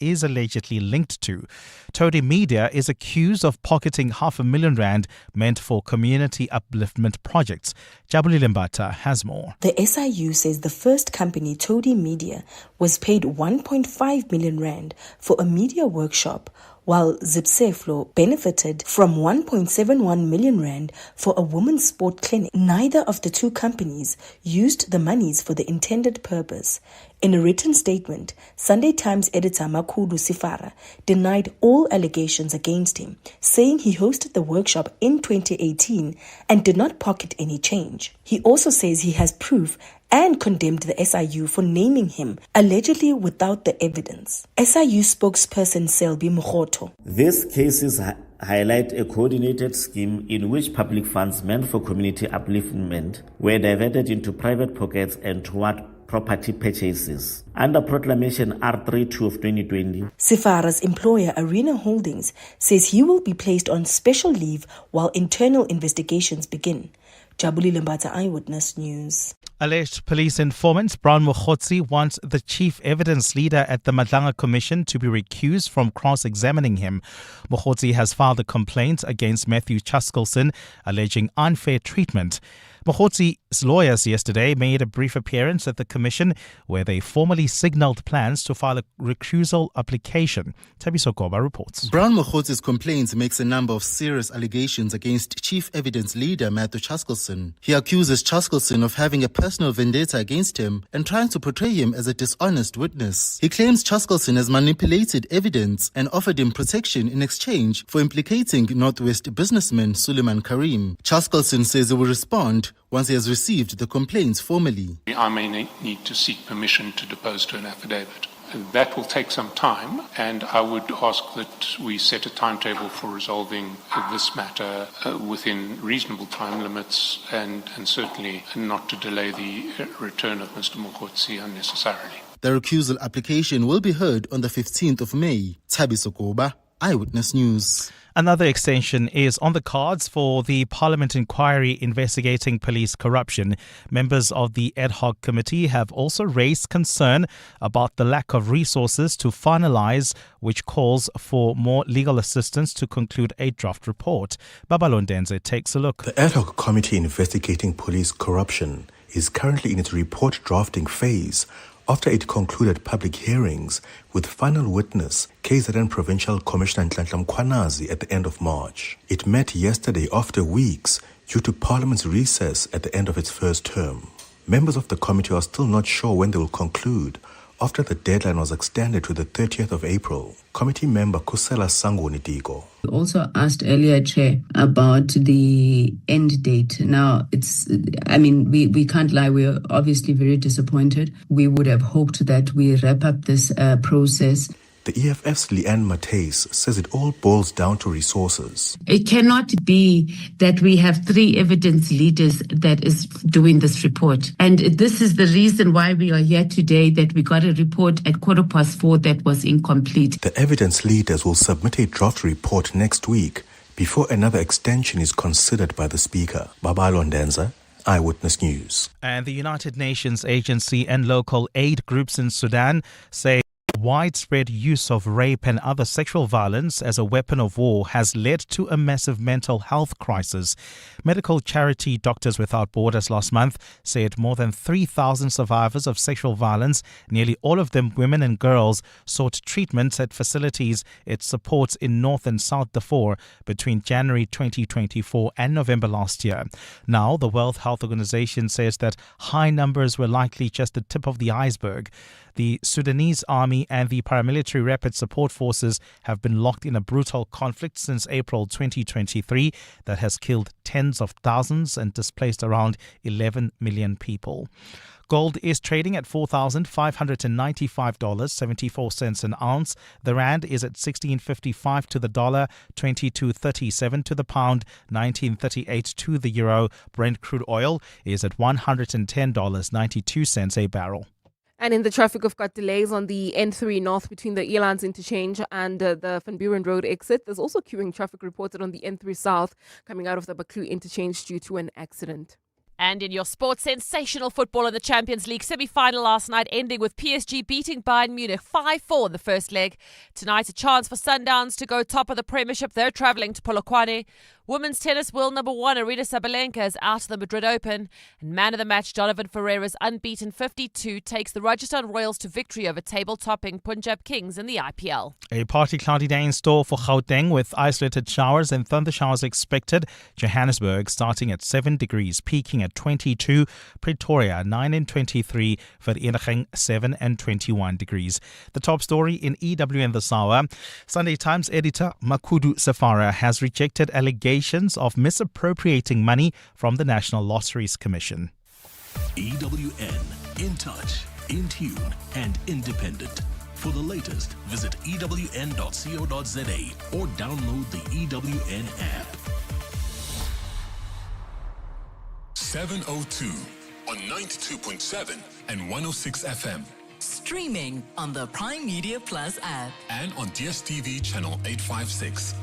is allegedly linked to. Todi Media is accused of pocketing R500,000 meant for community upliftment projects. Jabuli Limbata has more. The SIU says the first company, Todi Media, was paid 1.5 million rand for a media workshop, while Zipseflo benefited from 1.71 million rand for a women's sport clinic. Neither of the two companies used the monies for the intended purpose. In a written statement, Sunday Times editor Makudu Safara denied all allegations against him, saying he hosted the workshop in 2018 and did not pocket any change. He also says he has proof and condemned the SIU for naming him, allegedly without the evidence. SIU spokesperson Selby Mukhoto. These cases highlight a coordinated scheme in which public funds meant for community upliftment were diverted into private pockets and toward property purchases. Under Proclamation R32 of 2020, Safara's employer, Arena Holdings, says he will be placed on special leave while internal investigations begin. Jabuli Lembata, Eyewitness News. Alleged police informant Brown Mokhotsi wants the chief evidence leader at the Madlanga Commission to be recused from cross-examining him. Mokhotsi has filed a complaint against Matthew Chaskelson alleging unfair treatment. Mokhotsi's lawyers yesterday made a brief appearance at the commission where they formally signalled plans to file a recusal application. Tabiso Goba reports. Brown Mokhotsi's complaint makes a number of serious allegations against Chief Evidence Leader Matthew Chaskelson. He accuses Chaskelson of having a personal vendetta against him and trying to portray him as a dishonest witness. He claims Chaskelson has manipulated evidence and offered him protection in exchange for implicating Northwest businessman Suleiman Karim. Chaskelson says he will respond once he has received the complaints formally. I may need to seek permission to depose to an affidavit. That will take some time, and I would ask that we set a timetable for resolving this matter within reasonable time limits and certainly not to delay the return of Mr. Mokhotsi unnecessarily. The recusal application will be heard on the 15th of May. Tabiso Goba, Eyewitness News. Another extension is on the cards for the Parliament inquiry investigating police corruption. Members of the ad hoc committee have also raised concern about the lack of resources to finalise, which calls for more legal assistance to conclude a draft report. Babalondenze takes a look. The ad hoc committee investigating police corruption is currently in its report drafting phase after it concluded public hearings with final witness KZN Provincial Commissioner Nhlanhla Mkhwanazi at the end of March. It met yesterday after weeks due to Parliament's recess at the end of its first term. Members of the committee are still not sure when they will conclude after the deadline was extended to the 30th of April. Committee member Kusela Sangoni Digo. We also asked earlier, Chair, about the end date. Now, we can't lie. We're obviously very disappointed. We would have hoped that we wrap up this process. The EFF's Leanne Matthys says it all boils down to resources. It cannot be that we have 3 evidence leaders that is doing this report. And this is the reason why we are here today, that we got a report at 4:15 that was incomplete. The evidence leaders will submit a draft report next week before another extension is considered by the Speaker. Babalo Ndenza, Eyewitness News. And the United Nations Agency and local aid groups in Sudan say widespread use of rape and other sexual violence as a weapon of war has led to a massive mental health crisis. Medical charity Doctors Without Borders last month said more than 3,000 survivors of sexual violence, nearly all of them women and girls, sought treatment at facilities it supports in North and South Darfur between January 2024 and November last year. Now, the World Health Organization says that high numbers were likely just the tip of the iceberg. The Sudanese army and the paramilitary rapid support forces have been locked in a brutal conflict since April 2023 that has killed tens of thousands and displaced around 11 million people. Gold is trading at $4,595.74 an ounce. The rand is at 16.55 to the dollar, 22.37 to the pound, 19.38 to the euro. Brent crude oil is at $110.92 a barrel. And in the traffic, we've got delays on the N3 North between the Elands interchange and the Van Buren Road exit. There's also queuing traffic reported on the N3 South coming out of the Baklu interchange due to an accident. And in your sports, sensational football in the Champions League semi-final last night, ending with PSG beating Bayern Munich 5-4 in the first leg. Tonight, a chance for Sundowns to go top of the Premiership. They're travelling to Polokwane. Women's tennis world number 1, Arina Sabalenka, is out of the Madrid Open. And man of the match, Donovan Ferreira's unbeaten 52 takes the Rajasthan Royals to victory over table-topping Punjab Kings in the IPL. A partly cloudy day in store for Gauteng with isolated showers and thunder showers expected. Johannesburg starting at 7 degrees, peaking at 22. Pretoria 9 and 23. Vereniging 7 and 21 degrees. The top story in EWN this hour. Sunday Times editor Makudu Safara has rejected allegations of misappropriating money from the National Lotteries Commission. EWN, in touch, in tune, and independent. For the latest, visit ewn.co.za or download the EWN app. 702 on 92.7 and 106 FM. Streaming on the Prime Media Plus app. And on DSTV channel 856.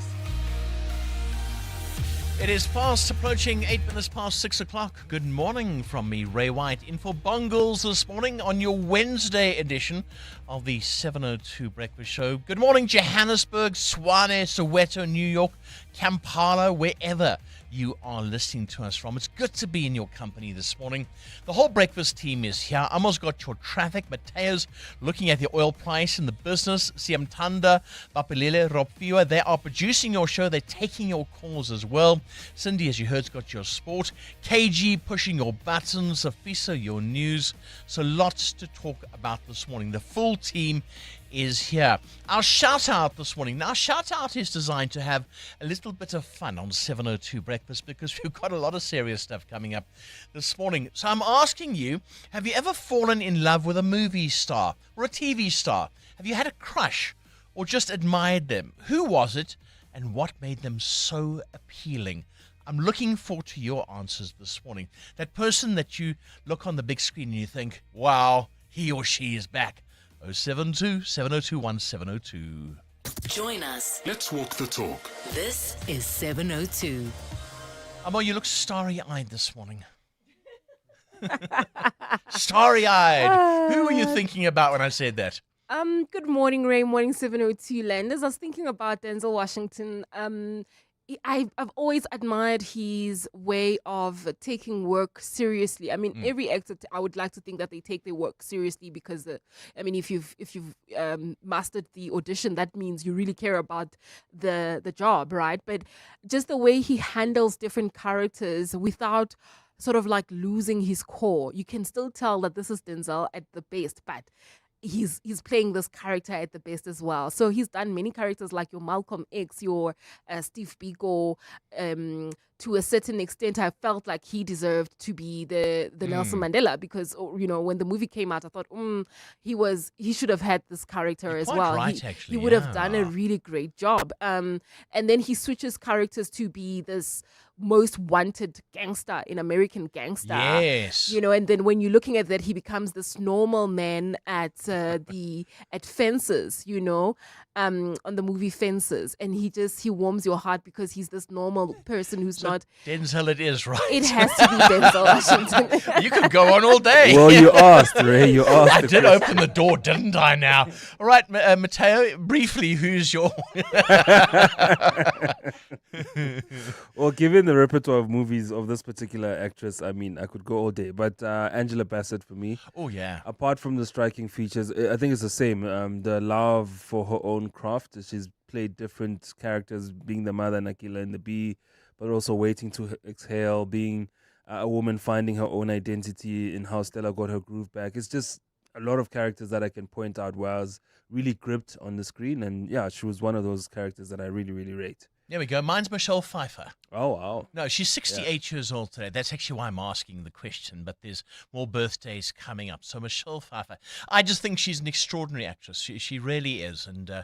It is approaching 8 minutes past 6 o'clock. Good morning from me, Ray White, in for Bongles this morning on your Wednesday edition of the 702 Breakfast Show. Good morning, Johannesburg, Swane, Soweto, New York, Kampala, wherever you are listening to us from. It's good to be in your company this morning. The whole breakfast team is here. Almost got your traffic. Mateo's looking at the oil price in the business. Siamtanda, Bapilele, Ropfiwa, they are producing your show. They're taking your calls as well. Cindy, as you heard, has got your sport. KG pushing your buttons. Afisa, your news. So lots to talk about this morning. The full team is here. Our shout out this morning. Now, shout out is designed to have a little bit of fun on 702 Breakfast because we've got a lot of serious stuff coming up this morning. So I'm asking you, have you ever fallen in love with a movie star or a TV star? Have you had a crush or just admired them? Who was it and what made them so appealing? I'm looking forward to your answers this morning. That person that you look on the big screen and you think, wow, he or she is back. 072-702-1702. Join us. Let's walk the talk. This is 702. Amo, you look starry-eyed this morning. Starry-eyed. Who were you thinking about when I said that? Good morning, Ray. Morning 702 Landers. I was thinking about Denzel Washington. I've always admired his way of taking work seriously. I mean, every actor, I would like to think that they take their work seriously because, if you've mastered the audition, that means you really care about the job, right? But just the way he handles different characters without sort of like losing his core, you can still tell that this is Denzel at the best, but he's playing this character at the best as well. So he's done many characters like your Malcolm X, your Steve Biko. To a certain extent, I felt like he deserved to be the Nelson Mandela because, when the movie came out, I thought, he should have had this character as well. Right, he would have done a really great job. And then he switches characters to be this most wanted gangster in American Gangster. Yes. And then when you're looking at that, he becomes this normal man at Fences, on the movie Fences, and he warms your heart because he's this normal person who's not Denzel. It is, right? It has to be Denzel Washington. You could go on all day. Well, you asked, Ray. You asked. I did open the door, didn't I? Now, all right, Mateo. Briefly, who's your? Well, given the repertoire of movies of this particular actress, I mean, I could go all day. But Angela Bassett for me. Oh yeah. Apart from the striking features, I think it's the same. The love for her own craft. She's played different characters, being the mother Nakila in The Bee, but also Waiting to Exhale, being a woman finding her own identity in how Stella got her groove back. It's just a lot of characters that I can point out where I was really gripped on the screen. And yeah, she was one of those characters that I really, really rate. There we go. Mine's Michelle Pfeiffer. Oh, wow. No, she's 68 years old today. That's actually why I'm asking the question, but there's more birthdays coming up. So Michelle Pfeiffer, I just think she's an extraordinary actress. She really is. And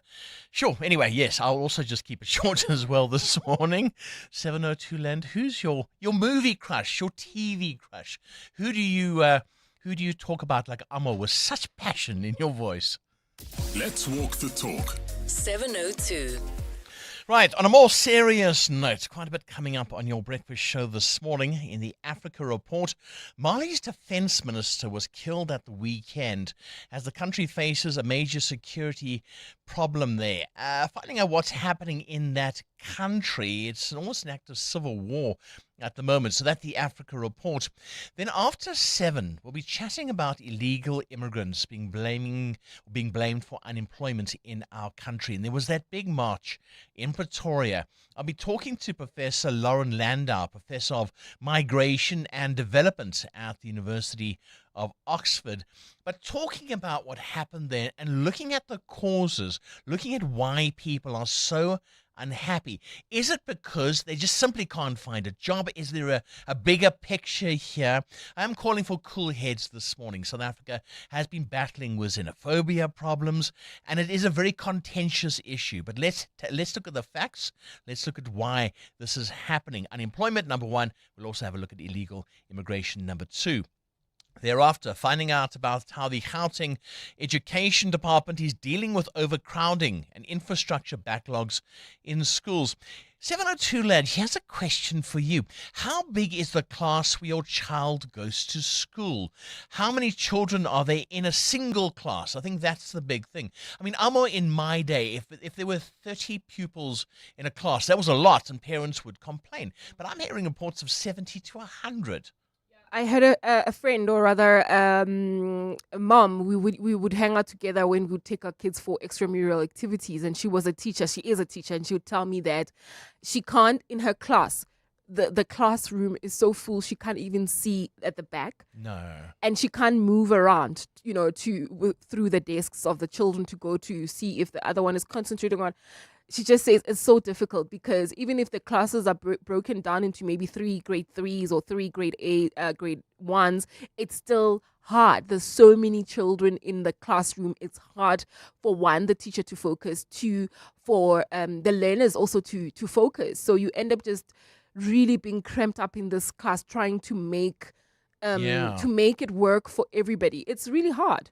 sure, anyway, yes, I'll also just keep it short as well this morning. 702 Land, who's your movie crush, your TV crush? Who do you talk about like Amo with such passion in your voice? Let's walk the talk. 702. Right, on a more serious note, quite a bit coming up on your breakfast show this morning. In the Africa Report, Mali's defense minister was killed at the weekend as the country faces a major security problem there. Finding out what's happening in that country, it's almost an act of civil war at the moment. So that's the Africa Report. Then after 7, we'll be chatting about illegal immigrants being blamed for unemployment in our country. And there was that big march in Pretoria. I'll be talking to Professor Lauren Landau, Professor of Migration and Development at the University of Oxford, but talking about what happened there and looking at the causes, looking at why people are so unhappy. Is it because they just simply can't find a job? Is there a bigger picture here? I'm calling for cool heads this morning. South Africa has been battling with xenophobia problems, and it is a very contentious issue. But let's look at the facts. Let's look at why this is happening. Unemployment, number 1. We'll also have a look at illegal immigration, number 2. Thereafter, finding out about how the Gauteng Education Department is dealing with overcrowding and infrastructure backlogs in schools. 702 lad, here's a question for you. How big is the class where your child goes to school? How many children are there in a single class? I think that's the big thing. I mean, Amo, in my day, if there were 30 pupils in a class, that was a lot and parents would complain. But I'm hearing reports of 70 to 100. I had a friend, or rather a mom. We would hang out together when we would take our kids for extramural activities, and she was a teacher. She is a teacher, and she would tell me that she can't, in her class, the classroom is so full she can't even see at the back. No. And she can't move around, through the desks of the children to go to see if the other one is concentrating on. She just says it's so difficult because even if the classes are broken down into maybe 3 grade 3s or 3 grade grade 1s, it's still hard. There's so many children in the classroom. It's hard for the teacher to focus, for the learners also to focus. So you end up just really being cramped up in this class, trying to make it work for everybody. It's really hard.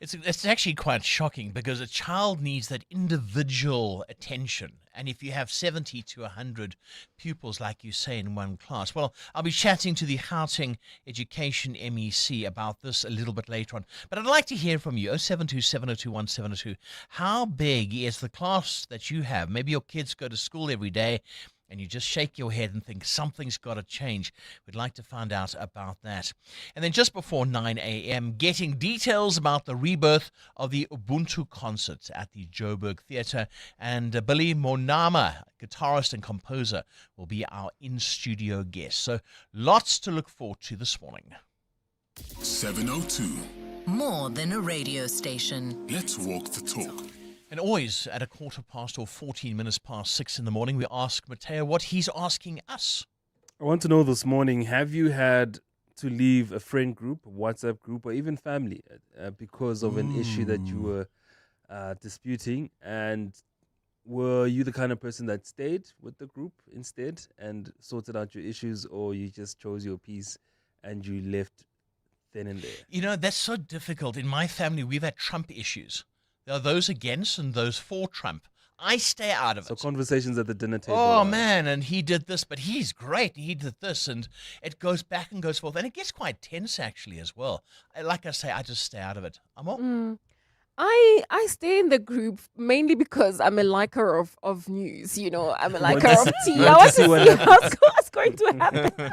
It's actually quite shocking because a child needs that individual attention. And if you have 70 to 100 pupils, like you say, in one class, well, I'll be chatting to the Gauteng Education MEC about this a little bit later on. But I'd like to hear from you, 072-702-1702. How big is the class that you have? Maybe your kids go to school every day, and you just shake your head and think something's got to change. We'd like to find out about that. And then just before 9 a.m., getting details about the rebirth of the Ubuntu concert at the Joburg Theatre. And Billy Monama, guitarist and composer, will be our in-studio guest. So lots to look forward to this morning. 702. More than a radio station. Let's walk the talk. And always at 6:14 in the morning, we ask Mateo what he's asking us. I want to know this morning, have you had to leave a friend group, a WhatsApp group, or even family because of an issue that you were disputing? And were you the kind of person that stayed with the group instead and sorted out your issues, or you just chose your peace and you left then and there? You know, that's so difficult. In my family, we've had Trump issues. There are those against and those for Trump. I stay out of it. So conversations at the dinner table. Oh, man, and he did this, but he's great. He did this, and it goes back and goes forth. And it gets quite tense, actually, as well. Like I say, I just stay out of it. I stay in the group mainly because I'm a liker of news, I'm a liker of tea. I want to see what's going to happen.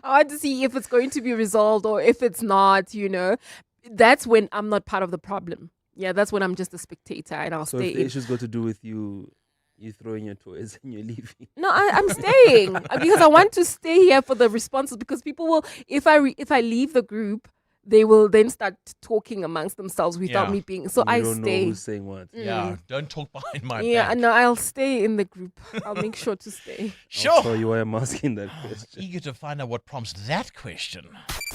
I want to see if it's going to be resolved or if it's not, That's when I'm not part of the problem. Yeah, that's when I'm just a spectator and I'll stay. So if the issue's got to do with you throwing your toys and you're leaving. No, I'm staying because I want to stay here for the responses, because people will, if I leave the group, they will then start talking amongst themselves without me being. So I don't stay. Know who's saying what. Yeah, don't talk behind my back. Yeah, no, I'll stay in the group. I'll make sure to stay. Sure. I'll tell you why I'm asking that question. Eager to find out what prompts that question.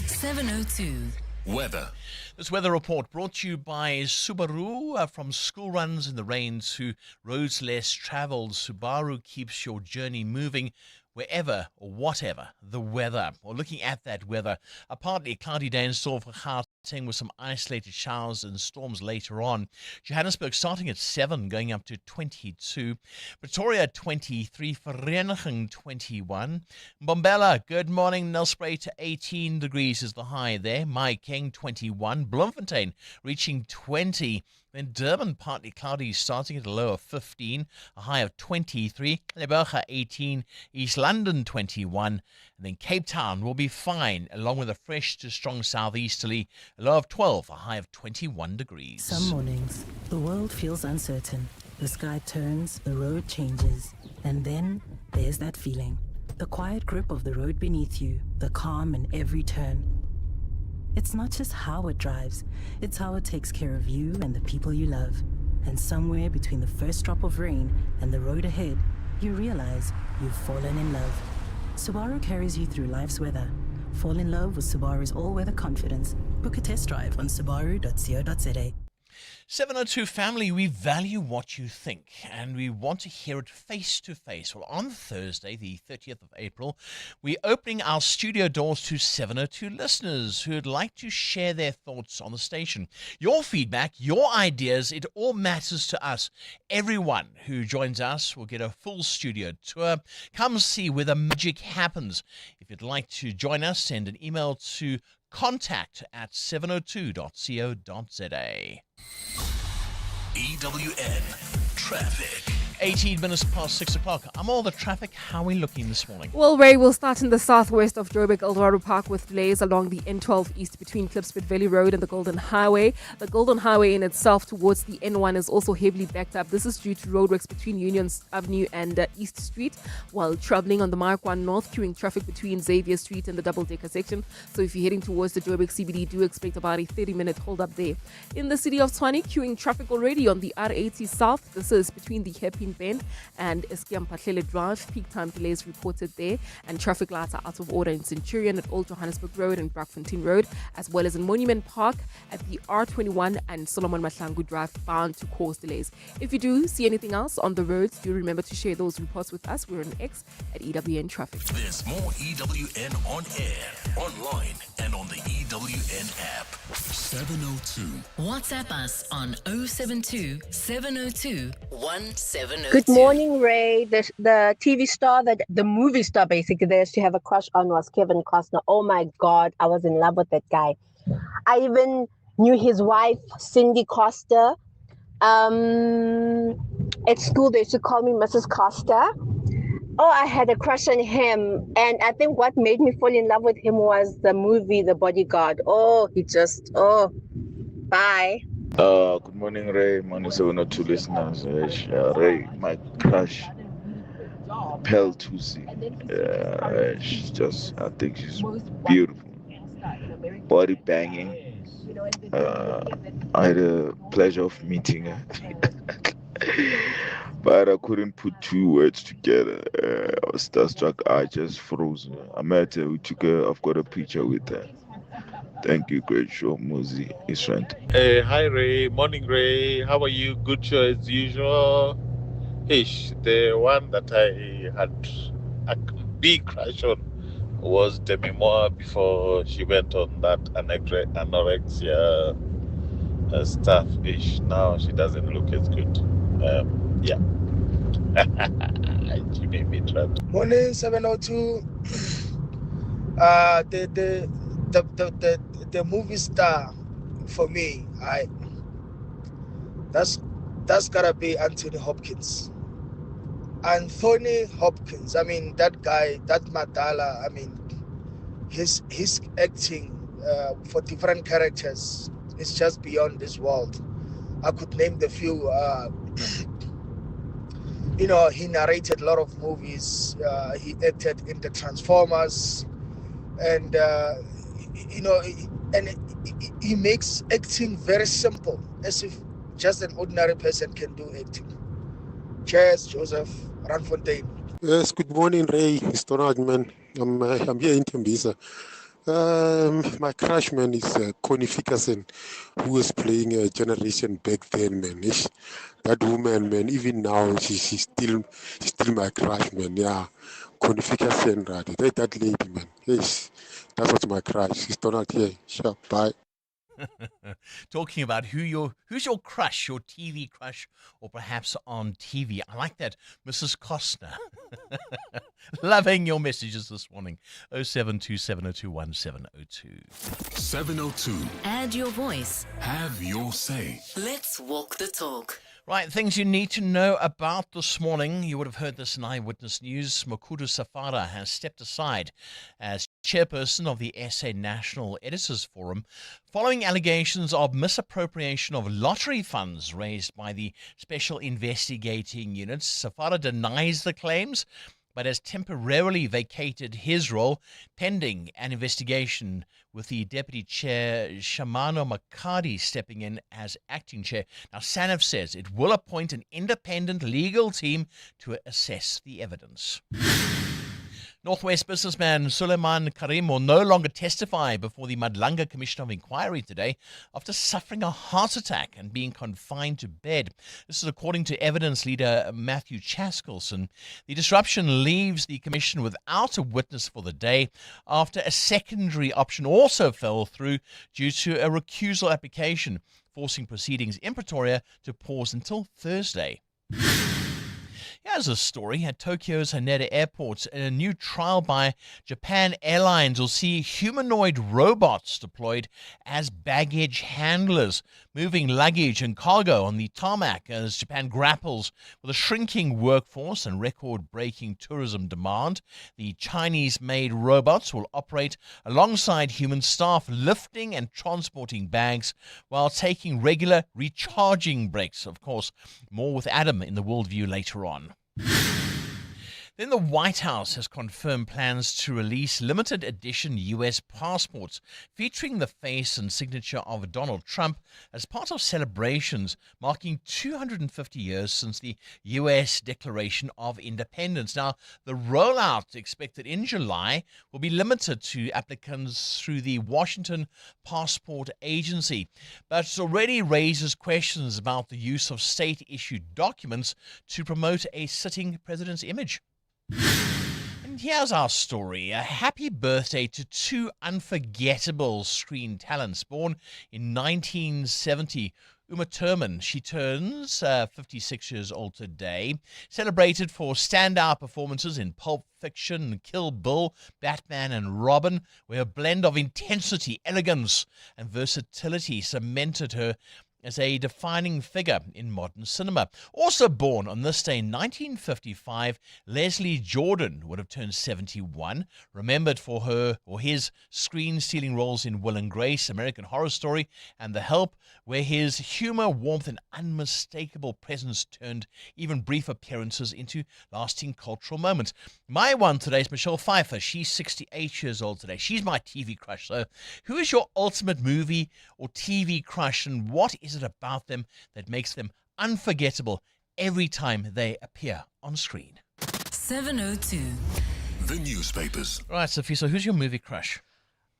702. Weather. This weather report brought to you by Subaru. From school runs in the rain to roads less traveled, Subaru keeps your journey moving wherever or whatever the weather. Or looking at that weather, a partly cloudy day in store for Gauteng. with some isolated showers and storms later on. Johannesburg starting at 7, going up to 22. Pretoria 23, Vereeniging 21. Mbombela, good morning. Nelspruit 18 degrees is the high there. Mahikeng 21. Bloemfontein reaching 20. Then Durban, partly cloudy, starting at a low of 15, a high of 23. Leboga 18, East London 21. And then Cape Town will be fine, along with a fresh to strong southeasterly, a low of 12, a high of 21 degrees. Some mornings, the world feels uncertain. The sky turns, the road changes. And then there's that feeling. The quiet grip of the road beneath you, the calm in every turn. It's not just how it drives, it's how it takes care of you and the people you love. And somewhere between the first drop of rain and the road ahead, you realize you've fallen in love. Subaru carries you through life's weather. Fall in love with Subaru's all-weather confidence. Book a test drive on subaru.co.za. 702 family, we value what you think and we want to hear it face to face. Well, on Thursday, the 30th of April, we're opening our studio doors to 702 listeners who would like to share their thoughts on the station. Your feedback, your ideas, it all matters to us. Everyone who joins us will get a full studio tour. Come see where the magic happens. If you'd like to join us, send an email to contact@702.co.za. EWN Traffic. 18 minutes past 6 o'clock. I'm all the traffic. How are we looking this morning? Well, Ray, we'll start in the southwest of Joburg, Eldorado Park, with delays along the N12 East between Klipspit Valley Road and the Golden Highway. The Golden Highway in itself towards the N1 is also heavily backed up. This is due to roadworks between Union Avenue and East Street. While traveling on the Mark 1 North, queuing traffic between Xavier Street and the double-decker section. So if you're heading towards the Joburg CBD, do expect about a 30-minute hold-up there. In the city of Tshwane, queuing traffic already on the R80 South. This is between the Hairpin Bend and Eskiam Patlele Drive. Peak time delays reported there, and traffic lights are out of order in Centurion at Old Johannesburg Road and Brackfontein Road, as well as in Monument Park at the R21 and Solomon Mahlangu Drive, bound to cause delays. If you do see anything else on the roads, do remember to share those reports with us. We're on X at EWN Traffic. There's more EWN on air, online, and on the EWN app. 702. WhatsApp us on 072 702 170. Good morning, Ray. The TV star, the movie star basically that I used to have a crush on was Kevin Costner. Oh my God, I was in love with that guy. I even knew his wife, Cindy Costa. At school, they used to call me Mrs. Costa. Oh, I had a crush on him. And I think what made me fall in love with him was the movie The Bodyguard. Bye. Good morning, Ray. Morning, 702 listeners. Ray, my crush, Pearl Tusi. I think she's beautiful. Body banging. I had a pleasure of meeting her. But I couldn't put two words together. I was starstruck. I just froze. I met her. I've got a picture with her. Thank you, great show, Muzi. It's right. Hi, Ray. Morning, Ray. How are you? Good show as usual. The one that I had a big crush on was Demi Moore before she went on that anorexia stuff. Now she doesn't look as good. Yeah. She made me trapped. Morning, 702. The movie star for me, that's gotta be Anthony Hopkins. Anthony Hopkins. I mean, that guy, that Madala. I mean, his acting for different characters is just beyond this world. I could name the few. He narrated a lot of movies. He acted in the Transformers, and he makes acting very simple, as if just an ordinary person can do acting. Cheers, Joseph Ranfontein. Yes, good morning, Ray. It's Donald, man. I'm here in Tembisa. My crush, man, is Connie Fickerson, who was playing a generation back then, man. That woman, man, even now, she's still my crush, man. Yeah, Connie Fickerson, right? That lady, man. Yes, that was my crush. It's Donald here. Sure, bye. Talking about who's your crush, your TV crush, or perhaps on TV. I like that, Mrs. Costner. Loving your messages this morning. 0727021702. 702. Add your voice. Have your say. Let's walk the talk. Right, things you need to know about this morning. You would have heard this in Eyewitness News. Makudu Safara has stepped aside as chairperson of the SA National Editors Forum following allegations of misappropriation of lottery funds raised by the Special Investigating Unit. Safara denies the claims, but has temporarily vacated his role pending an investigation, with the Deputy Chair Shamano Makadi stepping in as acting chair. Now, SANEF says it will appoint an independent legal team to assess the evidence. Northwest businessman Suleiman Karim will no longer testify before the Madlanga Commission of Inquiry today after suffering a heart attack and being confined to bed. This is according to evidence leader Matthew Chaskelson. The disruption leaves the commission without a witness for the day after a secondary option also fell through due to a recusal application, forcing proceedings in Pretoria to pause until Thursday. Here's a story. At Tokyo's Haneda Airport, a new trial by Japan Airlines will see humanoid robots deployed as baggage handlers, moving luggage and cargo on the tarmac as Japan grapples with a shrinking workforce and record-breaking tourism demand. The Chinese-made robots will operate alongside human staff, lifting and transporting bags while taking regular recharging breaks. Of course, more with Adam in the Worldview later on. Then the White House has confirmed plans to release limited edition U.S. passports featuring the face and signature of Donald Trump as part of celebrations marking 250 years since the U.S. Declaration of Independence. Now, the rollout expected in July will be limited to applicants through the Washington Passport Agency, but it already raises questions about the use of state-issued documents to promote a sitting president's image. And here's our story. A happy birthday to two unforgettable screen talents born in 1970. Uma Thurman, she turns 56 years old today, celebrated for standout performances in Pulp Fiction, Kill Bill, Batman and Robin, where a blend of intensity, elegance and versatility cemented her as a defining figure in modern cinema. Also born on this day in 1955, Leslie Jordan would have turned 71, remembered for her or his screen-stealing roles in Will and Grace, American Horror Story, and The Help, where his humor, warmth, and unmistakable presence turned even brief appearances into lasting cultural moments. My one today is Michelle Pfeiffer. She's 68 years old today. She's my TV crush. So who is your ultimate movie or TV crush, and what is it about them that makes them unforgettable every time they appear on screen? 702. The newspapers. Right, Sophie, so who's your movie crush?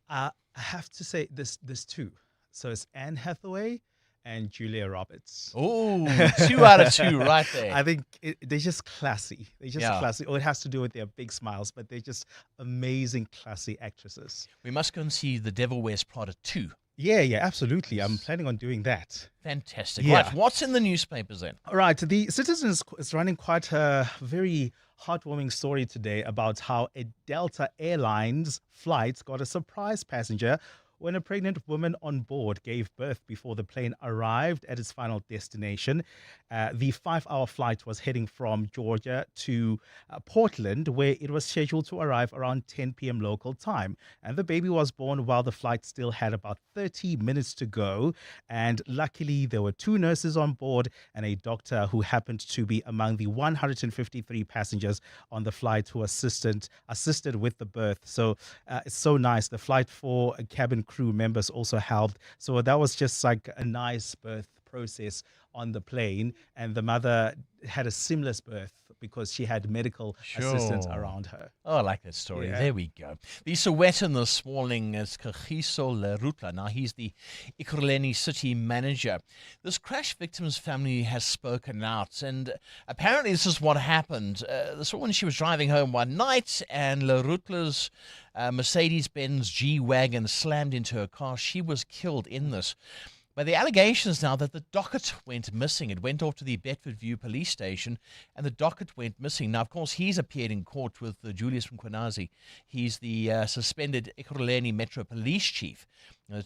I have to say there's two. So it's Anne Hathaway and Julia Roberts. Oh, 2 out of 2 right there. I think they're just classy. They're just classy. Oh, it has to do with their big smiles, but they're just amazing, classy actresses. We must go and see The Devil Wears Prada 2. Yeah, absolutely. I'm planning on doing that. Fantastic. Yeah. Right, what's in the newspapers then? All right, the Citizen is running quite a very heartwarming story today about how a Delta Airlines flight got a surprise passenger when a pregnant woman on board gave birth before the plane arrived at its final destination. The 5-hour flight was heading from Georgia to Portland, where it was scheduled to arrive around 10 p.m. local time. And the baby was born while the flight still had about 30 minutes to go. And luckily, there were 2 nurses on board and a doctor who happened to be among the 153 passengers on the flight who assisted with the birth. So it's so nice. The flight for cabin crew members also helped. So that was just like a nice birth process on the plane, and the mother had a seamless birth because she had medical assistance around her. Oh, I like that story. Yeah. There we go. The Sowetan this morning is Recusal Rutla. Now, he's the Ekurhuleni city manager. This crash victim's family has spoken out, and apparently this is what happened. This woman, she was driving home one night, and Rutla's Mercedes-Benz G-Wagon slammed into her car. She was killed in this. But the allegations now that the docket went missing. It went off to the Bedford View police station, and the docket went missing. Now, of course, he's appeared in court with Julius Mkhwanazi. He's the suspended Ekurhuleni Metro Police Chief.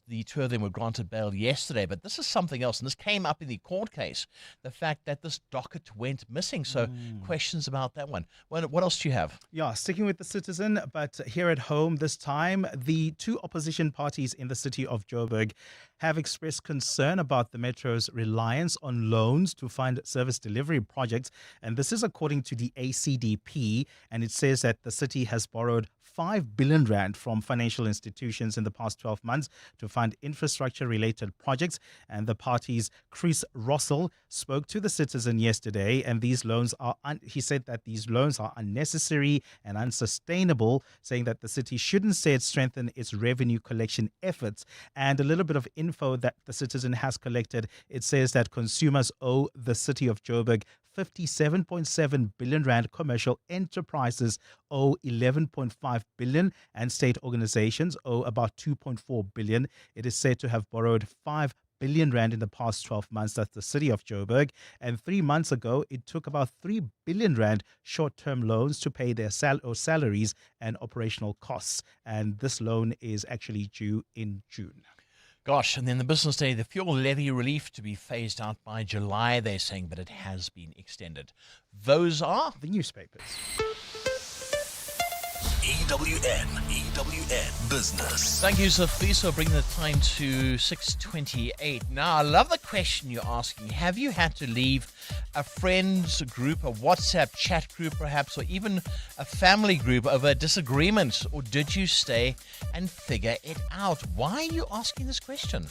The two of them were granted bail yesterday, but this is something else, and this came up in the court case, the fact that this docket went missing. So questions about that one. What else do you have? Yeah, sticking with the Citizen, but here at home this time, the two opposition parties in the city of Joburg have expressed concern about the Metro's reliance on loans to fund service delivery projects. And this is according to the ACDP, and it says that the city has borrowed 5 billion rand from financial institutions in the past 12 months to fund infrastructure-related projects. And the party's Chris Rossell spoke to the Citizen yesterday, and these loans are, he said that these loans are unnecessary and unsustainable, saying that the city should instead strengthen its revenue collection efforts. And a little bit of info that the Citizen has collected, it says that consumers owe the city of Joburg 57.7 billion rand, commercial enterprises owe 11.5 billion, and state organizations owe about 2.4 billion. It is said to have borrowed 5 billion rand in the past 12 months. That's the city of Joburg. And 3 months ago, it took about 3 billion rand short-term loans to pay their salaries and operational costs. And this loan is actually due in June. Gosh, and then the business day, the fuel levy relief to be phased out by July, they're saying, but it has been extended. Those are the newspapers. EWN Business. Thank you, Nafiz, for bringing the time to 6:28. Now, I love the question you're asking. Have you had to leave a friends group, a WhatsApp chat group perhaps, or even a family group over a disagreement? Or did you stay and figure it out? Why are you asking this question?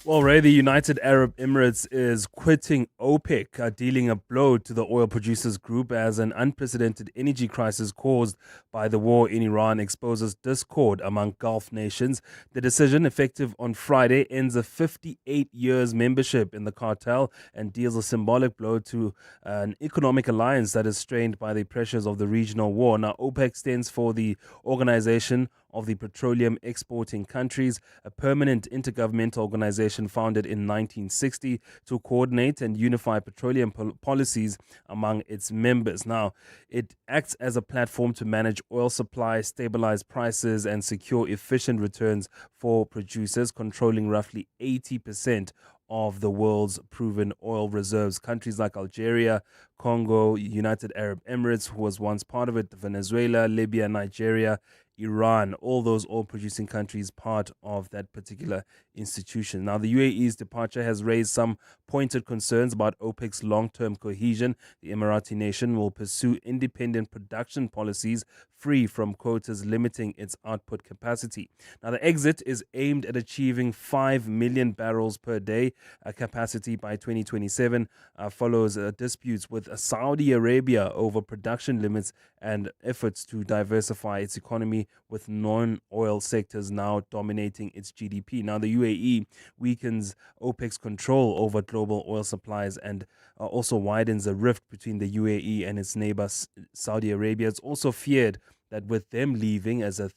Well, Ray, the United Arab Emirates is quitting OPEC, dealing a blow to the oil producers group as an unprecedented energy crisis caused by the war in Iran exposes discord among Gulf nations. The decision, effective on Friday, ends a 58 years membership in the cartel and deals a symbolic blow to an economic alliance that is strained by the pressures of the regional war. Now, OPEC stands for the Organization of the Petroleum Exporting Countries, a permanent intergovernmental organization founded in 1960 to coordinate and unify petroleum policies among its members. Now, it acts as a platform to manage oil supply, stabilize prices, and secure efficient returns for producers, controlling roughly 80% of the world's proven oil reserves. Countries like Algeria, Congo, United Arab Emirates, who was once part of it, Venezuela, Libya, Nigeria, Iran, all those oil-producing countries part of that particular institution. Now, the UAE's departure has raised some pointed concerns about OPEC's long-term cohesion. The Emirati nation will pursue independent production policies free from quotas limiting its output capacity. Now, the exit is aimed at achieving 5 million barrels per day capacity by 2027, follows disputes with Saudi Arabia over production limits and efforts to diversify its economy, with non-oil sectors now dominating its GDP. Now, the UAE weakens OPEC's control over global oil supplies and also widens the rift between the UAE and its neighbor Saudi Arabia. It's also feared that with them leaving as a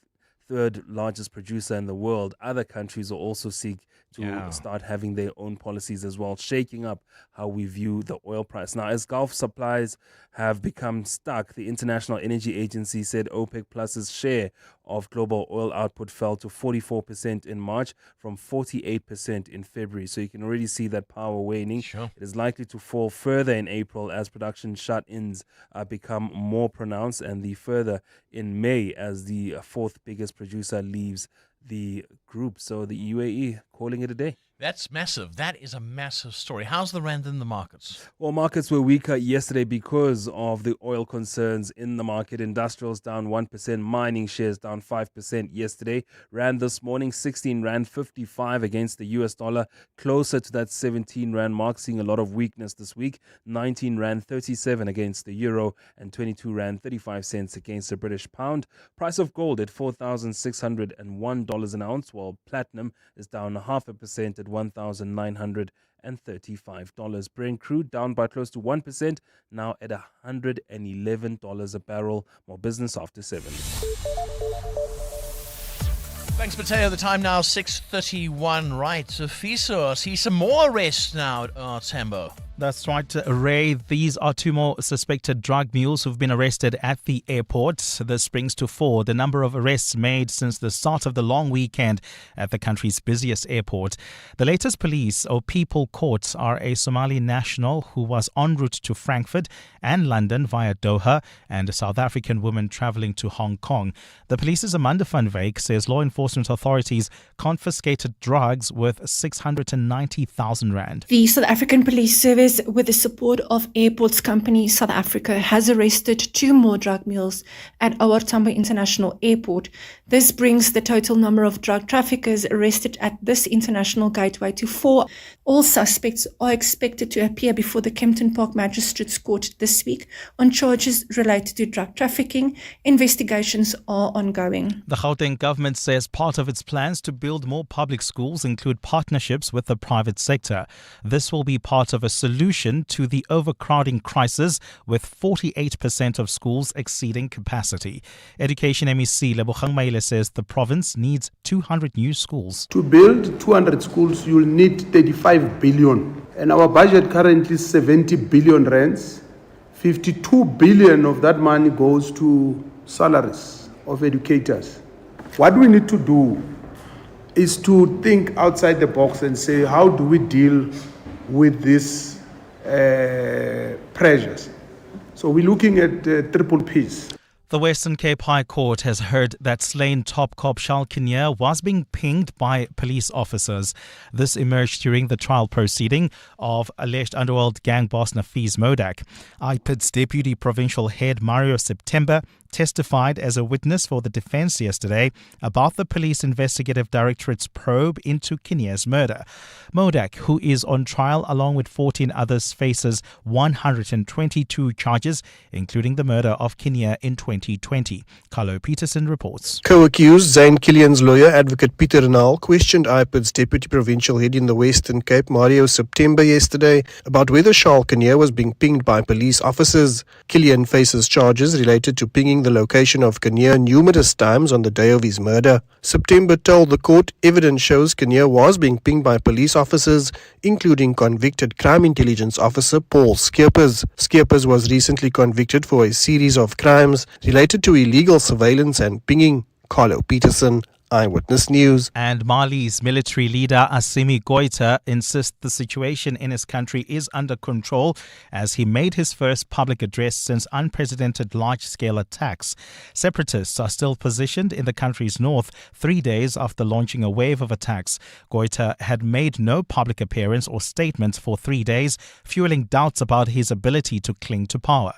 third largest producer in the world, other countries will also seek to start having their own policies as well, shaking up how we view the oil price. Now, as Gulf supplies have become stuck, the International Energy Agency said OPEC Plus's share of global oil output fell to 44% in March from 48% in February. So you can already see that power waning. Sure. It is likely to fall further in April as production shut-ins become more pronounced, and the further in May as the fourth biggest producer leaves the group. So the UAE calling it a day. That's massive. That is a massive story. How's the rand in the markets? Well, markets were weaker yesterday because of the oil concerns in the market. Industrials down 1%, mining shares down 5% yesterday. Rand this morning, 16 Rand 55 against the US dollar, closer to that 17 Rand mark, seeing a lot of weakness this week. 19 Rand 37 against the euro and 22 Rand 35 cents against the British pound. Price of gold at $4,601 an ounce, while platinum is down 0.5% at $1,935. Brent crude down by close to 1%, now at $111 a barrel. More business after 7. Thanks, Mateo. The time now 6:31. Right, so Fiso, I see some more arrests now at Tambo. That's right, Ray. These are two more suspected drug mules who've been arrested at the airport. This brings to 4 the number of arrests made since the start of the long weekend at the country's busiest airport. The latest police or people caught are a Somali national who was en route to Frankfurt and London via Doha, and a South African woman travelling to Hong Kong. The police's Amanda van Wyk says law enforcement authorities confiscated drugs worth 690,000 rand. The South African Police Service, with the support of Airports Company South Africa, has arrested 2 more drug mules at OR Tambo International Airport. This brings the total number of drug traffickers arrested at this international gateway to 4. All suspects are expected to appear before the Kempton Park Magistrates Court this week on charges related to drug trafficking. Investigations are ongoing. The Gauteng government says part of its plans to build more public schools include partnerships with the private sector. This will be part of a solution to the overcrowding crisis, with 48% of schools exceeding capacity. Education MEC Lebogang Maile says the province needs 200 new schools. To build 200 schools, you'll need 35 billion. And our budget currently is 70 billion rands. 52 billion of that money goes to salaries of educators. What we need to do is to think outside the box and say, how do we deal with these pressures? So we're looking at triple Ps. The Western Cape High Court has heard that slain top cop Charles Kinnear was being pinged by police officers. This emerged during the trial proceeding of alleged underworld gang boss Nafiz Modack. IPID's Deputy Provincial Head Mario September testified as a witness for the defense yesterday about the Police Investigative Directorate's probe into Kinnear's murder. Modack, who is on trial along with 14 others, faces 122 charges, including the murder of Kinnear in 2020. Carlo Peterson reports. Co-accused Zane Killian's lawyer, Advocate Peter Renal, questioned IPID's Deputy Provincial Head in the Western Cape, Mario September, yesterday about whether Charles Kinnear was being pinged by police officers. Killian faces charges related to pinging the location of Kinnear numerous times on the day of his murder. September told the court evidence shows Kinnear was being pinged by police officers, including convicted crime intelligence officer Paul Skeepers. Skeepers was recently convicted for a series of crimes related to illegal surveillance and pinging. Carlo Peterson, Eyewitness News. And Mali's military leader Assimi Goïta insists the situation in his country is under control as he made his first public address since unprecedented large-scale attacks. Separatists are still positioned in the country's north 3 days after launching a wave of attacks. Goïta had made no public appearance or statement for 3 days, fueling doubts about his ability to cling to power.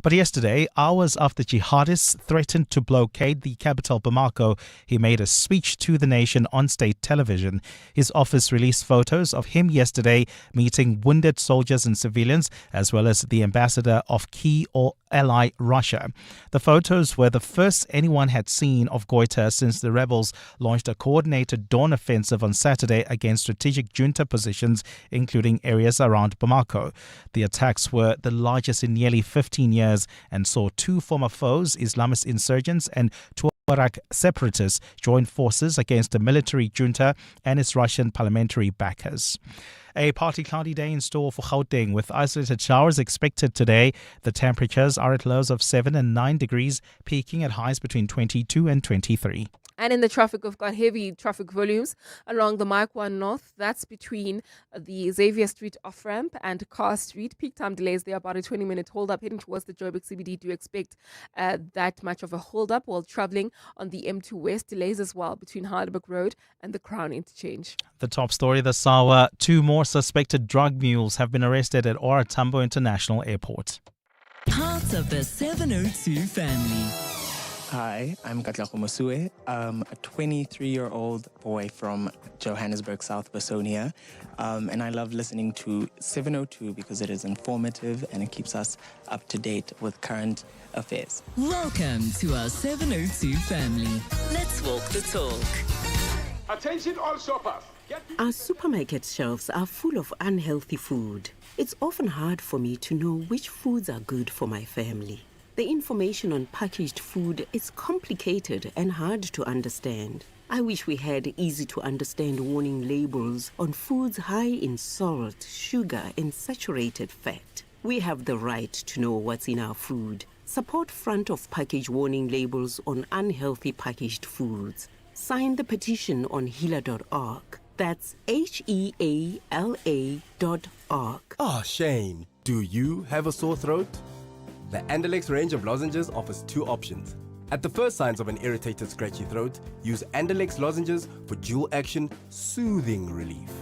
But yesterday, hours after jihadists threatened to blockade the capital Bamako, he made a speech to the nation on state television. His office released photos of him yesterday meeting wounded soldiers and civilians, as well as the ambassador of key or ally Russia. The photos were the first anyone had seen of Goïta since the rebels launched a coordinated dawn offensive on Saturday against strategic junta positions, including areas around Bamako. The attacks were the largest in nearly 15 years and saw 2 former foes, Islamist insurgents and Tuareg separatists, join forces against a military junta and its Russian parliamentary backers. A partly cloudy day in store for Gauteng with isolated showers expected today. The temperatures are at lows of 7 and 9 degrees, peaking at highs between 22 and 23. And in the traffic, we've got heavy traffic volumes along the Mike 1 North. That's between the Xavier Street off-ramp and Carr Street. Peak time delays there, about a 20-minute hold-up. Heading towards the Joburg CBD, do expect that much of a hold-up while traveling on the M2 West. Delays as well between Heidelberg Road and the Crown Interchange. The top story this hour, 2 more suspected drug mules have been arrested at OR Tambo International Airport. Part of the 702 family. Hi, I'm Katlako Mosue. I'm a 23-year-old boy from Johannesburg, South Bosonia, and I love listening to 702 because it is informative and it keeps us up to date with current affairs. Welcome to our 702 family. Let's walk the talk. Attention all shoppers. Our supermarket shelves are full of unhealthy food. It's often hard for me to know which foods are good for my family. The information on packaged food is complicated and hard to understand. I wish we had easy-to-understand warning labels on foods high in salt, sugar, and saturated fat. We have the right to know what's in our food. Support front-of-package warning labels on unhealthy packaged foods. Sign the petition on healer.org. That's HEALA.org. Oh, Shane, do you have a sore throat? The Andalex range of lozenges offers 2 options. At the first signs of an irritated, scratchy throat, use Andalex lozenges for dual-action, soothing relief.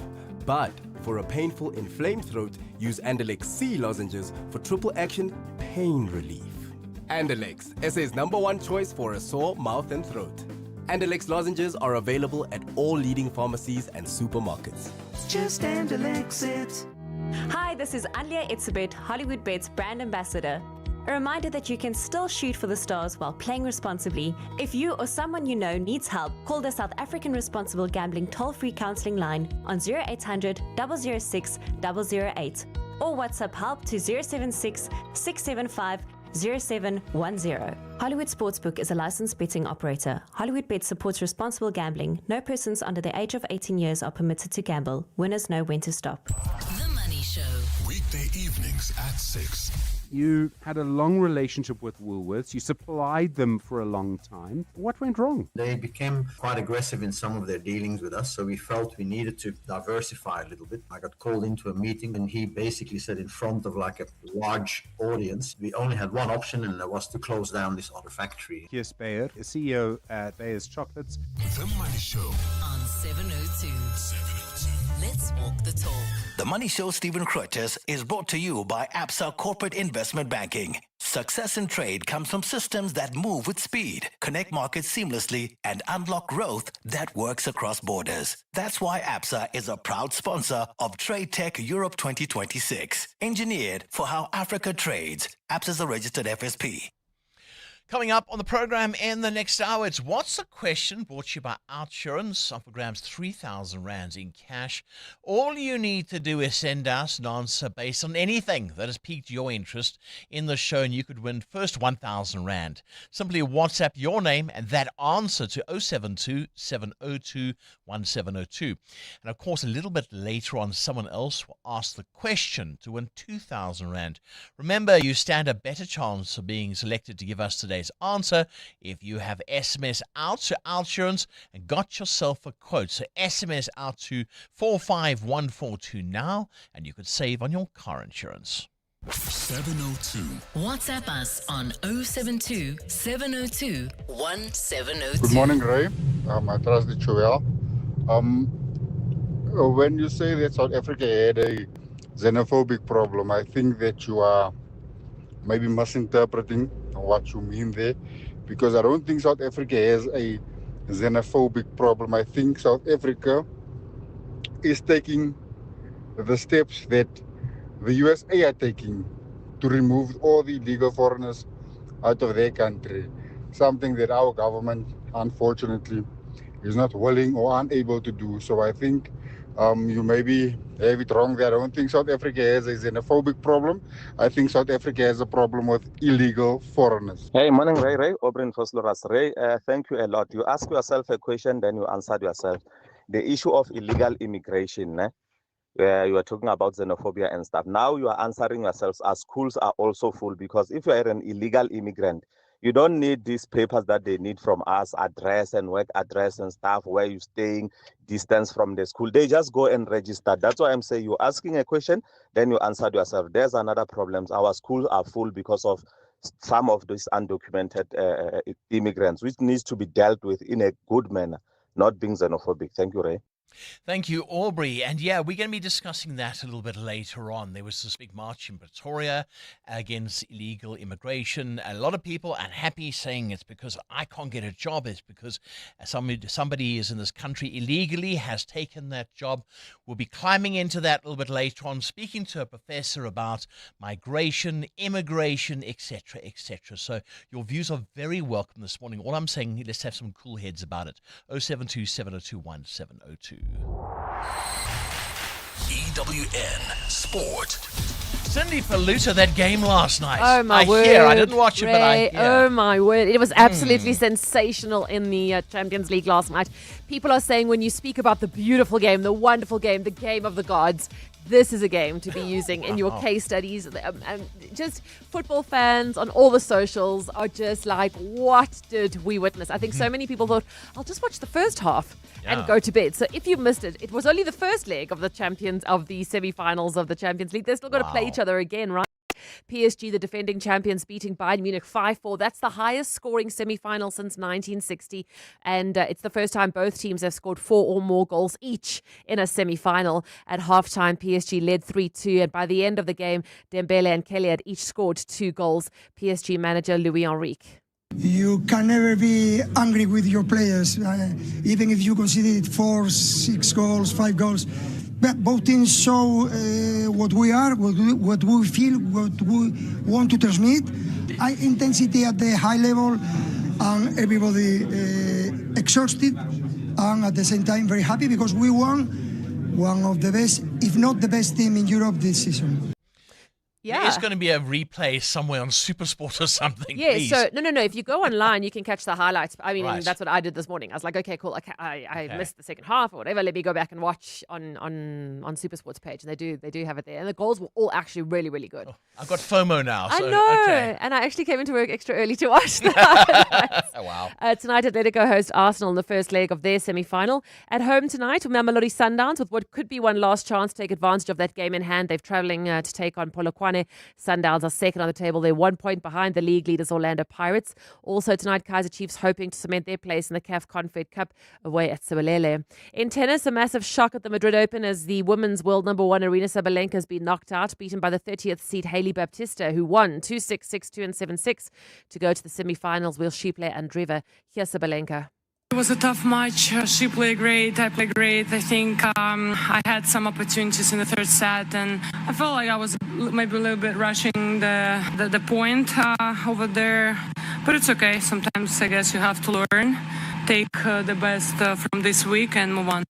But for a painful, inflamed throat, use Andalex C lozenges for triple-action, pain relief. Andalex, SA's #1 choice for a sore mouth and throat. Andalex lozenges are available at all leading pharmacies and supermarkets. Just Andalex it. Hi, this is Alia Itzebet, Hollywood Bet's brand ambassador. A reminder that you can still shoot for the stars while playing responsibly. If you or someone you know needs help, call the South African Responsible Gambling toll-free counselling line on 0800 006 008 or WhatsApp help to 076 675 0710. Hollywood Sportsbook is a licensed betting operator. Hollywood Bet supports responsible gambling. No persons under the age of 18 years are permitted to gamble. Winners know when to stop. The Money Show. Weekday evenings at 6. You had a long relationship with Woolworths. You supplied them for a long time. What went wrong? They became quite aggressive in some of their dealings with us, so we felt we needed to diversify a little bit. I got called into a meeting and he basically said in front of like a large audience, we only had one option and that was to close down this other factory. Kiers Beyer, CEO at Bayer's Chocolates. The Money Show on 702. Let's walk the talk. The Money Show Stephen Crutches is brought to you by Absa Corporate Investment Banking. Success in trade comes from systems that move with speed, connect markets seamlessly, and unlock growth that works across borders. That's why Absa is a proud sponsor of Trade Tech Europe 2026. Engineered for how Africa trades. Absa is a registered FSP. Coming up on the program in the next hour, it's What's the Question, brought to you by Outsurance. Offer grabs 3,000 Rands in cash. All you need to do is send us an answer based on anything that has piqued your interest in the show, and you could win first 1,000 Rand. Simply WhatsApp your name and that answer to 072 702 1702. And of course, a little bit later on, someone else will ask the question to win 2,000 Rand. Remember, you stand a better chance of being selected to give us today's answer if you have SMS out to Outsurance and got yourself a quote. So SMS out to 45142 now, and you could save on your car insurance. 702. WhatsApp us on 072 702 1702. Good morning, Ray. I trust that you well. When you say that South Africa had a xenophobic problem, I think that you are maybe misinterpreting what you mean there, because I don't think South Africa has a xenophobic problem. I think South Africa is taking the steps that the USA are taking to remove all the illegal foreigners out of their country, something that our government, unfortunately, is not willing or unable to do. So I think you maybe have it wrong there. I don't think South Africa has a xenophobic problem. I think South Africa has a problem with illegal foreigners. Hey, morning, Ray. Obrin Fosloras. Ray, thank you a lot. You ask yourself a question, then you answered yourself. The issue of illegal immigration, where you are talking about xenophobia and stuff. Now you are answering yourselves as schools are also full, because if you are an illegal immigrant, You don't need these papers that they need from us, address and work address and stuff, where you're staying, distance from the school. They just go and register. That's why I'm saying you're asking a question, then you answer yourself. There's another problem. Our schools are full because of some of these undocumented immigrants, which needs to be dealt with in a good manner, not being xenophobic. Thank you, Ray. Thank you, Aubrey. And yeah, we're going to be discussing that a little bit later on. There was this big march in Pretoria against illegal immigration. A lot of people are unhappy, saying it's because I can't get a job. It's because somebody is in this country illegally, has taken that job. We'll be climbing into that a little bit later on, speaking to a professor about migration, immigration, etc., etc. So your views are very welcome this morning. All I'm saying, let's have some cool heads about it. 072 702 1702. EWN Sport. Cindy Paluta, that game last night. Oh my word! I didn't watch it, but I hear. Oh my word! It was absolutely sensational in the Champions League last night. People are saying when you speak about the beautiful game, the wonderful game, the game of the gods, this is a game to be using in your case studies. And just football fans on all the socials are just like, what did we witness? I think so many people thought, I'll just watch the first half and go to bed. So if you missed it, it was only the first leg of the semi-finals of the Champions League. They're still going to play each other again, right? PSG, the defending champions, beating Bayern Munich 5-4. That's the highest scoring semi-final since 1960. And it's the first time both teams have scored 4 or more goals each in a semi-final. At halftime, PSG led 3-2. And by the end of the game, Dembele and Kelly had each scored 2 goals. PSG manager Louis Enrique. You can never be angry with your players, even if you conceded 4, 6 goals, 5 goals. But both teams show what we are, what we feel, what we want to transmit. High intensity at the high level, and everybody exhausted, and at the same time very happy because we won one of the best, if not the best team in Europe this season. Yeah. There's going to be a replay somewhere on Supersport or something. Yeah, please. so no. If you go online, you can catch the highlights. I mean, Right. that's what I did this morning. I was like, okay, cool. I missed the second half or whatever. Let me go back and watch on Supersport's page, and they do have it there. And the goals were all actually really, really good. I've got FOMO now. I So, know, okay. and I actually came into work extra early to watch that. Oh, wow. Tonight, Atletico host Arsenal in the first leg of their semi-final. At home tonight, Mamelodi Sundowns with what could be one last chance to take advantage of that game in hand. They're travelling to take on Polokwane. Sundowns are second on the table. They're 1 point behind the league leaders Orlando Pirates. Also tonight, Kaizer Chiefs hoping to cement their place in the CAF Confed Cup away at Sibelele. In tennis, a massive shock at the Madrid Open as the women's world number 1 Aryna Sabalenka has been knocked out, beaten by the 30th seed Hailey Baptista, who won 2-6, 6-2 and 7-6 to go to the semi-finals. Will she play Andreeva? Here's Sabalenka. It was a tough match. She played great. I played great. I think I had some opportunities in the third set, and I felt like I was maybe a little bit rushing the point over there. But it's okay. Sometimes I guess you have to learn, take the best from this week, and move on.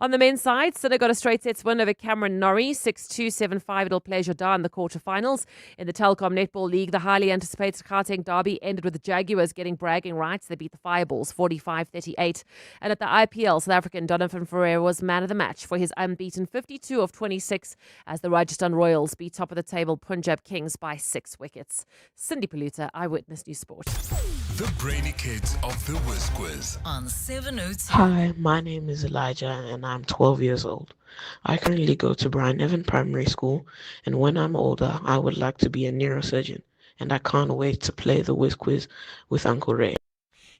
On the men's side, Sinner got a straight sets win over Cameron Norrie, 6-2, 7-5. It'll play Jordan in the quarterfinals. In the Telkom Netball League, the highly anticipated Gauteng derby ended with the Jaguars getting bragging rights. They beat the Fireballs 45-38. And at the IPL, South African Donovan Ferreira was man of the match for his unbeaten 52 of 26 as the Rajasthan Royals beat top of the table Punjab Kings by 6 wickets. Cindy Paluta, Eyewitness News Sport. The brainy kids of the Whiz Quiz. On 702. Hi, my name is Elijah and I'm 12 years old. I currently go to Brian Evan Primary School, and when I'm older, I would like to be a neurosurgeon, and I can't wait to play the Whiz Quiz with Uncle Ray.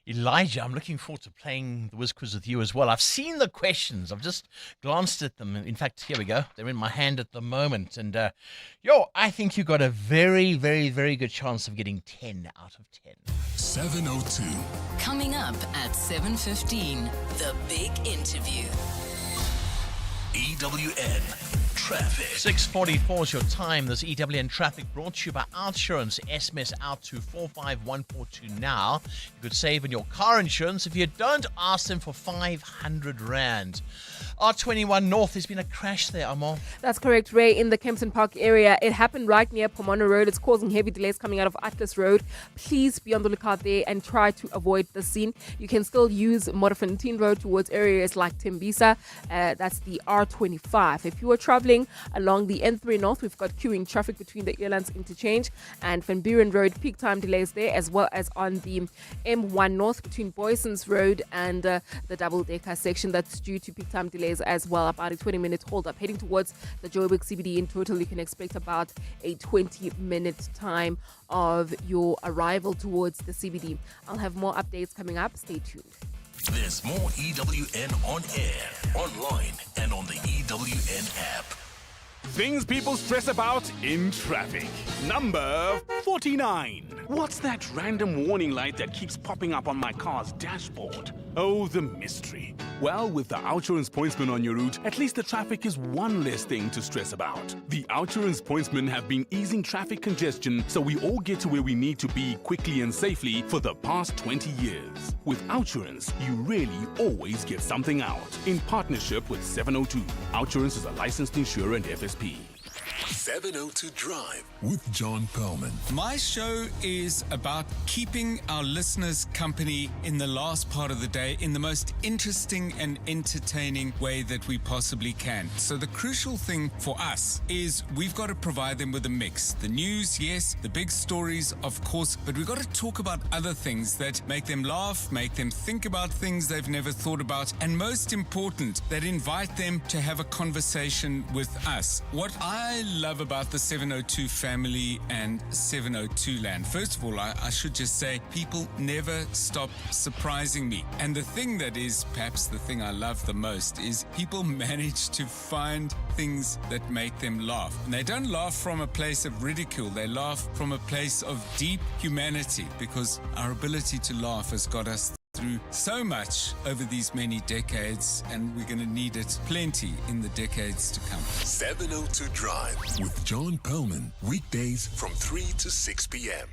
Elijah, I'm looking forward to playing the Whiz Quiz with you as well. I've seen the questions. I've just glanced at them. In fact, here we go. They're in my hand at the moment. And, I think you got a very, very, very good chance of getting 10 out of 10. 702. Coming up at 7:15, the big interview. EWN Traffic. 6:44 is your time. This EWN Traffic brought to you by Outsurance. SMS out to 45142 now. You could save on your car insurance if you don't ask them for 500 Rand. R21 North, there's been a crash there, Amo. That's correct, Ray, in the Kempton Park area. It happened right near Pomona Road. It's causing heavy delays coming out of Atlas Road. Please be on the lookout there and try to avoid the scene. You can still use Modderfontein Road towards areas like Tembisa. That's the R25. If you are traveling cooling along the N3 North. We've got queuing traffic between the Elands Interchange and Van Buren Road. Peak time delays there, as well as on the M1 North between Boyson's Road and the double-decker section. That's due to peak time delays as well. About a 20-minute hold-up. Heading towards the Joburg CBD in total, you can expect about a 20-minute time of your arrival towards the CBD. I'll have more updates coming up. Stay tuned. There's more EWN on air, online, and on the EWN app. Things people stress about in traffic. Number 49. What's that random warning light that keeps popping up on my car's dashboard? Oh, the mystery. Well, with the Outsurance pointsmen on your route, at least the traffic is one less thing to stress about. The Outsurance pointsmen have been easing traffic congestion so we all get to where we need to be quickly and safely for the past 20 years. With Outsurance, you really always get something out. In partnership with 702. Outsurance is a licensed insurer and FSP. 702 Drive with John Perlman. My show is about keeping our listeners company in the last part of the day in the most interesting and entertaining way that we possibly can. So the crucial thing for us is we've got to provide them with a mix. The news, yes, the big stories, of course, but we've got to talk about other things that make them laugh, make them think about things they've never thought about, and most important, that invite them to have a conversation with us. What I love about the 702 family and 702 land. First of all, I should just say people never stop surprising me. And the thing that is perhaps the thing I love the most is people manage to find things that make them laugh. And they don't laugh from a place of ridicule. They laugh from a place of deep humanity, because our ability to laugh has got us through so much over these many decades, and we're going to need it plenty in the decades to come. 702 Drive with John Perlman. Weekdays from 3 to 6 p.m.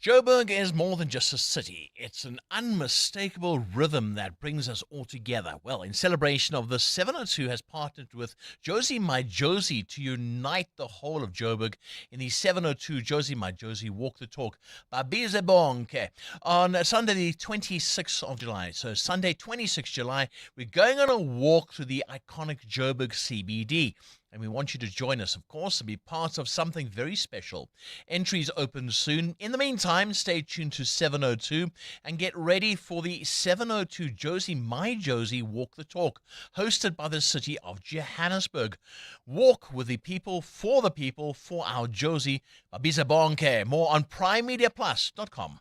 Joburg is more than just a city. It's an unmistakable rhythm that brings us all together. Well, in celebration of this, 702 has partnered with Josie My Josie to unite the whole of Joburg in the 702 Josie My Josie Walk the Talk Babize Bonke on Sunday the 26th of July. So Sunday 26th July, we're going on a walk through the iconic Joburg CBD. And we want you to join us, of course, and be part of something very special. Entries open soon. In the meantime, stay tuned to 702 and get ready for the 702 Josie My Josie Walk the Talk, hosted by the city of Johannesburg. Walk with the people, for our Josie. Babiza Bonke. More on primemediaplus.com.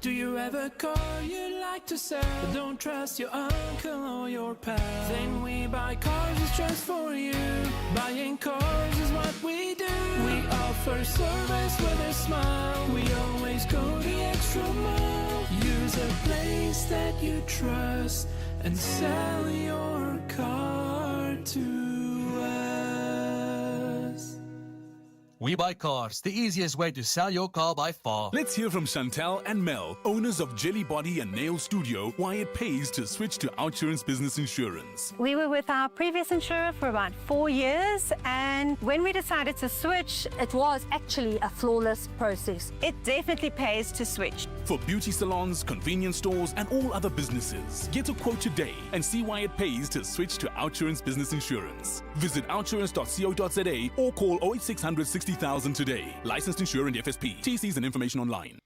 Do you ever call you like to sell, but don't trust your uncle or your pal? Then we buy cars is just for you. Buying cars is what we do. We offer service with a smile. We always go the extra mile. Use a place that you trust and sell your car to us. We Buy Cars, the easiest way to sell your car by far. Let's hear from Chantal and Mel, owners of Jelly Body and Nail Studio, why it pays to switch to Outsurance Business Insurance. We were with our previous insurer for about 4 years, and when we decided to switch, it was actually a flawless process. It definitely pays to switch. For beauty salons, convenience stores, and all other businesses, get a quote today and see why it pays to switch to Outsurance Business Insurance. Visit outsurance.co.za or call 08600 60,000 today. Licensed insurer and FSP. TCs and information online.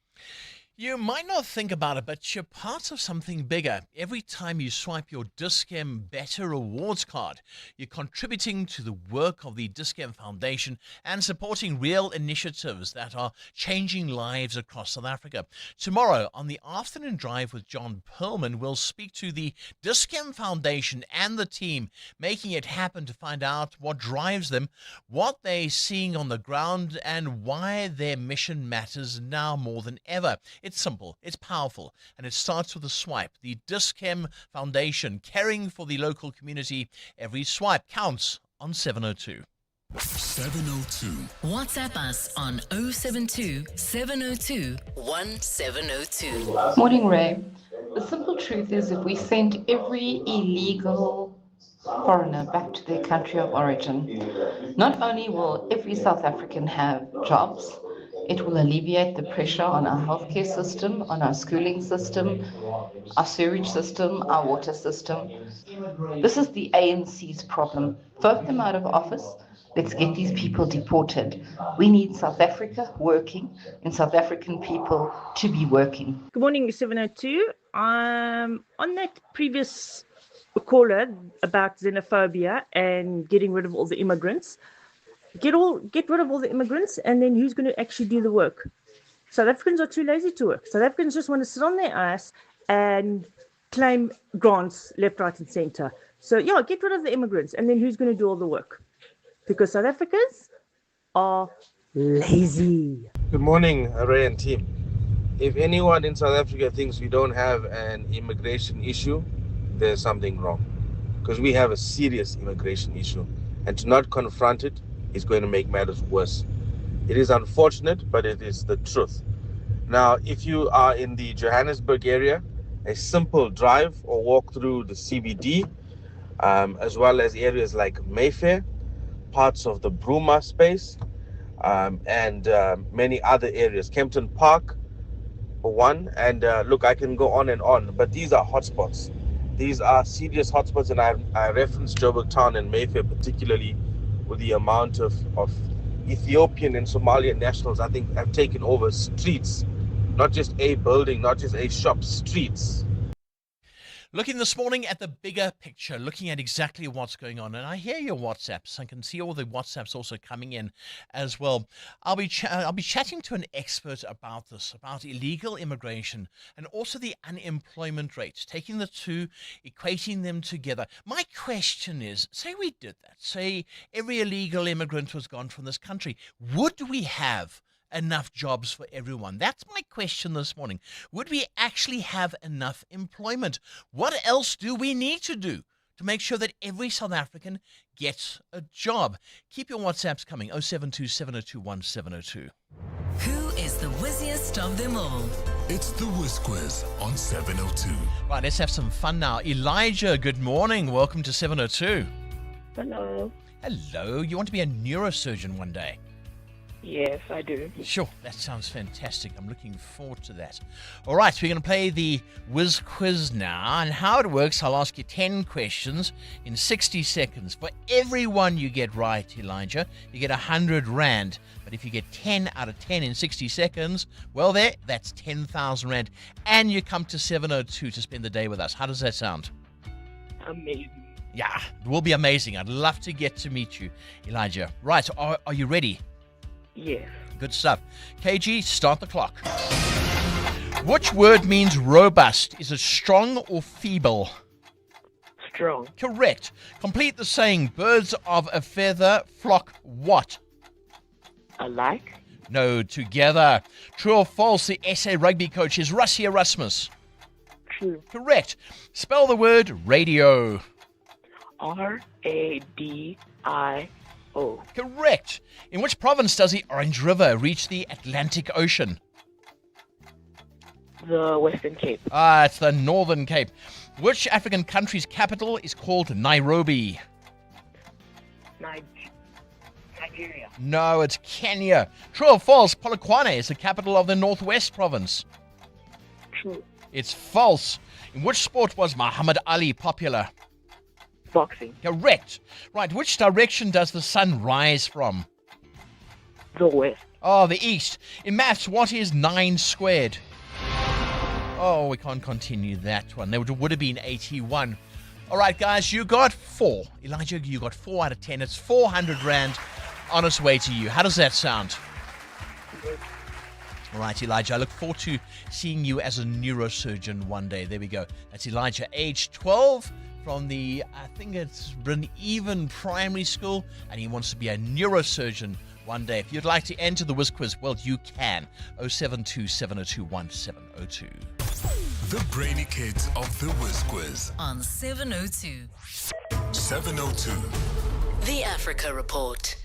You might not think about it, but you're part of something bigger. Every time you swipe your Dis-Chem Better Rewards card, you're contributing to the work of the Dis-Chem Foundation and supporting real initiatives that are changing lives across South Africa. Tomorrow, on the Afternoon Drive with John Perlman, we'll speak to the Dis-Chem Foundation and the team making it happen to find out what drives them, what they're seeing on the ground, and why their mission matters now more than ever. It's simple, it's powerful, and it starts with a swipe. The Dis-Chem Foundation, caring for the local community. Every swipe counts on 702. 702. WhatsApp us on 072 702 1702. Morning, Ray. The simple truth is if we sent every illegal foreigner back to their country of origin, not only will every South African have jobs, It will alleviate the pressure on our healthcare system, on our schooling system, our sewage system, our water system. This is the ANC's problem. Vote them out of office. Let's get these people deported. We need South Africa working and South African people to be working. Good morning, 702. On that previous caller about xenophobia and getting rid of all the immigrants, get rid of all the immigrants, and then who's going to actually do the work? South Africans are too lazy to work. South Africans just want to sit on their ass and claim grants left, right, and center. So yeah, get rid of the immigrants, and then who's going to do all the work? Because South Africans are lazy. Good morning, Ray and team. If anyone in South Africa thinks we don't have an immigration issue, there's something wrong. Because we have a serious immigration issue. And to not confront it is going to make matters worse. It is unfortunate, but it is the truth. Now, if you are in the Johannesburg area, a simple drive or walk through the CBD, as well as areas like Mayfair, parts of the Bruma space, and many other areas, Kempton Park for one, and look, I can go on, but these are hotspots. These are serious hotspots, and I referenced Joburg town and Mayfair particularly, with the amount of Ethiopian and Somalian nationals I think have taken over streets, not just a building, not just a shop, streets. Looking this morning at the bigger picture, looking at exactly what's going on. And I hear your WhatsApps. I can see all the WhatsApps also coming in as well. I'll be chatting to an expert about this, about illegal immigration and also the unemployment rate, taking the two, equating them together. My question is, say we did that. Say every illegal immigrant was gone from this country. Would we have enough jobs for everyone? That's my question this morning. Would we actually have enough employment? What else do we need to do to make sure that every South African gets a job? Keep your WhatsApps coming, 072 702 1702. Who is the whizziest of them all? It's the Whiz Quiz on 702. Right, let's have some fun now. Elijah, good morning. Welcome to 702. Hello. Hello. You want to be a neurosurgeon one day? Yes, I do. Sure, that sounds fantastic. I'm looking forward to that. All right, we're going to play the Whiz Quiz now. And how it works, I'll ask you 10 questions in 60 seconds. For every one you get right, Elijah, you get 100 Rand. But if you get 10 out of 10 in 60 seconds, well, that's 10,000 Rand. And you come to 702 to spend the day with us. How does that sound? Amazing. Yeah, it will be amazing. I'd love to get to meet you, Elijah. Right, are you ready? Yes. Good stuff. KG, start the clock. Which word means robust? Is it strong or feeble? Strong. Correct. Complete the saying, birds of a feather flock what? Alike. No, together. True or false, the SA rugby coach is Rassie Erasmus? True. Correct. Spell the word radio. R-A-D-I-O. Correct. In which province does the Orange River reach the Atlantic Ocean? The Western Cape. It's the Northern Cape. Which African country's capital is called Nairobi? Nigeria. No, it's Kenya. True or false, Polokwane is the capital of the Northwest Province? True. It's false. In which sport was Muhammad Ali popular? Boxing. Correct. Right, which direction does the sun rise from? The west. Oh, the east. In maths, what is 9 squared? Oh, we can't continue that one. There would have been 81. All right, guys, you got 4. Elijah, you got 4 out of 10. It's 400 Rand on its way to you. How does that sound? All right, Elijah, I look forward to seeing you as a neurosurgeon one day. There we go. That's Elijah, age 12, from the, I think it's Bren-Even Primary School, and he wants to be a neurosurgeon one day. If you'd like to enter the Whiz Quiz, well, you can. 072 702 1702. The brainy kids of the Whiz Quiz On 702. 702. The Africa Report.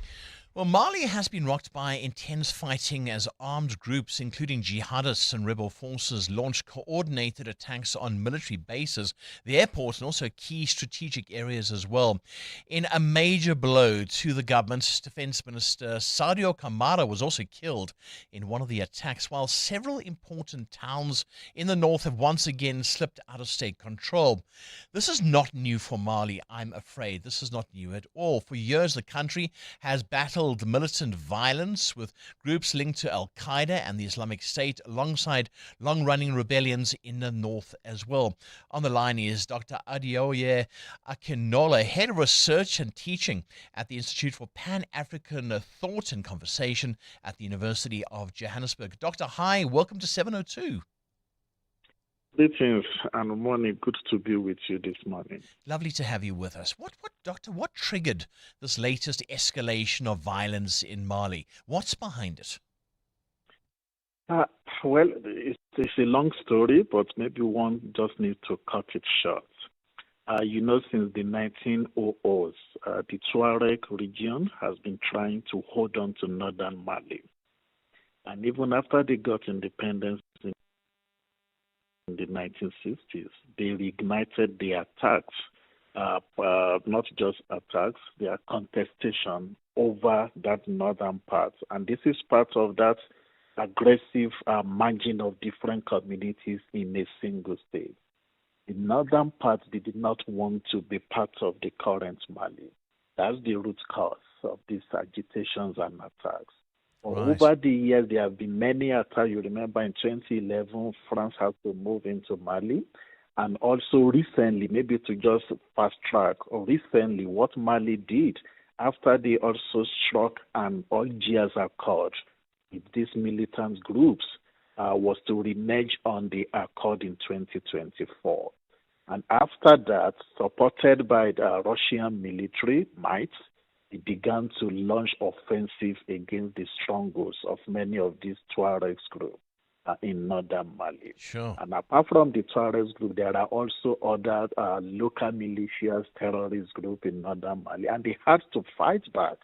Well, Mali has been rocked by intense fighting as armed groups, including jihadists and rebel forces, launched coordinated attacks on military bases, the airport, and also key strategic areas as well. In a major blow to the government, Defense Minister Sadio Kamara was also killed in one of the attacks, while several important towns in the north have once again slipped out of state control. This is not new for Mali, I'm afraid. This is not new at all. For years, the country has battled militant violence with groups linked to Al-Qaeda and the Islamic State, alongside long-running rebellions in the north as well. On the line is Dr. Adeoye Akinola, Head of Research and Teaching at the Institute for Pan-African Thought and Conversation at the University of Johannesburg. Doctor, hi, welcome to 702. Greetings and morning. Good to be with you this morning. Lovely to have you with us. Doctor, what triggered this latest escalation of violence in Mali? What's behind it? Well, it's a long story, but maybe one just needs to cut it short. Since the 1900s, the Tuareg region has been trying to hold on to northern Mali. And even after they got independence in the 1960s, they reignited the attacks, not just attacks, their contestation over that northern part. And this is part of that aggressive merging of different communities in a single state. The northern part, they did not want to be part of the current Mali. That's the root cause of these agitations and attacks. Right. Over the years, there have been many attacks. You remember in 2011, France had to move into Mali. And also recently, maybe to just fast track, or recently what Mali did after they also struck an Algiers Accord with these militant groups was to renege on the accord in 2024. And after that, supported by the Russian military might, it began to launch offensive against the strongholds of many of these Tuareg groups in northern Mali. Sure. And apart from the Tuareg group, there are also other local militias, terrorist groups in northern Mali, and they had to fight back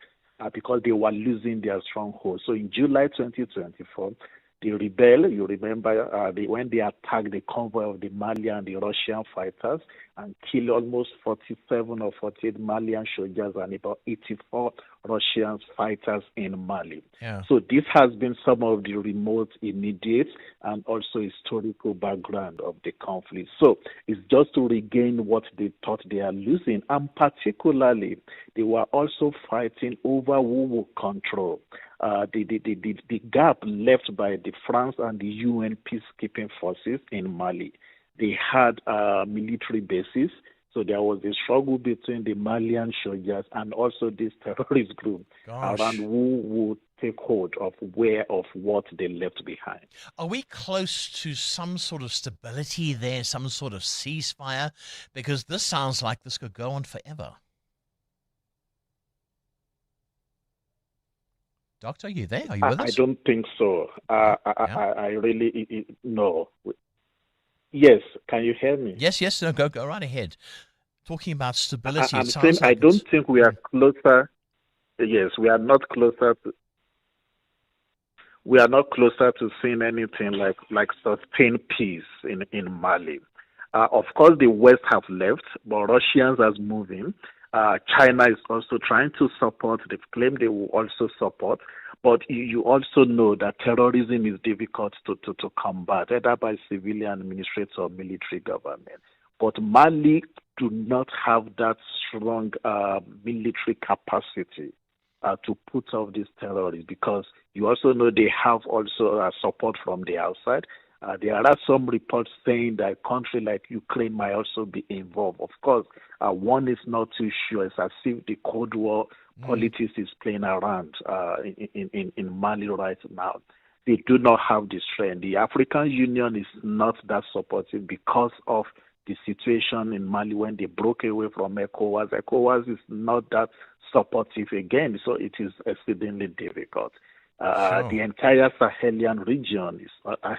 because they were losing their stronghold. So in July 2024, the rebel, you remember, when they attacked the convoy of the Malian and the Russian fighters and killed almost 47 or 48 Malian soldiers and about 84 Russian fighters in Mali. Yeah. So this has been some of the remote, immediate, and also historical background of the conflict. So it's just to regain what they thought they are losing, and particularly they were also fighting over who will control the gap left by the France and the UN peacekeeping forces in Mali. They had military bases, so there was a struggle between the Malian soldiers and also this terrorist group around who would take hold of what they left behind. Are we close to some sort of stability there, some sort of ceasefire? Because this sounds like this could go on forever. Doctor, are you there? Are you with us? I don't think so. I really, no. Yes, can you hear me? Yes, no, go right ahead. Talking about stability, I'm saying I don't think we are closer. Yes, we are not closer to. We are not closer to seeing anything like sustained peace in Mali. Of course, the West have left, but Russians are moving. China is also trying to support. They've claimed they will also support. But you also know that terrorism is difficult to combat, either by civilian administrators or military government. But Mali do not have that strong military capacity to put off these terrorists, because you also know they have also support from the outside. There are some reports saying that a country like Ukraine might also be involved. Of course, one is not too sure. It's as if the Cold War politics is playing around in Mali right now. They do not have the strength. The African Union is not that supportive because of the situation in Mali when they broke away from ECOWAS. ECOWAS is not that supportive again, so it is exceedingly difficult. Sure. The entire Sahelian region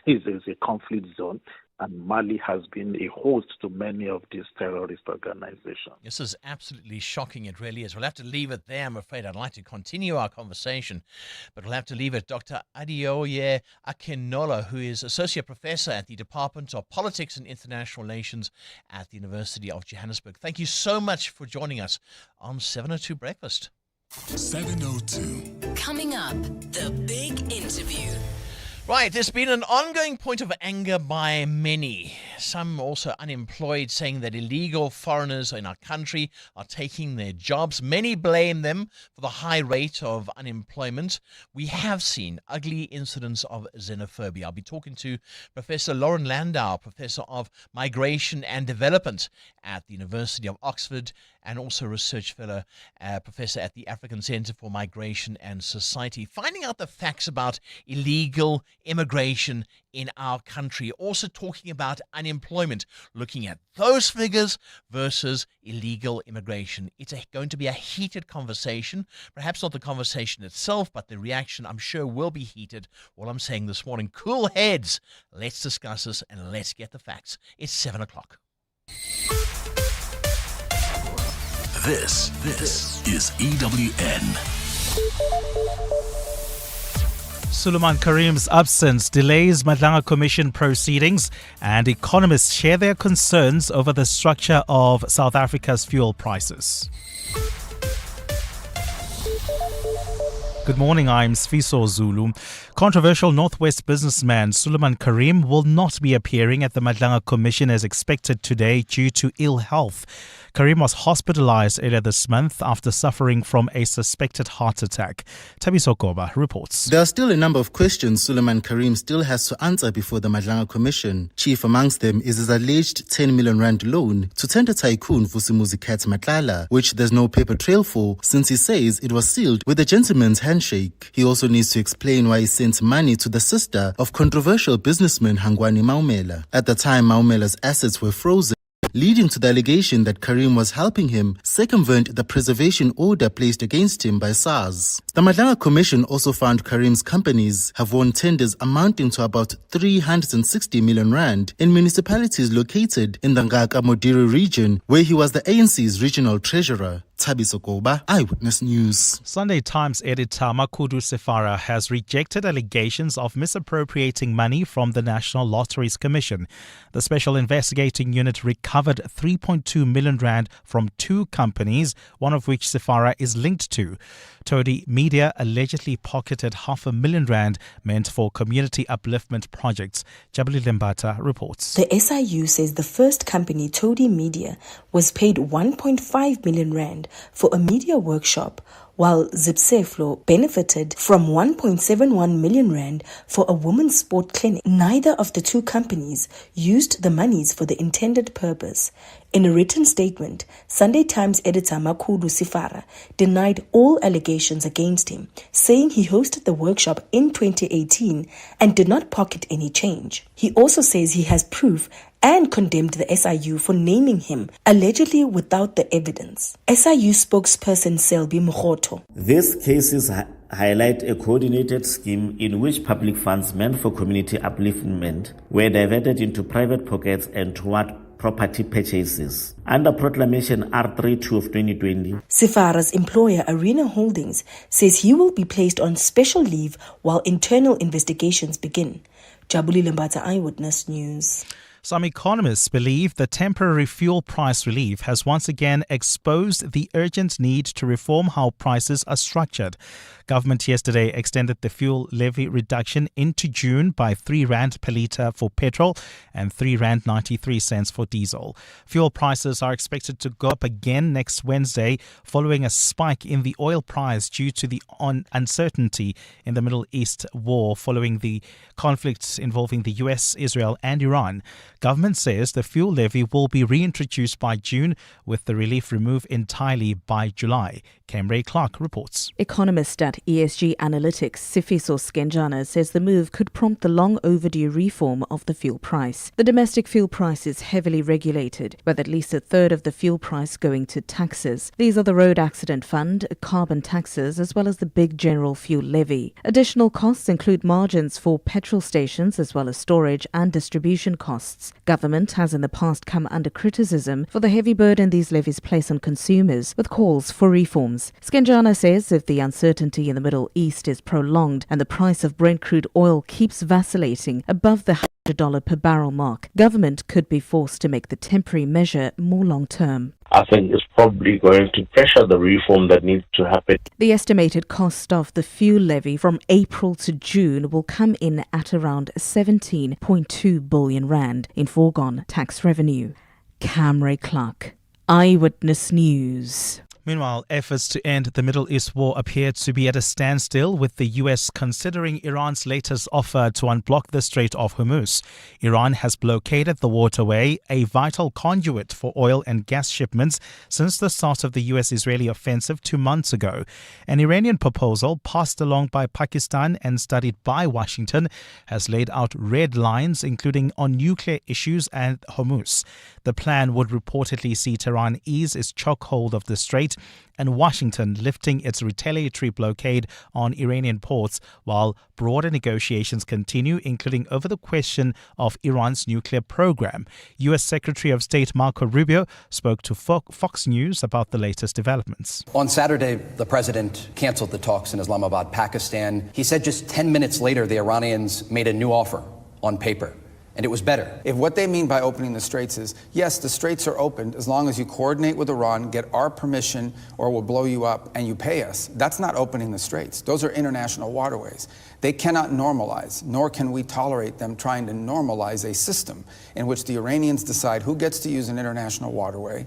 is a conflict zone. And Mali has been a host to many of these terrorist organizations. This is absolutely shocking. It really is. We'll have to leave it there, I'm afraid. I'd like to continue our conversation, but we'll have to leave it. Dr. Adeoye Akinola, who is Associate Professor at the Department of Politics and International Relations at the University of Johannesburg. Thank you so much for joining us on 702 Breakfast. 702. Coming up, the big interview. Right, there's been an ongoing point of anger by many, some also unemployed, saying that illegal foreigners in our country are taking their jobs. Many blame them for the high rate of unemployment. We have seen ugly incidents of xenophobia. I'll be talking to Professor Lauren Landau, Professor of Migration and Development at the University of Oxford, and also research fellow, professor at the African Center for Migration and Society, finding out the facts about illegal immigration in our country. Also talking about unemployment, looking at those figures versus illegal immigration. It's going to be a heated conversation, perhaps not the conversation itself, but the reaction, I'm sure, will be heated. All I'm saying this morning, cool heads. Let's discuss this and let's get the facts. It's 7 o'clock. This is EWN. Suleiman Karim's absence delays Madlanga Commission proceedings, and economists share their concerns over the structure of South Africa's fuel prices. Good morning, I'm Sfiso Zulu. Controversial Northwest businessman Suleiman Karim will not be appearing at the Madlanga Commission as expected today due to ill health. Karim was hospitalized earlier this month after suffering from a suspected heart attack. Tabiso Koba reports. There are still a number of questions Suleiman Karim still has to answer before the Madlanga Commission. Chief amongst them is his alleged 10 million rand loan to tender tycoon Vusimuzi Kat Matlala, which there's no paper trail for since he says it was sealed with a gentleman's handshake. He also needs to explain why he sent money to the sister of controversial businessman Hangwani Maumela. At the time, Maumela's assets were frozen, leading to the allegation that Karim was helping him circumvent the preservation order placed against him by SARS. The Madlanga Commission also found Karim's companies have won tenders amounting to about 360 million rand in municipalities located in the Ngaka Modiri region, where he was the ANC's regional treasurer. Tabiso Koba, Eyewitness News. Sunday Times editor Makudu Safara has rejected allegations of misappropriating money from the National Lotteries Commission. The Special Investigating Unit recovered 3.2 million rand from two companies, one of which Safara is linked to. Todi Media allegedly pocketed 500,000 rand meant for community upliftment projects. Jabali Lembata reports. The SIU says the first company, Todi Media, was paid 1.5 million rand for a media workshop, while Zipseflo benefited from 1.71 million rand for a women's sport clinic. Neither of the two companies used the monies for the intended purpose. In a written statement, Sunday Times editor Makudu Safara denied all allegations against him, saying he hosted the workshop in 2018 and did not pocket any change. He also says he has proof and condemned the SIU for naming him, allegedly without the evidence. SIU spokesperson Selby Mokgoto. These cases highlight a coordinated scheme in which public funds meant for community upliftment were diverted into private pockets and toward property purchases. Under Proclamation R32 of 2020, Safara's employer Arena Holdings says he will be placed on special leave while internal investigations begin. Jabuli Lembata, Eyewitness News. Some economists believe the temporary fuel price relief has once again exposed the urgent need to reform how prices are structured. Government yesterday extended the fuel levy reduction into June by 3 rand per litre for petrol and 3 rand 93 cents for diesel. Fuel prices are expected to go up again next Wednesday following a spike in the oil price due to the uncertainty in the Middle East war following the conflicts involving the US, Israel and Iran. Government says the fuel levy will be reintroduced by June, with the relief removed entirely by July. Camray Clark reports. Economist at ESG Analytics, Sifiso Skenjana, says the move could prompt the long overdue reform of the fuel price. The domestic fuel price is heavily regulated, with at least a third of the fuel price going to taxes. These are the Road Accident Fund, carbon taxes, as well as the big general fuel levy. Additional costs include margins for petrol stations, as well as storage and distribution costs. costs. Government has in the past come under criticism for the heavy burden these levies place on consumers, with calls for reforms. Skenjana says if the uncertainty in the Middle East is prolonged and the price of Brent crude oil keeps vacillating above the $100 per barrel mark, government could be forced to make the temporary measure more long-term. I think it's probably going to pressure the reform that needs to happen. The estimated cost of the fuel levy from April to June will come in at around 17.2 billion rand in foregone tax revenue. Camray Clark, Eyewitness News. Meanwhile, efforts to end the Middle East war appear to be at a standstill, with the US considering Iran's latest offer to unblock the Strait of Hormuz. Iran has blockaded the waterway, a vital conduit for oil and gas shipments, since the start of the US-Israeli offensive 2 months ago. An Iranian proposal passed along by Pakistan and studied by Washington has laid out red lines, including on nuclear issues and Hormuz. The plan would reportedly see Tehran ease its chokehold of the strait and Washington lifting its retaliatory blockade on Iranian ports, while broader negotiations continue, including over the question of Iran's nuclear program. U.S. Secretary of State Marco Rubio spoke to Fox News about the latest developments. On Saturday, the president canceled the talks in Islamabad, Pakistan. He said just 10 minutes later, the Iranians made a new offer on paper. And it was better. If what they mean by opening the straits is, yes, the straits are opened as long as you coordinate with Iran, get our permission, or we'll blow you up, and you pay us, that's not opening the straits. Those are international waterways. They cannot normalize, nor can we tolerate them trying to normalize a system in which the Iranians decide who gets to use an international waterway.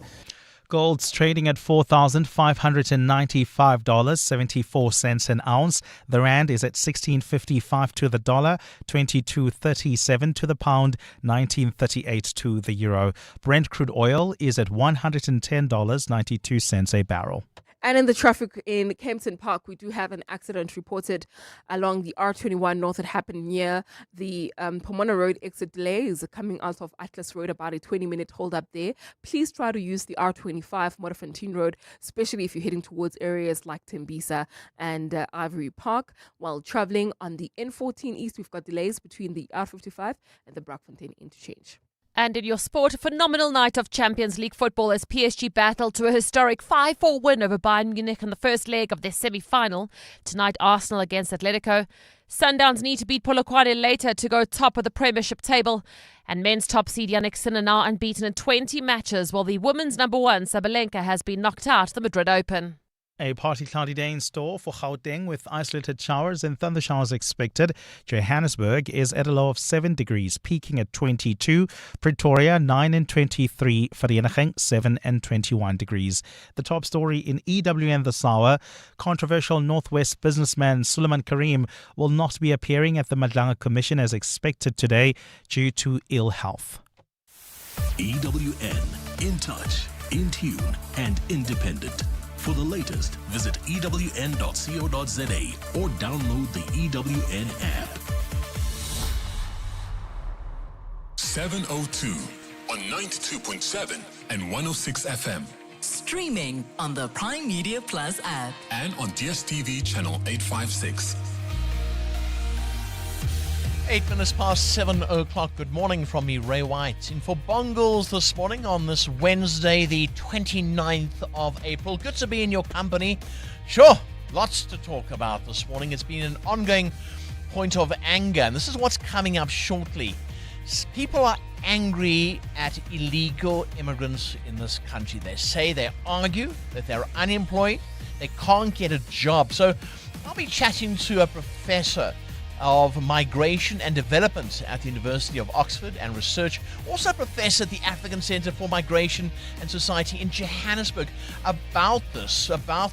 Gold's trading at $4,595.74 an ounce. The rand is at 16.55 to the dollar, 22.37 to the pound, 19.38 to the euro. Brent crude oil is at $110.92 a barrel. And in the traffic in Kempton Park, we do have an accident reported along the R21 North. It happened near the Pomona Road exit. Delays coming out of Atlas Road, about a 20-minute hold up there. Please try to use the R25 Modafontein Road, especially if you're heading towards areas like Tembisa and Ivory Park. While traveling on the N14 East, we've got delays between the R55 and the Brakfontein interchange. And in your sport, a phenomenal night of Champions League football as PSG battled to a historic 5-4 win over Bayern Munich in the first leg of their semi-final. Tonight, Arsenal against Atletico. Sundowns need to beat Polokwane later to go top of the Premiership table. And men's top seed Yannick Sinner now unbeaten in 20 matches, while the women's number one, Sabalenka, has been knocked out the Madrid Open. A partly cloudy day in store for Gauteng with isolated showers and thunder showers expected. Johannesburg is at a low of 7 degrees, peaking at 22. Pretoria 9 and 23. Vereeniging 7 and 21 degrees. The top story in EWN this hour: controversial Northwest businessman Suleiman Karim will not be appearing at the Madlanga Commission as expected today due to ill health. EWN, in touch, in tune and independent. For the latest, visit ewn.co.za or download the EWN app. 702 on 92.7 and 106 FM. Streaming on the Prime Media Plus app. And on DSTV channel 856. 8 minutes past 7 o'clock. Good morning from me, Ray White. In for Bongles this morning on this Wednesday, the 29th of April. Good to be in your company. Sure, lots to talk about this morning. It's been an ongoing point of anger, and this is what's coming up shortly. People are angry at illegal immigrants in this country. They argue that they're unemployed, they can't get a job. So I'll be chatting to a professor of migration and development at the University of Oxford and research, also a professor at the African Centre for Migration and Society in Johannesburg, about this I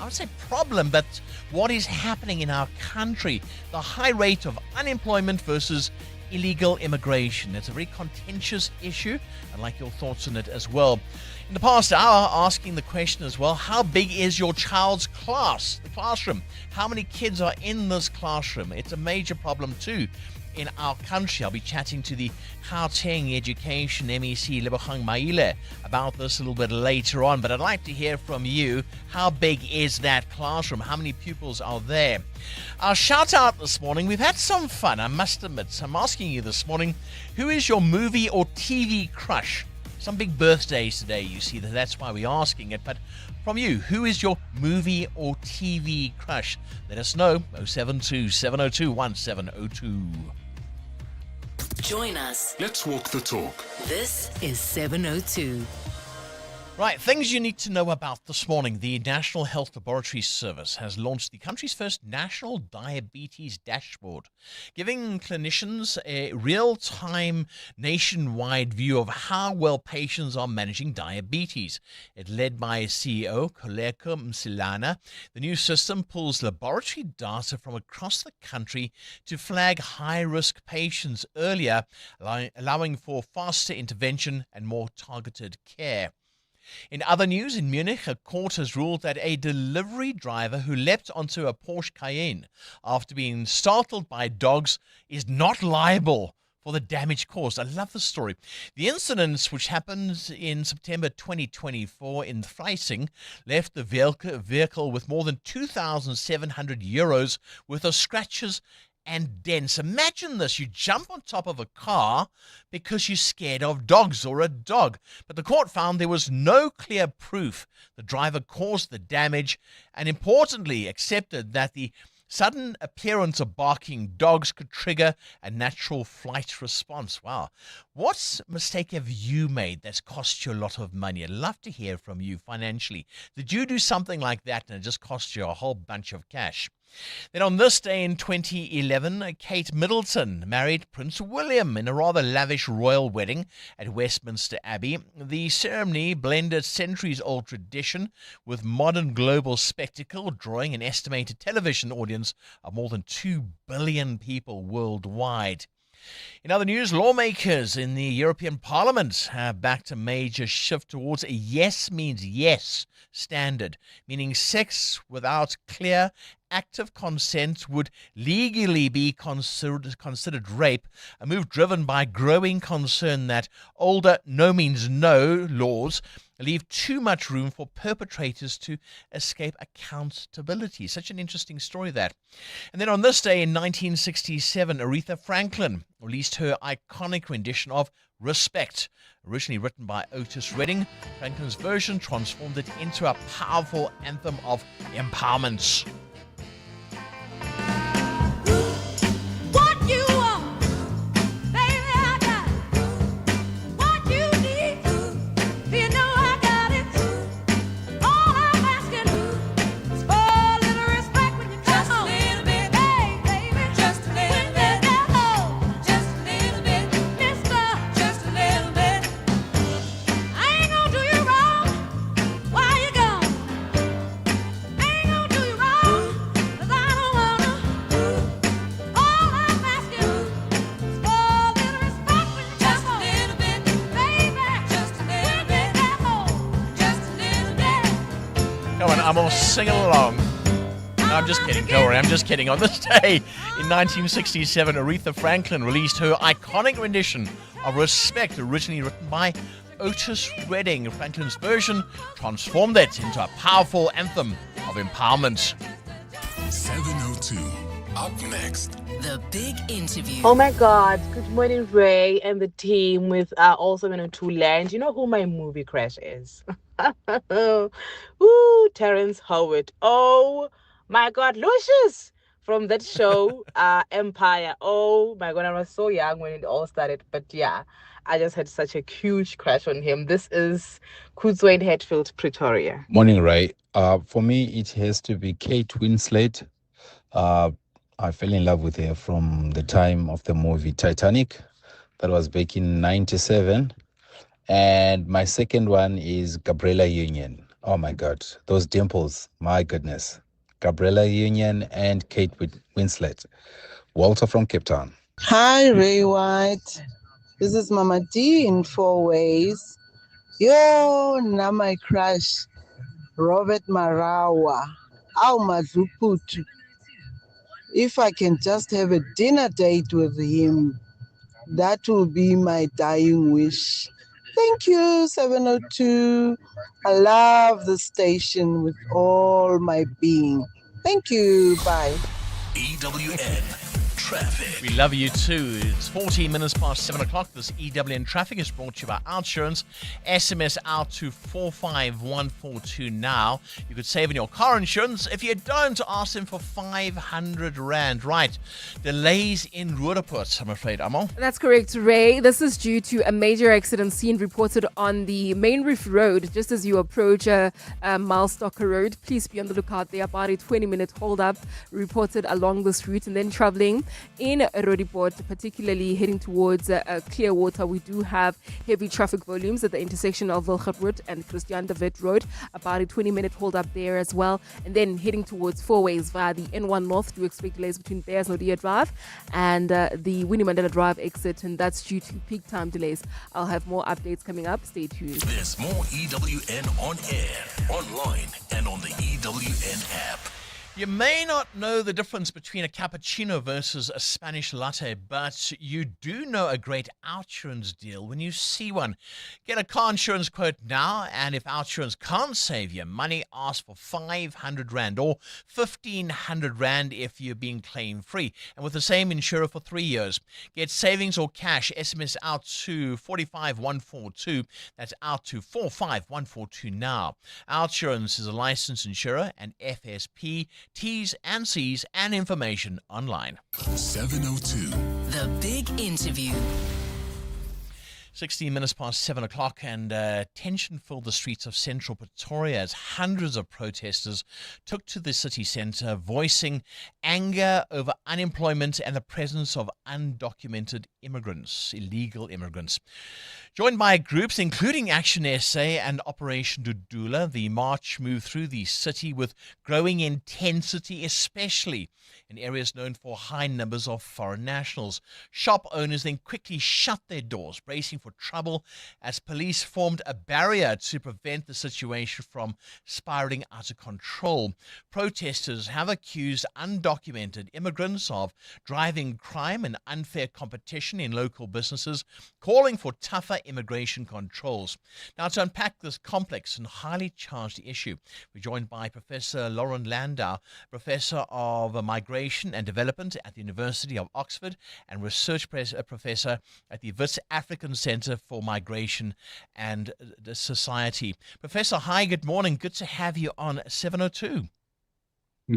would say problem, but what is happening in our country, the high rate of unemployment versus illegal immigration. It's a very contentious issue. I'd like your thoughts on it as well. In the past hour, asking the question as well, how big is your child's class, the classroom? How many kids are in this classroom? It's a major problem too in our country. I'll be chatting to the Gauteng Education MEC Lebogang Maile about this a little bit later on, but I'd like to hear from you. How big is that classroom? How many pupils are there? Our shout out this morning, we've had some fun, I must admit. I'm asking you this morning, who is your movie or TV crush? Some big birthdays today, you see, that's why we're asking it. But from you, who is your movie or TV crush? Let us know. 072 702 1702. Join us. Let's walk the talk. This is 702. Right, things you need to know about this morning. The National Health Laboratory Service has launched the country's first national diabetes dashboard, giving clinicians a real-time nationwide view of how well patients are managing diabetes. It led by CEO Koleko Msilana. The new system pulls laboratory data from across the country to flag high-risk patients earlier, allowing for faster intervention and more targeted care. In other news, in Munich, a court has ruled that a delivery driver who leapt onto a Porsche Cayenne after being startled by dogs is not liable for the damage caused. I love the story. The incident, which happened in September 2024 in Freising, left the vehicle with more than 2,700 euros worth of scratches and dents. Imagine this, you jump on top of a car because you're scared of dogs or a dog. But the court found there was no clear proof the driver caused the damage, and importantly accepted that the sudden appearance of barking dogs could trigger a natural flight response. Wow. What mistake have you made that's cost you a lot of money? I'd love to hear from you financially. Did you do something like that and it just cost you a whole bunch of cash? Then on this day in 2011, Kate Middleton married Prince William in a rather lavish royal wedding at Westminster Abbey. The ceremony blended centuries-old tradition with modern global spectacle, drawing an estimated television audience of more than 2 billion people worldwide. In other news, lawmakers in the European Parliament have backed a major shift towards a yes means yes standard, meaning sex without clear, active consent would legally be considered rape, a move driven by growing concern that older no means no laws leave too much room for perpetrators to escape accountability. Such an interesting story, that. And then on this day in 1967, Aretha Franklin released her iconic rendition of Respect. Originally written by Otis Redding, Franklin's version transformed it into a powerful anthem of empowerment. I'm all singing along. No, I'm just kidding. Don't worry, I'm just kidding. On this day in 1967, Aretha Franklin released her iconic rendition of Respect, originally written by Otis Redding. Franklin's version transformed it into a powerful anthem of empowerment. 702. Up next. The big interview. Oh my God. Good morning, Ray and the team with also in a two land. You know who my movie crush is? Ooh, Terrence Howard. Oh my God, Lucius from that show, Empire. Oh my God, I was so young when it all started. But yeah, I just had such a huge crush on him. This is Kudzwayne Hatfield, Pretoria. Morning, Ray. For me, it has to be Kate Winslet. I fell in love with her from the time of the movie Titanic. That was back in 97. And my second one is Gabriella Union. Oh my God, those dimples, my goodness. Gabriella Union and Kate Winslet. Walter from Cape Town. Hi, Ray White. This is Mama D in 4 ways. Yo, now my crush, Robert Marawa. Au Mazuputu. If I can just have a dinner date with him, that will be my dying wish. Thank you, 702. I love the station with all my being. Thank you. Bye. EWN Traffic. We love you too. It's 14 minutes past 7 o'clock. This EWN Traffic is brought to you by Outsurance. SMS out to 45142 now. You could save on your car insurance. If you don't, ask them for 500 Rand. Right. Delays in Roodepoort, I'm afraid, Amo. That's correct, Ray. This is due to a major accident scene reported on the Main Reef Road just as you approach Milestocker Road. Please be on the lookout there. About a 20-minute hold-up reported along this route, and then traveling in Roodepoort, particularly heading towards Clearwater. We do have heavy traffic volumes at the intersection of Gilchrist and Christian de Wet Road. About a 20-minute hold-up there as well. And then heading towards Four Ways via the N1 North. Do expect delays between Bears Nodia Drive and the Winnie Mandela Drive exit, and that's due to peak time delays. I'll have more updates coming up. Stay tuned. There's more EWN on air, online, and on the EWN app. You may not know the difference between a cappuccino versus a Spanish latte, but you do know a great Outsurance deal when you see one. Get a car insurance quote now, and if Outsurance can't save you money, ask for 500 Rand or 1,500 Rand if you're being claim free. And with the same insurer for 3 years. Get savings or cash. SMS out to 45142. That's out to 45142 now. Outsurance is a licensed insurer and FSP. T's and C's and information online. 702. The Big Interview. 16 minutes past 7 o'clock, and tension filled the streets of central Pretoria as hundreds of protesters took to the city centre, voicing anger over unemployment and the presence of undocumented immigrants, illegal immigrants. Joined by groups including Action SA and Operation Dudula, the march moved through the city with growing intensity, especially in areas known for high numbers of foreign nationals. Shop owners then quickly shut their doors, bracing for trouble as police formed a barrier to prevent the situation from spiraling out of control. Protesters have accused undocumented immigrants of driving crime and unfair competition in local businesses, calling for tougher immigration controls. Now, to unpack this complex and highly charged issue, we're joined by Professor Lauren Landau, Professor of Migration and Development at the University of Oxford and Research Professor at the Wits African Centre for Migration and Society. Professor, hi, good morning. Good to have you on 702.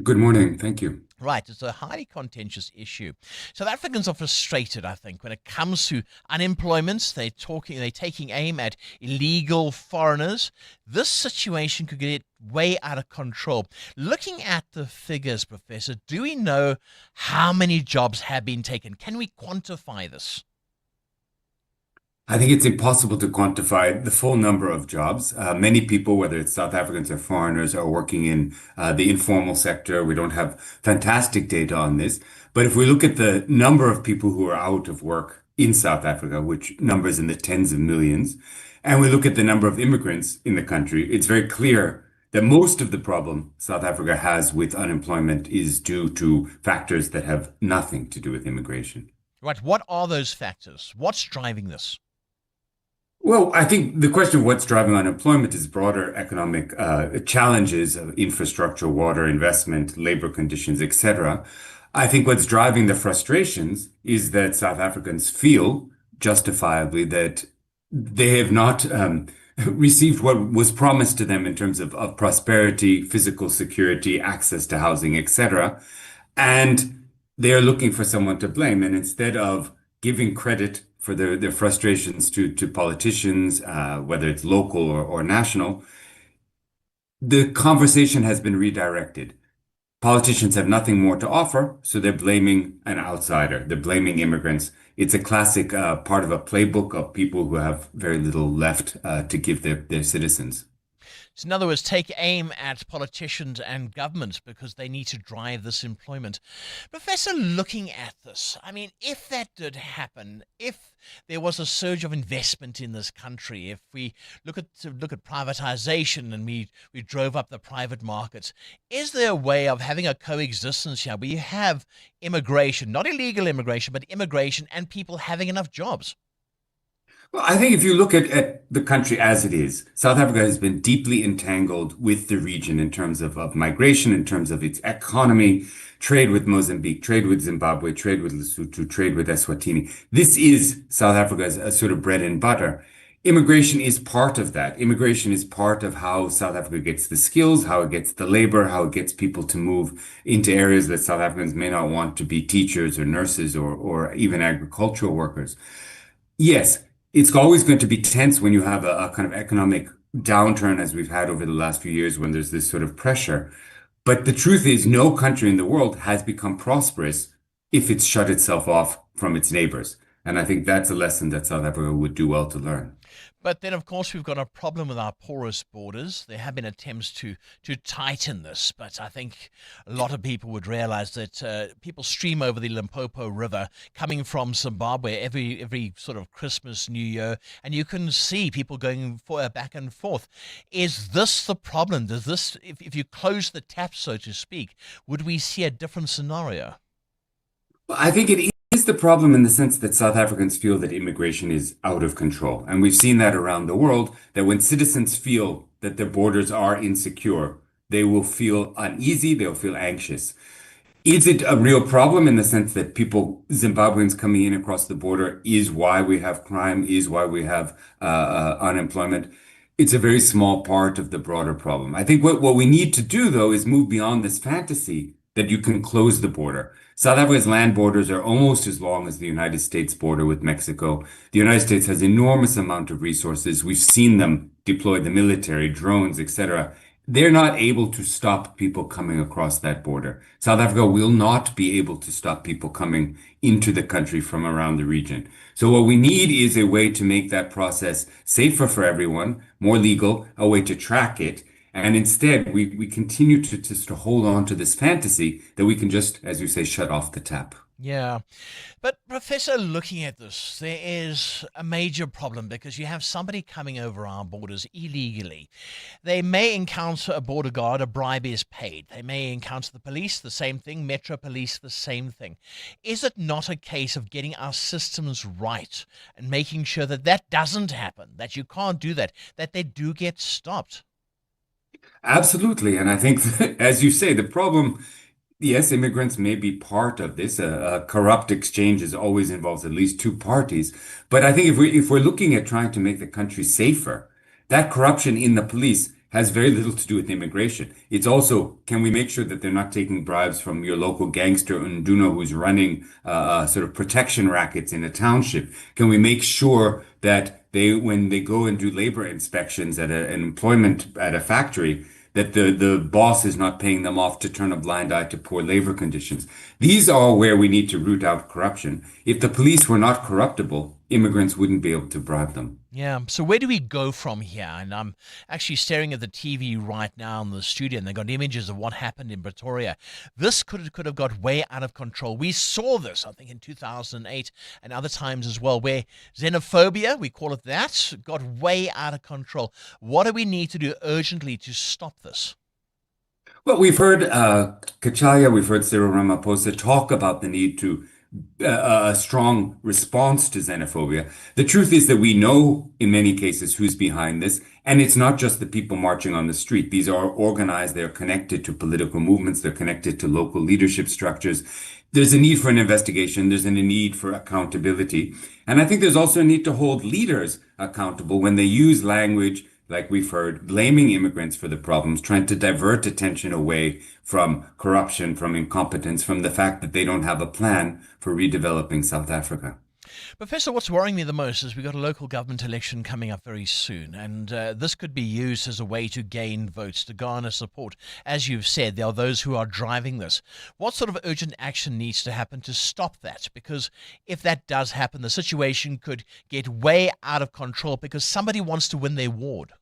Good morning. Thank you. Right, it's a highly contentious issue. South Africans are frustrated, I think, when it comes to unemployment. They're taking aim at illegal foreigners. This situation could get way out of control. Looking at the figures, Professor, do we know how many jobs have been taken? Can we quantify this? I think it's impossible to quantify the full number of jobs. Many people, whether it's South Africans or foreigners, are working in the informal sector. We don't have fantastic data on this. But if we look at the number of people who are out of work in South Africa, which numbers in the tens of millions, and we look at the number of immigrants in the country, it's very clear that most of the problem South Africa has with unemployment is due to factors that have nothing to do with immigration. Right. What are those factors? What's driving this? Well, I think the question of what's driving unemployment is broader economic challenges of infrastructure, water, investment, labor conditions, etc. I think what's driving the frustrations is that South Africans feel justifiably that they have not received what was promised to them in terms of prosperity, physical security, access to housing, etc. And they are looking for someone to blame. And instead of giving credit for their frustrations to politicians, whether it's local or national, the conversation has been redirected. Politicians have nothing more to offer, so they're blaming an outsider. They're blaming immigrants. It's a classic part of a playbook of people who have very little left to give their citizens. So in other words, take aim at politicians and government because they need to drive this employment. Professor, looking at this, I mean, if that did happen, if there was a surge of investment in this country, if we look at privatization and we drove up the private markets, is there a way of having a coexistence here where you have immigration, not illegal immigration, but immigration and people having enough jobs? Well, I think if you look at the country as it is, South Africa has been deeply entangled with the region in terms of migration, in terms of its economy, trade with Mozambique, trade with Zimbabwe, trade with Lesotho, trade with Eswatini. This is South Africa's sort of bread and butter. Immigration is part of that. Immigration is part of how South Africa gets the skills, how it gets the labor, how it gets people to move into areas that South Africans may not want to be teachers or nurses or even agricultural workers. Yes, it's always going to be tense when you have a kind of economic downturn as we've had over the last few years when there's this sort of pressure. But the truth is no country in the world has become prosperous if it's shut itself off from its neighbors. And I think that's a lesson that South Africa would do well to learn. But then, of course, we've got a problem with our porous borders. There have been attempts to tighten this, but I think a lot of people would realize that people stream over the Limpopo River coming from Zimbabwe every sort of Christmas, New Year, and you can see people going back and forth. Is this the problem? Does this, if you close the tap, so to speak, would we see a different scenario? Well, I think it is the problem in the sense that South Africans feel that immigration is out of control. And we've seen that around the world, that when citizens feel that their borders are insecure, they will feel uneasy, they'll feel anxious. Is it a real problem in the sense that Zimbabweans coming in across the border is why we have crime, is why we have unemployment? It's a very small part of the broader problem. I think what we need to do, though, is move beyond this fantasy that you can close the border. South Africa's land borders are almost as long as the United States border with Mexico. The United States has enormous amount of resources. We've seen them deploy the military, drones, etc. They're not able to stop people coming across that border. South Africa will not be able to stop people coming into the country from around the region. So what we need is a way to make that process safer for everyone, more legal, a way to track it. And instead, we continue to hold on to this fantasy that we can just, as you say, shut off the tap. Yeah. But Professor, looking at this, there is a major problem because you have somebody coming over our borders illegally. They may encounter a border guard, a bribe is paid. They may encounter the police, the same thing, Metro Police, the same thing. Is it not a case of getting our systems right and making sure that that doesn't happen, that you can't do that, that they do get stopped? Absolutely. And I think, as you say, the problem, yes, immigrants may be part of this. Corrupt exchanges always involves at least two parties. But I think if we're looking at trying to make the country safer, that corruption in the police has very little to do with immigration. It's also, can we make sure that they're not taking bribes from your local gangster Nduno who's running sort of protection rackets in a township? Can we make sure that when they go and do labor inspections at an employment at a factory, that the boss is not paying them off to turn a blind eye to poor labor conditions? These are where we need to root out corruption. If the police were not corruptible, immigrants wouldn't be able to bribe them. Yeah. So where do we go from here? And I'm actually staring at the TV right now in the studio, and they got images of what happened in Pretoria. This could have got way out of control. We saw this, I think, in 2008 and other times as well, where xenophobia, we call it that, got way out of control. What do we need to do urgently to stop this? Well, we've heard Kachaya, we've heard Cyril Ramaphosa talk about the need to a strong response to xenophobia. The truth is that we know in many cases who's behind this, and it's not just the people marching on the street. These are organized, they're connected to political movements, they're connected to local leadership structures. There's a need for an investigation, there's a need for accountability. And I think there's also a need to hold leaders accountable when they use language like we've heard, blaming immigrants for the problems, trying to divert attention away from corruption, from incompetence, from the fact that they don't have a plan for redeveloping South Africa. Professor, what's worrying me the most is we've got a local government election coming up very soon, and this could be used as a way to gain votes, to garner support. As you've said, there are those who are driving this. What sort of urgent action needs to happen to stop that? Because if that does happen, the situation could get way out of control because somebody wants to win their ward.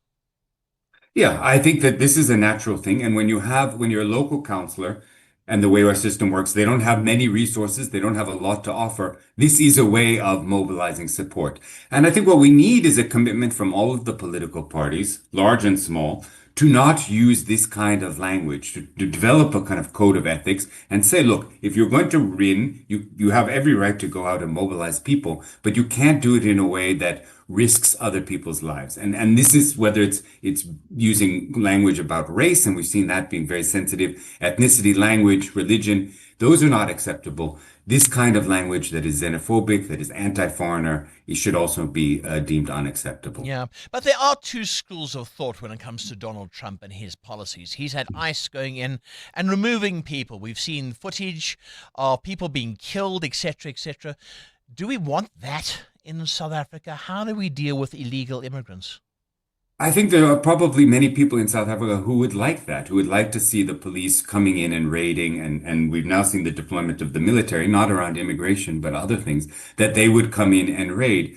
Yeah, I think that this is a natural thing. And when you're a local counselor and the way our system works, they don't have many resources, they don't have a lot to offer. This is a way of mobilizing support. And I think what we need is a commitment from all of the political parties, large and small, to not use this kind of language, to develop a kind of code of ethics and say, look, if you're going to win, you have every right to go out and mobilize people, but you can't do it in a way that risks other people's lives. And this is whether it's using language about race, and we've seen that being very sensitive, ethnicity, language, religion, those are not acceptable. This kind of language that is xenophobic, that is anti-foreigner, it should also be deemed unacceptable. Yeah, but there are two schools of thought when it comes to Donald Trump and his policies. He's had ICE going in and removing people. We've seen footage of people being killed, etc., etc. Do we want that in South Africa? How do we deal with illegal immigrants? I think there are probably many people in South Africa who would like that, who would like to see the police coming in and raiding. And we've now seen the deployment of the military, not around immigration, but other things, that they would come in and raid.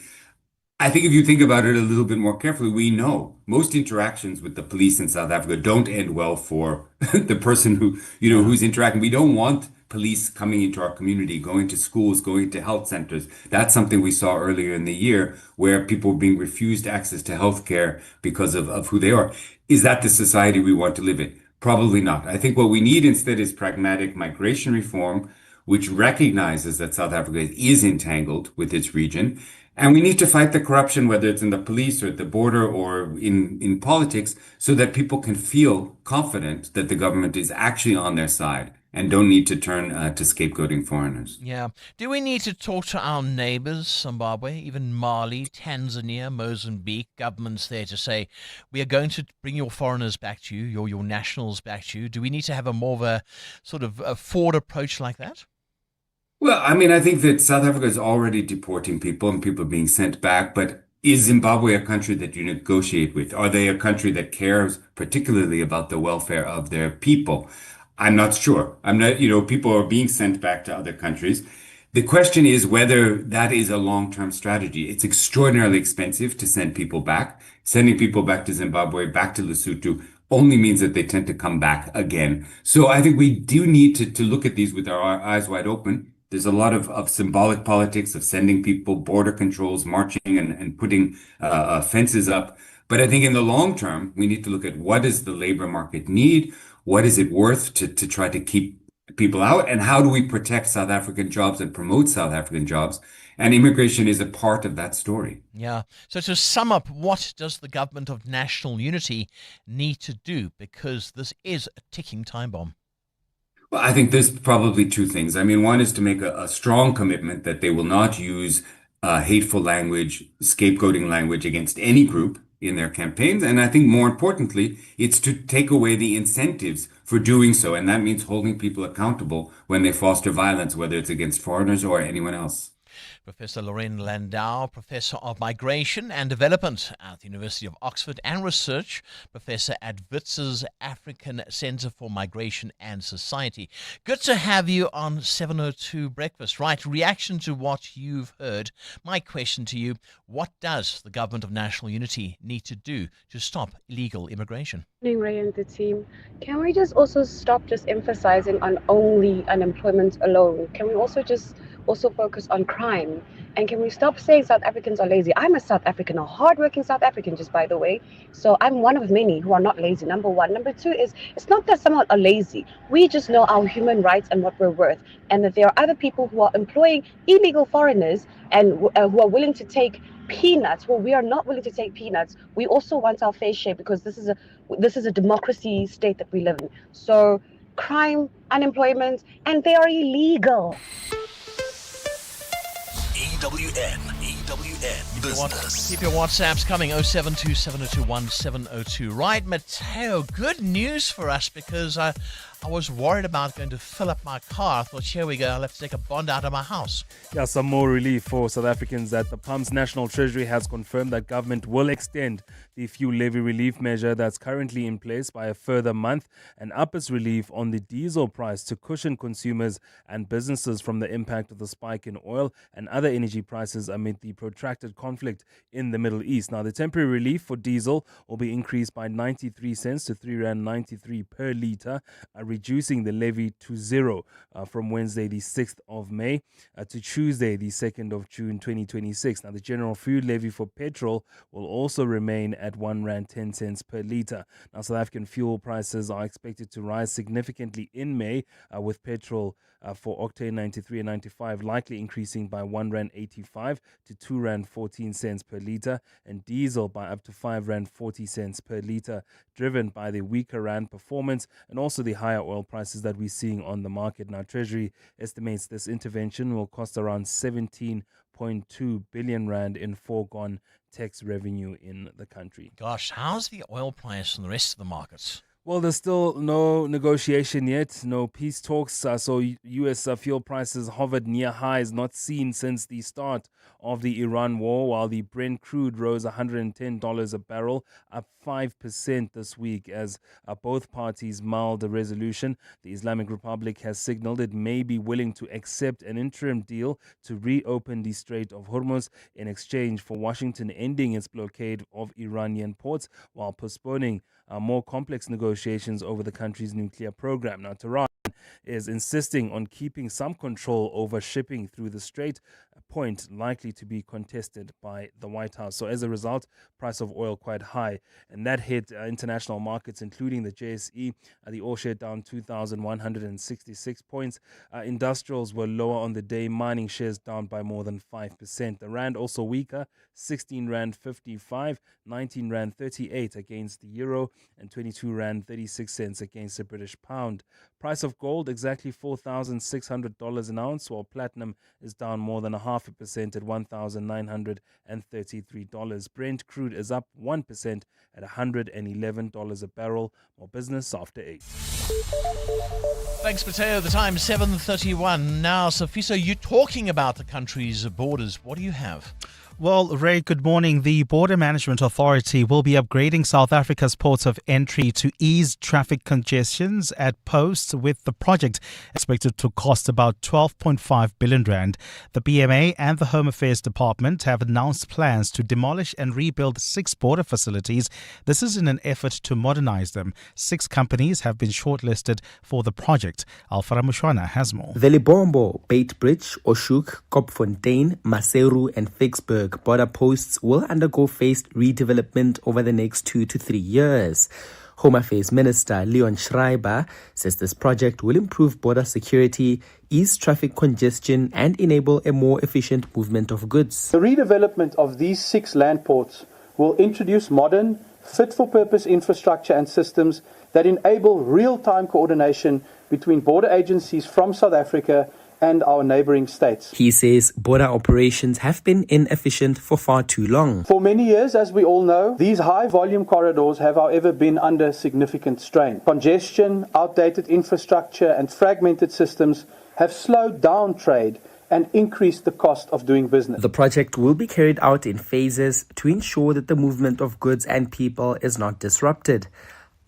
I think if you think about it a little bit more carefully, we know most interactions with the police in South Africa don't end well for the person who's interacting. We don't want police coming into our community, going to schools, going to health centers. That's something we saw earlier in the year where people were being refused access to healthcare because of who they are. Is that the society we want to live in? Probably not. I think what we need instead is pragmatic migration reform, which recognizes that South Africa is entangled with its region. And we need to fight the corruption, whether it's in the police or at the border or in politics, so that people can feel confident that the government is actually on their side and don't need to turn to scapegoating foreigners. Yeah. Do we need to talk to our neighbors, Zimbabwe, even Mali, Tanzania, Mozambique, governments there to say, we are going to bring your foreigners back to you, your nationals back to you? Do we need to have a more of a sort of a forward approach like that? Well, I mean, I think that South Africa is already deporting people and people being sent back, but is Zimbabwe a country that you negotiate with? Are they a country that cares particularly about the welfare of their people? I'm not sure. I'm not, people are being sent back to other countries. The question is whether that is a long-term strategy. It's extraordinarily expensive to send people back. Sending people back to Zimbabwe, back to Lesotho, only means that they tend to come back again. So I think we do need to look at these with our eyes wide open. There's a lot of symbolic politics of sending people, border controls, marching and putting fences up. But I think in the long term, we need to look at what does the labor market need? What is it worth to try to keep people out? And how do we protect South African jobs and promote South African jobs? And immigration is a part of that story. Yeah. So to sum up, what does the government of national unity need to do? Because this is a ticking time bomb. Well, I think there's probably two things. I mean, one is to make a strong commitment that they will not use hateful language, scapegoating language against any group in their campaigns. And I think more importantly, it's to take away the incentives for doing so. And that means holding people accountable when they foster violence, whether it's against foreigners or anyone else. Professor Lorraine Landau, Professor of Migration and Development at the University of Oxford and Research Professor at WITS's African Centre for Migration and Society. Good to have you on 702 Breakfast. Right, reaction to what you've heard. My question to you, what does the Government of National Unity need to do to stop illegal immigration? Ray and the team, can we just also stop just emphasizing on only unemployment alone? Can we also focus on crime? And can we stop saying South Africans are lazy? I'm a South African, a hardworking South African, just by the way. So I'm one of many who are not lazy, number one. Number two is, it's not that someone are lazy. We just know our human rights and what we're worth. And that there are other people who are employing illegal foreigners and who are willing to take peanuts. Well, we are not willing to take peanuts. We also want our fair share because this is a democracy state that we live in. So crime, unemployment, and they are illegal. EWN Business. Keep your WhatsApps coming, 072 702 1702. Right, Matteo, good news for us because I was worried about going to fill up my car. I thought, here we go, I'll have to take a bond out of my house. Yeah, some more relief for South Africans at the pumps. National Treasury has confirmed that government will extend the fuel levy relief measure that's currently in place by a further month and up its relief on the diesel price to cushion consumers and businesses from the impact of the spike in oil and other energy prices amid the protracted conflict in the Middle East. Now, the temporary relief for diesel will be increased by 93 cents to R3.93 per litre, reducing the levy to zero from Wednesday the 6th of May to Tuesday the 2nd of June 2026. Now, the general fuel levy for petrol will also remain at R1.10 per litre. Now, South African fuel prices are expected to rise significantly in May, with petrol for octane 93 and 95 likely increasing by R1.85 to R2.14 per litre, and diesel by up to R5.40 per litre, driven by the weaker rand performance and also the higher oil prices that we're seeing on the market. Now, Treasury estimates this intervention will cost around 17.2 billion rand in foregone tax revenue in the country. Gosh, how's the oil price and the rest of the markets? Well, there's still no negotiation yet, no peace talks. So U.S. Fuel prices hovered near highs not seen since the start of the Iran war, while the Brent crude rose $110 a barrel, up 5% this week as both parties mulled a resolution. The Islamic Republic has signaled it may be willing to accept an interim deal to reopen the Strait of Hormuz in exchange for Washington ending its blockade of Iranian ports while postponing more complex negotiations over the country's nuclear program. Now, Tehran is insisting on keeping some control over shipping through the strait, a point likely to be contested by the White House. So as a result, price of oil quite high, and that hit international markets, including the JSE. The oil share down 2,166 points. Industrials were lower on the day, mining shares down by more than 5%. The rand also weaker, 16 rand 55, 19 rand 38 against the euro, and 22 rand 36 cents against the British pound. Price of gold exactly $4,600 an ounce, while platinum is down more than 0.5% at $1,933. Brent crude is up 1% at $111 a barrel. More business after 8. Thanks, Mateo. The time 7:31 now. Safiso, you're talking about the country's borders. What do you have? Well, Ray, good morning. The Border Management Authority will be upgrading South Africa's ports of entry to ease traffic congestions at posts, with the project expected to cost about 12.5 billion rand. The BMA and the Home Affairs Department have announced plans to demolish and rebuild 6 border facilities. This is in an effort to modernize them. 6 companies have been shortlisted for the project. Alfara Mushwana has more. The Libombo, Beitbridge, Oshuk, Kopfontein, Maseru and Vicksburg border posts will undergo phased redevelopment over the next 2 to 3 years. Home Affairs Minister Leon Schreiber says this project will improve border security, ease traffic congestion and enable a more efficient movement of goods. The redevelopment of these 6 land ports will introduce modern, fit-for-purpose infrastructure and systems that enable real-time coordination between border agencies from South Africa and our neighboring states. He says border operations have been inefficient for far too long. For many years, as we all know, these high-volume corridors have, however, been under significant strain. Congestion, outdated infrastructure, and fragmented systems have slowed down trade and increased the cost of doing business. The project will be carried out in phases to ensure that the movement of goods and people is not disrupted.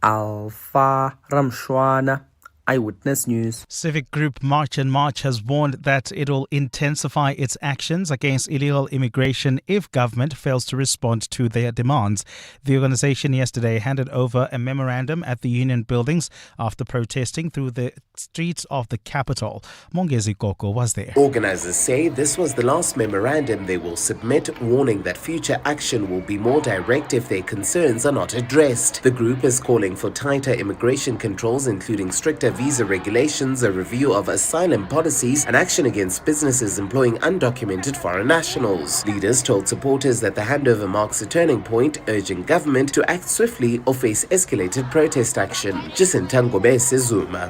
Alfa Ramshwana, Eyewitness News. Civic group March and March has warned that it will intensify its actions against illegal immigration if government fails to respond to their demands. The organization yesterday handed over a memorandum at the union buildings after protesting through the streets of the capital. Mongezi Koko was there. Organizers say this was the last memorandum they will submit, warning that future action will be more direct if their concerns are not addressed. The group is calling for tighter immigration controls, including stricter visa regulations, a review of asylum policies, and action against businesses employing undocumented foreign nationals. Leaders told supporters that the handover marks a turning point, urging government to act swiftly or face escalated protest action. Jacinta Ngobese Zuma.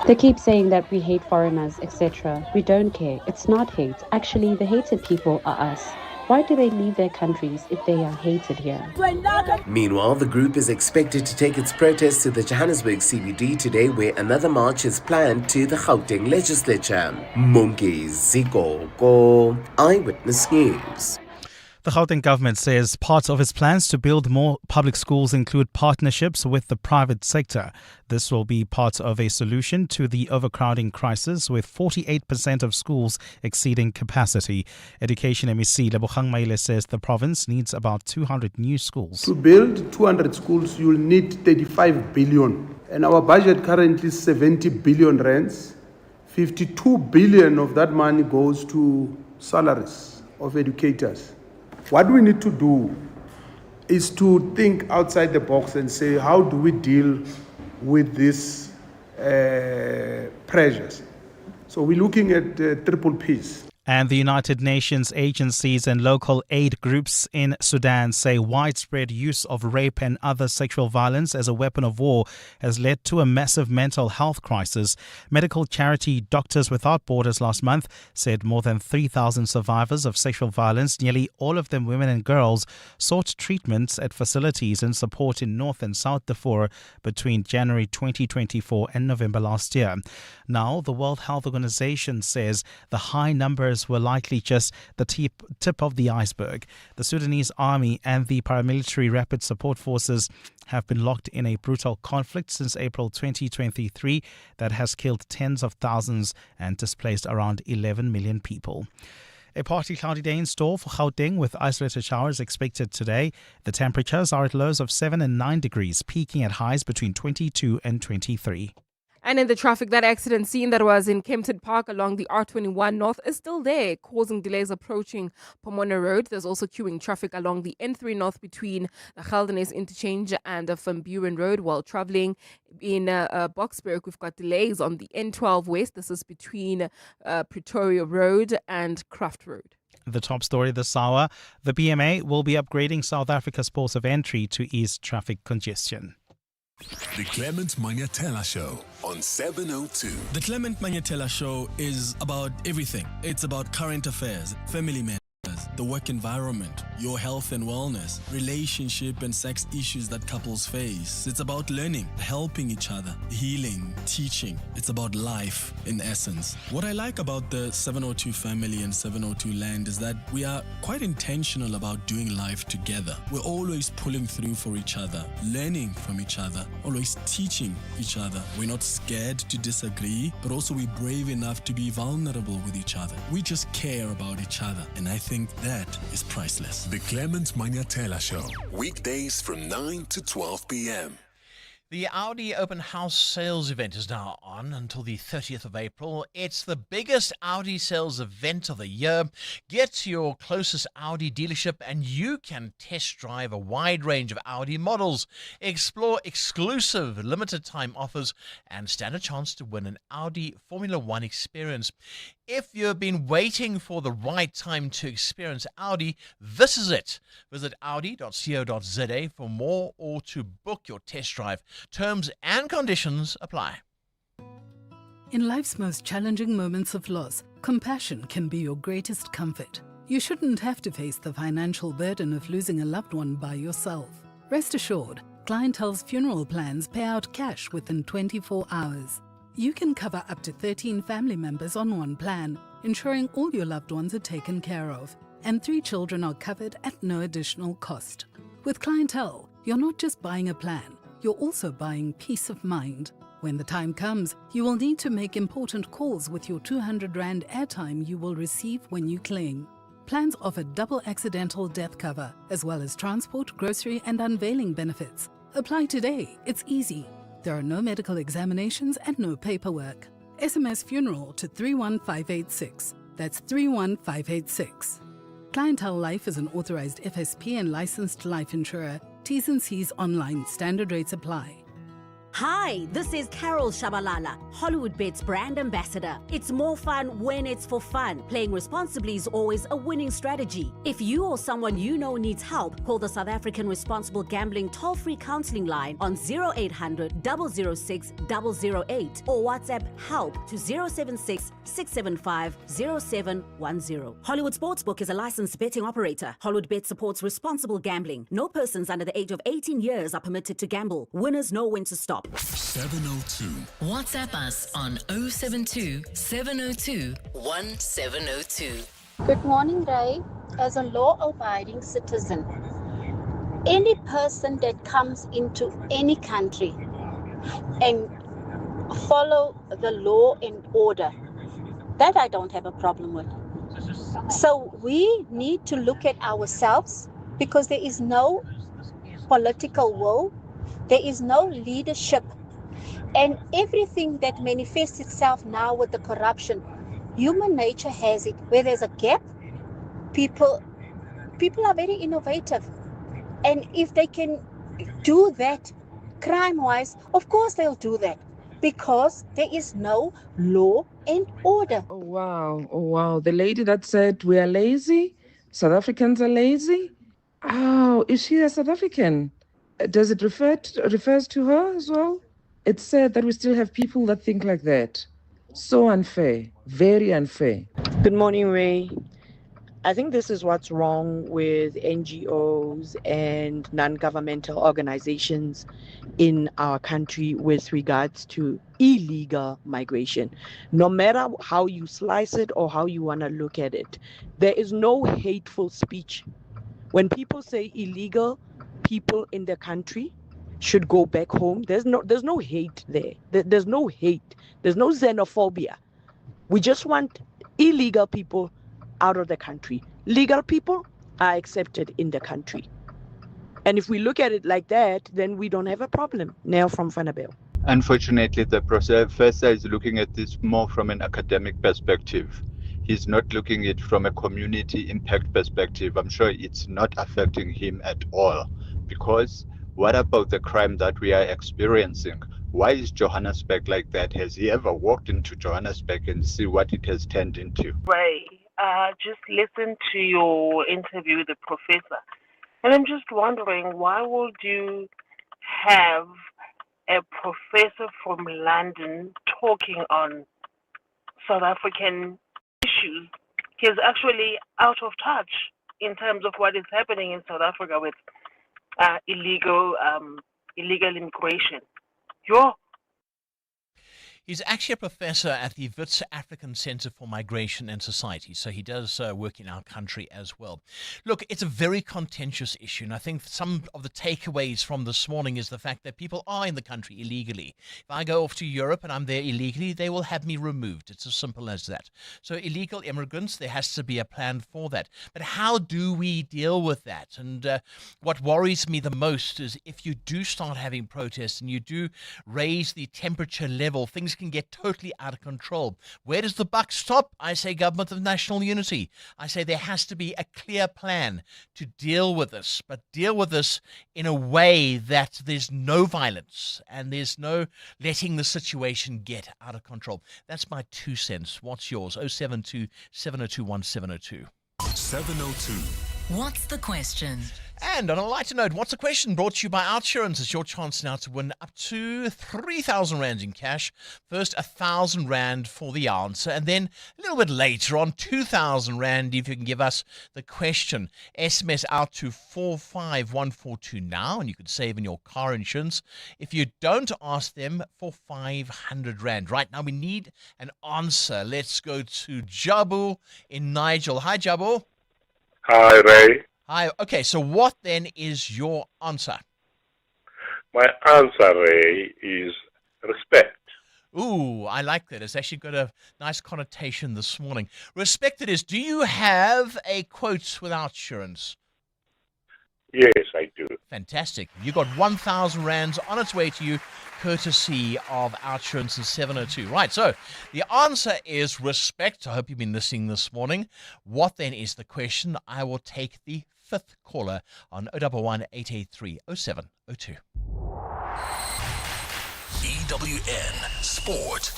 They keep saying that we hate foreigners, etc. We don't care. It's not hate. Actually, the hated people are us. Why do they leave their countries if they are hated here? Meanwhile, the group is expected to take its protests to the Johannesburg CBD today, where another march is planned to the Gauteng legislature. Monki Zikoko, Eyewitness News. The Gauteng government says part of its plans to build more public schools include partnerships with the private sector. This will be part of a solution to the overcrowding crisis, with 48% of schools exceeding capacity. Education MEC Lebogang Maile says the province needs about 200 new schools. To build 200 schools, you'll need 35 billion. And our budget currently is 70 billion rands. 52 billion of that money goes to salaries of educators. What we need to do is to think outside the box and say, how do we deal with these pressures? So we're looking at triple Ps. And the United Nations agencies and local aid groups in Sudan say widespread use of rape and other sexual violence as a weapon of war has led to a massive mental health crisis. Medical charity Doctors Without Borders last month said more than 3,000 survivors of sexual violence, nearly all of them women and girls, sought treatments at facilities and support in North and South Darfur between January 2024 and November last year. Now, the World Health Organization says the high numbers were likely just the tip of the iceberg. The Sudanese army and the paramilitary rapid support forces have been locked in a brutal conflict since April 2023 that has killed tens of thousands and displaced around 11 million people. A partly cloudy day in store for Gauteng with isolated showers expected today. The temperatures are at lows of 7 and 9 degrees, peaking at highs between 22 and 23. And in the traffic, that accident scene that was in Kempton Park along the R21 North is still there, causing delays approaching Pomona Road. There's also queuing traffic along the N3 North between the Geldenhuys Interchange and the Van Buren Road. While traveling in Boksburg, we've got delays on the N12 West. This is between Pretoria Road and Craft Road. The top story this hour, the BMA will be upgrading South Africa's ports of entry to ease traffic congestion. The Clement Manatella Show on 702. The Clement Manatella Show is about everything. It's about current affairs, family matters, the work environment, your health and wellness, relationship and sex issues that couples face. It's about learning, helping each other, healing, teaching. It's about life in essence. What I like about the 702 family and 702 land is that we are quite intentional about doing life together. We're always pulling through for each other, learning from each other, always teaching each other. We're not scared to disagree, but also we're brave enough to be vulnerable with each other. We just care about each other, and I think that is priceless. The Clement Manatella Show, weekdays from 9 to 12 p.m. The Audi Open House sales event is now on until the 30th of April. It's the biggest Audi sales event of the year. Get to your closest Audi dealership and you can test drive a wide range of Audi models, explore exclusive limited time offers, and stand a chance to win an Audi Formula One experience. If you've been waiting for the right time to experience Audi, this is it. Visit audi.co.za for more or to book your test drive. Terms and conditions apply. In life's most challenging moments of loss, compassion can be your greatest comfort. You shouldn't have to face the financial burden of losing a loved one by yourself. Rest assured, Clientele's funeral plans pay out cash within 24 hours. You can cover up to 13 family members on one plan, ensuring all your loved ones are taken care of, and 3 children are covered at no additional cost. With Clientele, you're not just buying a plan, you're also buying peace of mind. When the time comes, you will need to make important calls with your 200 Rand airtime you will receive when you claim. Plans offer double accidental death cover, as well as transport, grocery, and unveiling benefits. Apply today, it's easy. There are no medical examinations and no paperwork. SMS funeral to 31586. That's 31586. Clientele Life is an authorized FSP and licensed life insurer. T's and C's online. Standard rates apply. Hi, this is Carol Shabalala, Hollywood Bets brand ambassador. It's more fun when it's for fun. Playing responsibly is always a winning strategy. If you or someone you know needs help, call the South African Responsible Gambling toll-free counseling line on 0800 006 008 or WhatsApp help to 076 675 0710. Hollywood Sportsbook is a licensed betting operator. Hollywood Bet supports responsible gambling. No persons under the age of 18 years are permitted to gamble. Winners know when to stop. 702. WhatsApp us on 072 702 1702. Good morning, Ray. As a law-abiding citizen, any person that comes into any country and follow the law and order, that I don't have a problem with. So we need to look at ourselves, because there is no political will, there is no leadership, and everything that manifests itself now with the corruption, human nature has it. Where there's a gap, people are very innovative, and if they can do that crime-wise, of course they'll do that, because there is no law and order. Oh wow, the lady that said we are lazy, South Africans are lazy. Oh, is she a South African? Does it refers to her as well? It's sad that we still have people that think like that. So unfair, very unfair. Good morning, Ray. I think this is what's wrong with NGOs and non-governmental organizations in our country with regards to illegal migration. No matter how you slice it or how you want to look at it, there is no hateful speech. When people say illegal people in the country should go back home, there's no hate there. There's no hate. There's no xenophobia. We just want illegal people out of the country. Legal people are accepted in the country. And if we look at it like that, then we don't have a problem. Now from Vanabel. Unfortunately, the professor is looking at this more from an academic perspective. He's not looking at it from a community impact perspective. I'm sure it's not affecting him at all. Because what about the crime that we are experiencing? Why is Johannesburg like that? Has he ever walked into Johannesburg and see what it has turned into? Ray, just listen to your interview with the professor. And I'm just wondering, why would you have a professor from London talking on South African issues? He's actually out of touch in terms of what is happening in South Africa with illegal immigration. He's actually a professor at the Wits African Center for Migration and Society, so he does work in our country as well. Look, it's a very contentious issue, and I think some of the takeaways from this morning is the fact that people are in the country illegally. If I go off to Europe and I'm there illegally, they will have me removed. It's as simple as that. So illegal immigrants, there has to be a plan for that. But how do we deal with that? And what worries me the most is if you do start having protests and you do raise the temperature level, things can get totally out of control. Where does the buck stop? I say government of national unity. I say there has to be a clear plan to deal with this, but deal with this in a way that there's no violence and there's no letting the situation get out of control. That's my 2 cents. What's yours? 072 702 1702. 702. What's the question? And on a lighter note, what's the question? Brought to you by Outsurance. It's your chance now to win up to 3,000 Rands in cash. First, 1,000 Rand for the answer. And then a little bit later on, 2,000 Rand if you can give us the question. SMS out to 45142 now, and you can save in your car insurance. If you don't, ask them for 500 Rand. Right now, we need an answer. Let's go to Jabu in Nigel. Hi, Jabu. Hi, Ray. Hi. Okay, so what then is your answer? My answer, Ray, is respect. Ooh, I like that. It's actually got a nice connotation this morning. Respect it is. Do you have a quote with Outsurance? Yes, I do. Fantastic. You got 1,000 Rands on its way to you, courtesy of Outsurance in 702. Right, so the answer is respect. I hope you've been listening this morning. What then is the question? I will take the fifth caller on 011 883 0702. EWN Sport.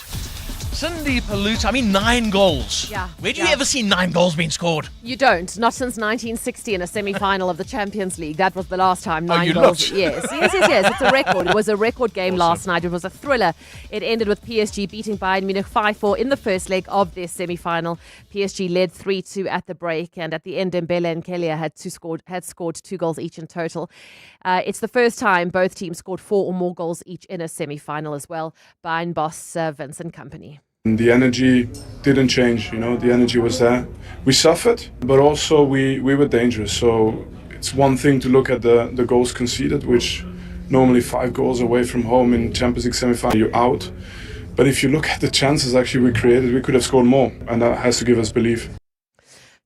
Cindy Paluta, 9 goals. Yeah. Where do you ever see 9 goals being scored? You don't. Not since 1960 in a semi-final of the Champions League. That was the last time 9 you goals. looked. Yes. It's a record. It was a record game last night. It was a thriller. It ended with PSG beating Bayern Munich 5-4 in the first leg of their semi-final. PSG led 3-2 at the break, and at the end, Dembele and Kelia had scored 2 goals each in total. It's the first time both teams scored 4 or more goals each in a semi-final as well. Bayern boss Vincent Kompany. The energy didn't change, the energy was there. We suffered, but also we were dangerous. So it's one thing to look at the goals conceded, which normally 5 goals away from home in Champions League semi-final, you're out. But if you look at the chances actually we created, we could have scored more, and that has to give us belief.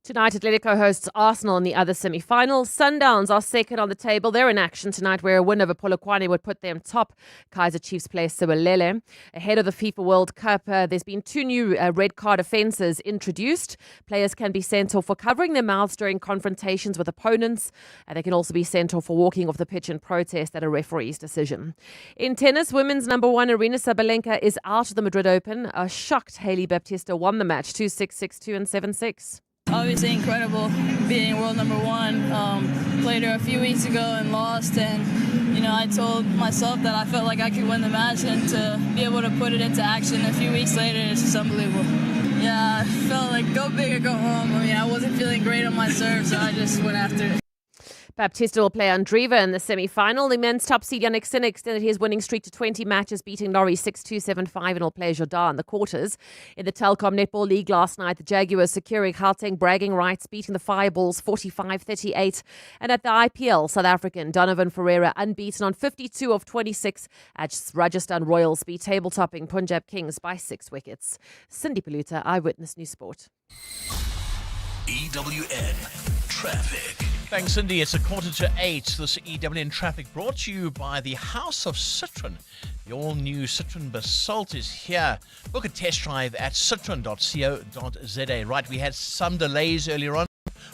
Tonight, Atletico hosts Arsenal in the other semi-final. Sundowns are second on the table. They're in action tonight, where a win over Polokwane would put them top. Kaizer Chiefs play Sewelele. Ahead of the FIFA World Cup, there's been 2 new red card offences introduced. Players can be sent off for covering their mouths during confrontations with opponents. And they can also be sent off for walking off the pitch in protest at a referee's decision. In tennis, women's number 1 Aryna Sabalenka is out of the Madrid Open. A shocked Hailey Baptista won the match 2-6, 6-2 and 7-6. Obviously incredible being world number 1. Played her a few weeks ago and lost, and I told myself that I felt like I could win the match, and to be able to put it into action a few weeks later is just unbelievable. Yeah, I felt like go big or go home. I wasn't feeling great on my serve, so I just went after it. Baptista will play Andreeva in the semi-final. The men's top seed Yannick Sinner extended his winning streak to 20 matches, beating Laurie 6-2, 7-5, and will play Jordan in the quarters. In the Telkom Netball League last night, the Jaguars securing Gauteng bragging rights, beating the Fireballs 45-38. And at the IPL, South African Donovan Ferreira unbeaten on 52 of 26 at Rajasthan Royals, beat table-topping Punjab Kings by 6 wickets. Cindy Paluta, Eyewitness News Sport. EWN Traffic. Thanks, Cindy. It's 7:45. This EWN Traffic brought to you by the House of Citroen. The all-new Citroen Basalt is here. Book a test drive at citroen.co.za. Right, we had some delays earlier on.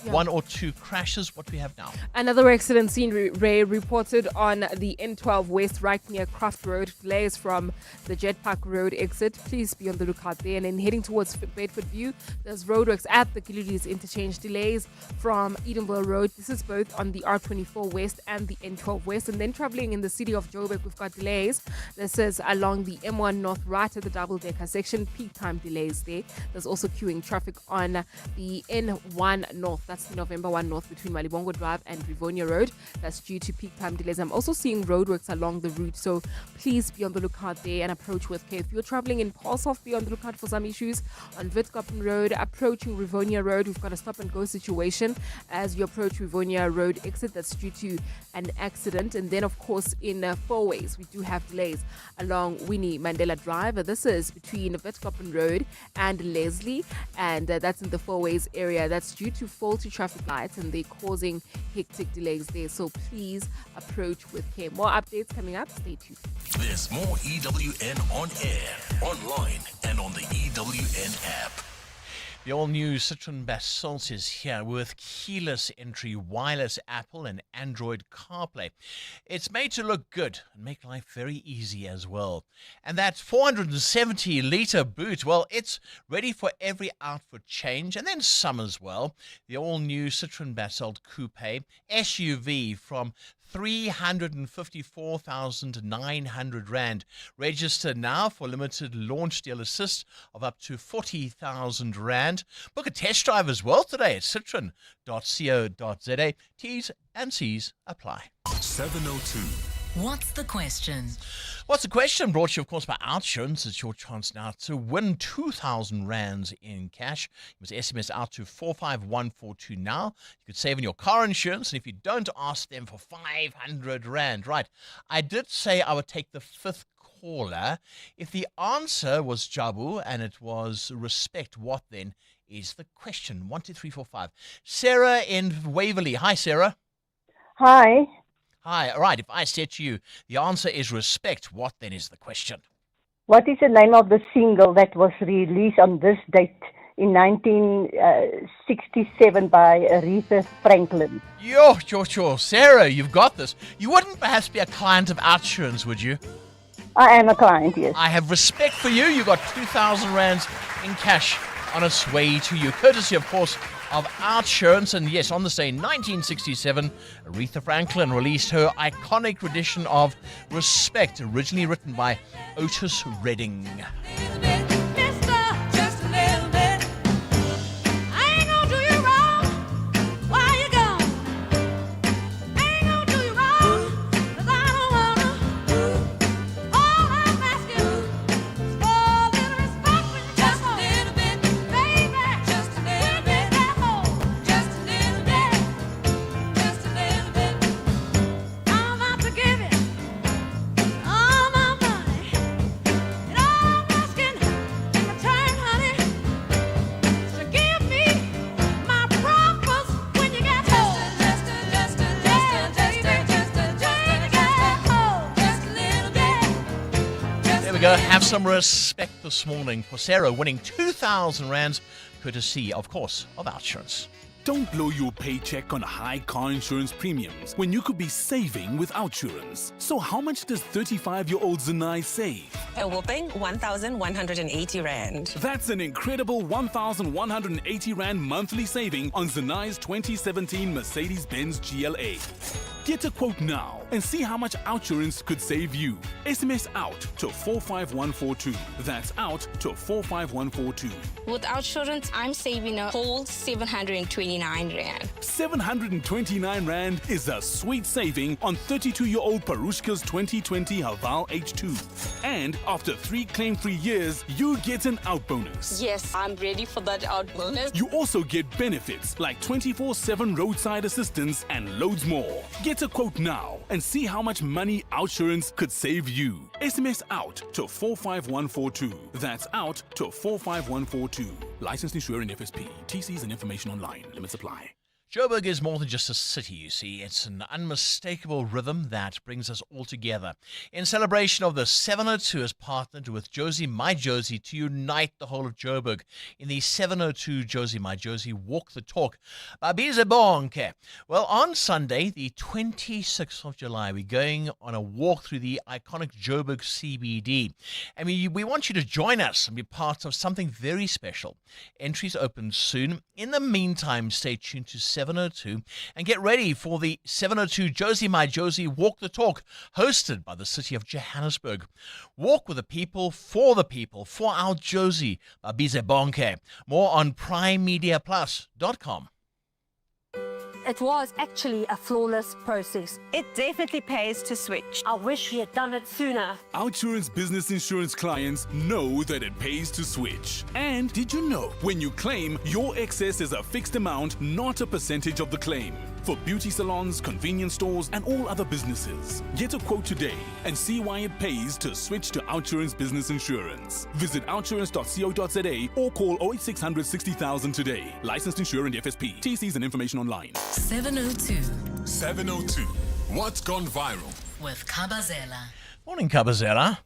Yeah. 1 or 2 crashes. What do we have now? Another accident scene reported on the N12 West, right near Croft Road. Delays from the Jet Park Road exit. Please be on the lookout there. And then heading towards Bedford View, there's roadworks at the Gilchrist interchange. Delays from Edenville Road. This is both on the R24 West and the N12 West. And then traveling in the city of Joburg, we've got delays. This is along the M1 North, right at the double-decker section. Peak time delays there. There's also queuing traffic on the N1 North. That's the November 1 North between Malibongo Drive and Rivonia Road. That's due to peak time delays. I'm also seeing roadworks along the route, so please be on the lookout there and approach with care. If you're traveling in Paulsoft, be on the lookout for some issues on Witkoppen Road. Approaching Rivonia Road, we've got a stop-and-go situation as you approach Rivonia Road exit. That's due to an accident. And then, of course, in Four Ways, we do have delays along Winnie Mandela Drive. This is between Witkoppen Road and Leslie, and that's in the Four Ways area. That's due to faulty traffic lights, and they're causing hectic delays there, so please approach with care. More updates coming up. Stay tuned. There's more EWN on air, online, and on the EWN app. The all-new Citroen Basalt is here with keyless entry, wireless Apple and Android CarPlay. It's made to look good and make life very easy as well. And that 470-litre boot, well, it's ready for every outfit change and then some as well. The all-new Citroen Basalt Coupe SUV from 354,900 Rand. Register now for limited launch deal assist of up to 40,000 Rand. Book a test drive as well today at citroen.co.za. T's and C's apply. 702. What's the question? What's the question? Brought to you, of course, by OutSurance. It's your chance now to win 2,000 Rands in cash. You must SMS out to 45142 now. You could save on your car insurance, and if you don't, ask them for 500 Rand. Right. I did say I would take the 5th caller. If the answer was Jabu and it was respect, what then is the question? 1, 2, 3, 4, 5. Sarah in Waverley. Hi, Sarah. Hi. Hi. All right. If I said to you, the answer is respect, what then is the question? What is the name of the single that was released on this date in 1967 by Aretha Franklin? Yo. Sarah, you've got this. You wouldn't perhaps be a client of OutSurance, would you? I am a client, yes. I have respect for you. You got 2,000 rands in cash on its way to you, courtesy, of course, of Outsurance. And yes, on this day, 1967, Aretha Franklin released her iconic rendition of Respect, originally written by Otis Redding. Have some respect this morning for Sarah winning 2,000 rands, courtesy, of course, of Outsurance. Don't blow your paycheck on high car insurance premiums when you could be saving with Outsurance. So how much does 35-year-old Zanai save? A whopping 1,180 rand. That's an incredible 1,180 rand monthly saving on Zanai's 2017 Mercedes-Benz GLA. Get a quote now and see how much Outsurance could save you. SMS out to 45142. That's out to 45142. With Outsurance, I'm saving a whole 729 rand. 729 rand is a sweet saving on 32-year-old Parushka's 2020 Haval H2. And after 3 claim-free years, you get an out bonus. Yes, I'm ready for that out bonus. You also get benefits like 24/7 roadside assistance and loads more. Get a quote now and see how much money Outsurance could save you. SMS out to 45142. That's out to 45142. Licensed insurer in FSP. TCs and information online. Limits apply. Joburg is more than just a city, you see. It's an unmistakable rhythm that brings us all together. In celebration of the 702 has partnered with Josie My Josie to unite the whole of Joburg in the 702 Josie My Josie Walk the Talk. Babize bonke. Well, on Sunday, the 26th of July, we're going on a walk through the iconic Joburg CBD. And we want you to join us and be part of something very special. Entries open soon. In the meantime, stay tuned to 702 and get ready for the 702 Josie My Josie Walk the Talk, hosted by the city of Johannesburg. Walk with the people, for our Josie. Babize bonke. More on primemediaplus.com. It was actually a flawless process. It definitely pays to switch. I wish we had done it sooner. Outsurance business insurance clients know that it pays to switch. And did you know, when you claim, your excess is a fixed amount, not a percentage of the claim. For beauty salons, convenience stores, and all other businesses. Get a quote today and see why it pays to switch to Outsurance business insurance. Visit outsurance.co.za or call 08600 60,000 today. Licensed insurer and FSP. TCs and information online. 702. 702. What's gone viral? With Kabazela. Morning, Kabazela.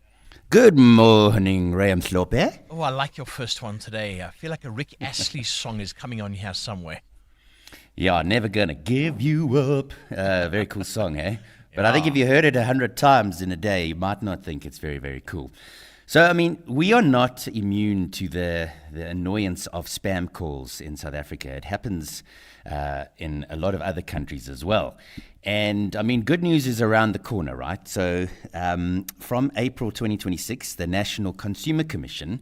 Good morning, Ray Mhlope. Oh, I like your first one today. I feel like a Rick Astley song is coming on here somewhere. Yeah, Never Gonna Give You Up. Very cool song, eh? But I think if you heard it 100 times in a day, you might not think it's very, very cool. So, I mean, we are not immune to the annoyance of spam calls in South Africa. It happens in a lot of other countries as well. And, I mean, good news is around the corner, right? So, from April 2026, the National Consumer Commission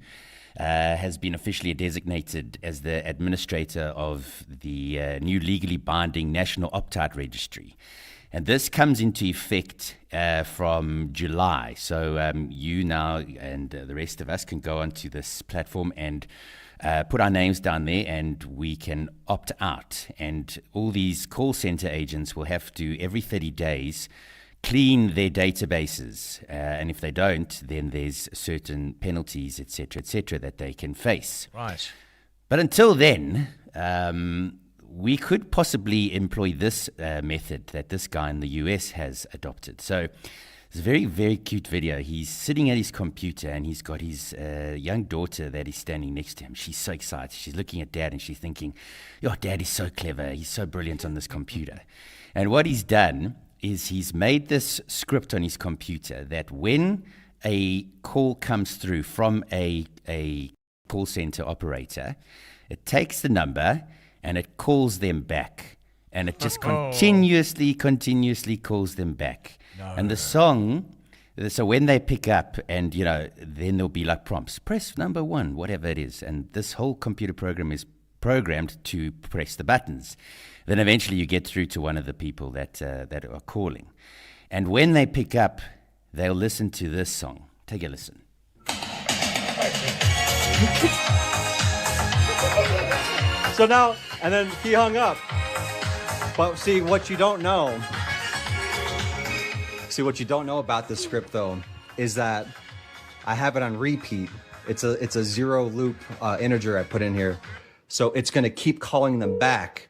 has been officially designated as the administrator of the new legally binding National Opt-out Registry. And this comes into effect from July. So you now and the rest of us can go onto this platform and put our names down there and we can opt out. And all these call center agents will have to, every 30 days, clean their databases, and if they don't, then there's certain penalties, etc., that they can face. Right. But until then, we could possibly employ this method that this guy in the US has adopted. So it's a very, very cute video. He's sitting at his computer and he's got his young daughter that is standing next to him. She's so excited. She's looking at Dad and she's thinking, "Your Dad is so clever. He's so brilliant on this computer." And what he's done is he's made this script on his computer that when a call comes through from a call center operator, it takes the number and it calls them back. And it just continuously calls them back. And the song, so when they pick up and, then there'll be like prompts, press number 1, whatever it is. And this whole computer program is programmed to press the buttons. Then eventually you get through to one of the people that are calling. And when they pick up, they'll listen to this song. Take a listen. So now, and then he hung up. But see, what you don't know about this script, though, is that I have it on repeat. It's a zero loop integer I put in here. So it's going to keep calling them back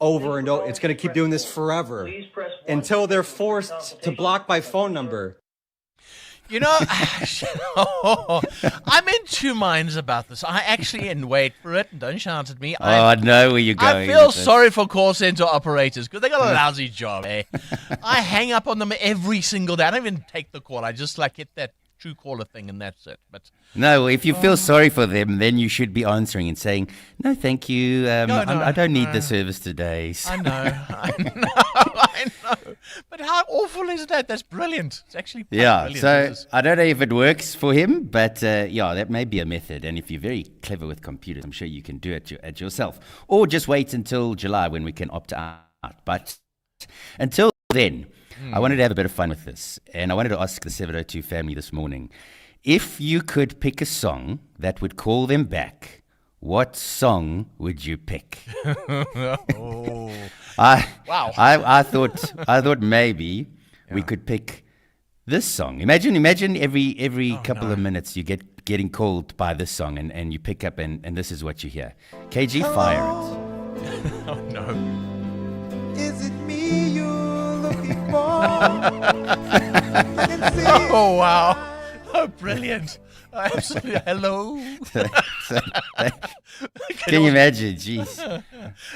over and over. It's going to keep doing this forever until they're forced to block my phone number. I'm in two minds about this. I actually, and wait for it, and don't shout at me. I know where you're going. I feel sorry for call center operators because they got a lousy job. I hang up on them every single day. I don't even take the call. I just hit that true caller thing and that's it. But no, if you feel sorry for them, then you should be answering and saying, "No, thank you. I don't need the service today." So. I know. But how awful is that? That's brilliant. It's actually brilliant. So I don't know if it works for him, but that may be a method. And if you're very clever with computers, I'm sure you can do it at yourself. Or just wait until July when we can opt out. But until then, I wanted to have a bit of fun with this. And I wanted to ask the 702 family this morning, if you could pick a song that would call them back, what song would you pick? I thought maybe we could pick this song. Imagine every couple of minutes you getting called by this song and you pick up and this is what you hear. KG, fire it. Oh no. Is it me you're looking for? Oh wow. Oh brilliant. Absolutely. Hello. Can you imagine? Jeez.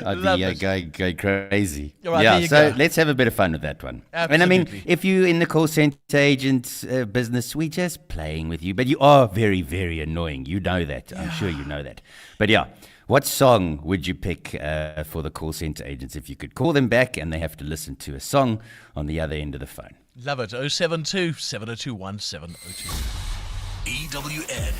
I'd be going crazy. Right, so let's have a bit of fun with that one. Absolutely. And if you're in the call center agent business, we're just playing with you. But you are very, very annoying. You know that. I'm sure you know that. But what song would you pick for the call center agents if you could call them back and they have to listen to a song on the other end of the phone? Love it. 072 702 1702. EWN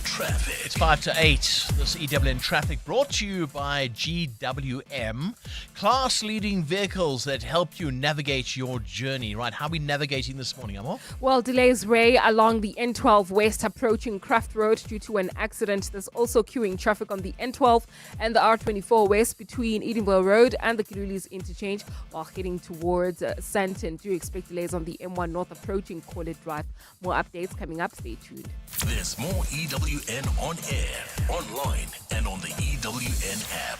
Traffic. It's 5 to 8. This EWN Traffic brought to you by GWM. Class-leading vehicles that help you navigate your journey. Right, how are we navigating this morning, Amo? Well, delays, Ray, along the N12 West approaching Craft Road due to an accident. There's also queuing traffic on the N12 and the R24 West between Edinburgh Road and the Kilulis interchange while heading towards Sandton. Do expect delays on the M1 North approaching College Drive. More updates coming up. Stay tuned. There's more EWN on air, online, and on the EWN app.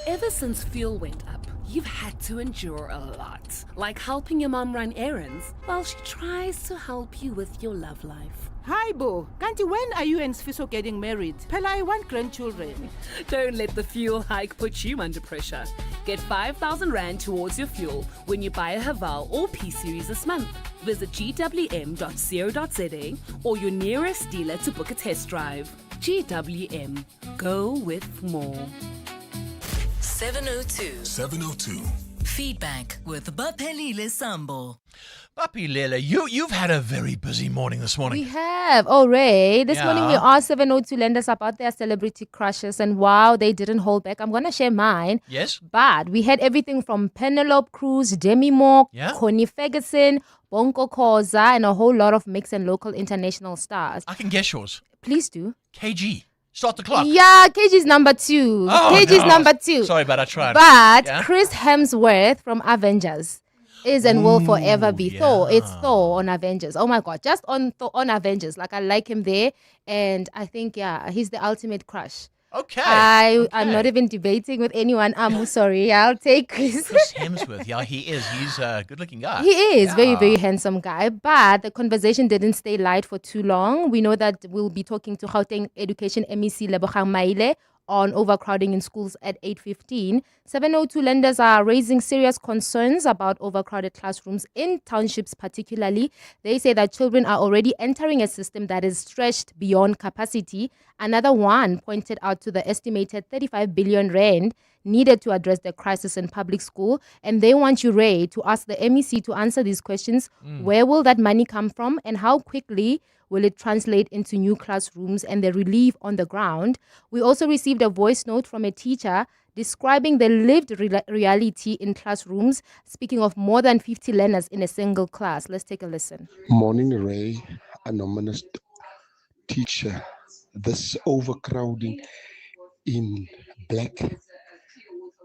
Ever since fuel went up, you've had to endure a lot. Like helping your mom run errands while she tries to help you with your love life. Hi, Bo. Kanti, when are you and Sfiso getting married? Pella, I want grandchildren. Don't let the fuel hike put you under pressure. Get 5,000 Rand towards your fuel when you buy a Haval or P-Series this month. Visit gwm.co.za or your nearest dealer to book a test drive. GWM. Go with more. 702. Feedback with Baphelile Sambo. Baphelile, you've had a very busy morning this morning. We have. Oh, Ray. This morning we asked 702 lenders about their celebrity crushes, and wow, they didn't hold back. I'm going to share mine. Yes. But we had everything from Penelope Cruz, Demi Moore, Connie Ferguson, Bonko Khoza, and a whole lot of mixed and local international stars. I can guess yours. Please do. KG. Start the clock. Yeah, KG's number 2. KG's number 2. Sorry, but I tried. But Chris Hemsworth from Avengers is and will forever be Thor. It's Thor on Avengers. Oh my God, just on Avengers. Like, I like him there, and I think he's the ultimate crush. Okay. I'm not even debating with anyone. I'm sorry. I'll take Chris. Chris Hemsworth. Yeah, he is. He's a good-looking guy. He is very, very handsome guy. But the conversation didn't stay light for too long. We know that we'll be talking to Gauteng Education MEC Lebogang Maile on overcrowding in schools at 8:15. 702 lenders are raising serious concerns about overcrowded classrooms in townships particularly. They say that children are already entering a system that is stretched beyond capacity. Another one pointed out to the estimated 35 billion rand needed to address the crisis in public school. And they want you, Ray, to ask the MEC to answer these questions. Where will that money come from, and how quickly will it translate into new classrooms and the relief on the ground? We also received a voice note from a teacher describing the lived reality in classrooms, speaking of more than 50 learners in a single class. Let's take a listen. Morning, Ray, anonymous teacher. This overcrowding in black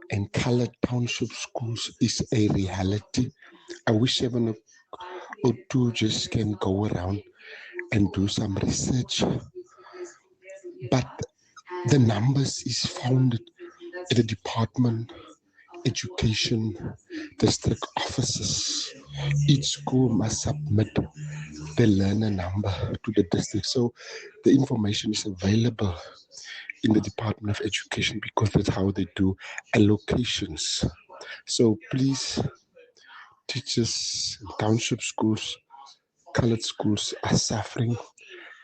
and colored township schools is a reality. I wish 702 just can go around and do some research. But the numbers is founded at the department, education, district offices. Each school must submit the learner number to the district. So the information is available in the Department of Education because that's how they do allocations. So please, teachers, township schools, colored schools are suffering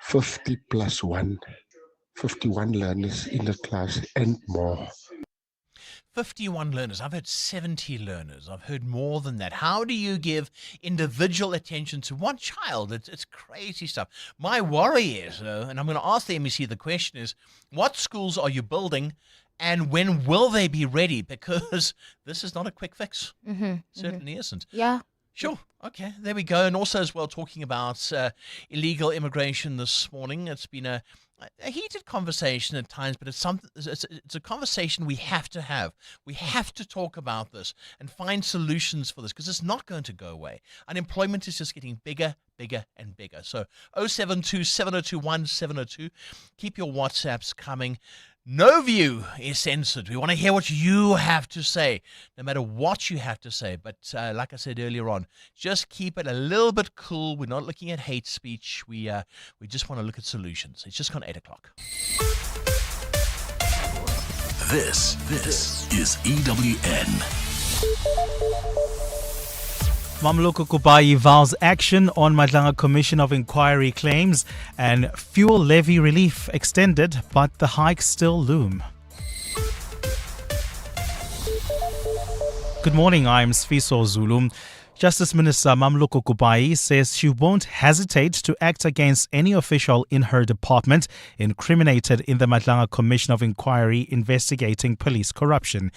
50 plus 1, 51 learners in the class and more. 51 learners. I've heard 70 learners. I've heard more than that. How do you give individual attention to one child? It's crazy stuff. My worry is, though, and I'm going to ask the MEC the question is, what schools are you building and when will they be ready? Because this is not a quick fix. Certainly isn't. Yeah. Sure. Okay. There we go. And also as well, talking about illegal immigration this morning. It's been a heated conversation at times, but it's a conversation we have to have. We have to talk about this and find solutions for this because it's not going to go away. Unemployment is just getting bigger, bigger and bigger. So 072 702 1702. Keep your WhatsApps coming. No view is censored. We want to hear what you have to say, no matter what you have to say. But like I said earlier on, just keep it a little bit cool. We're not looking at hate speech. We just want to look at solutions. It's just gone 8 o'clock. This is EWN. Mamloko Kubayi vows action on Madlanga Commission of Inquiry claims, and fuel levy relief extended, but the hikes still loom. Good morning, I'm Sfiso Zulu. Justice Minister Mamloko Kubayi says she won't hesitate to act against any official in her department incriminated in the Madlanga Commission of Inquiry investigating police corruption.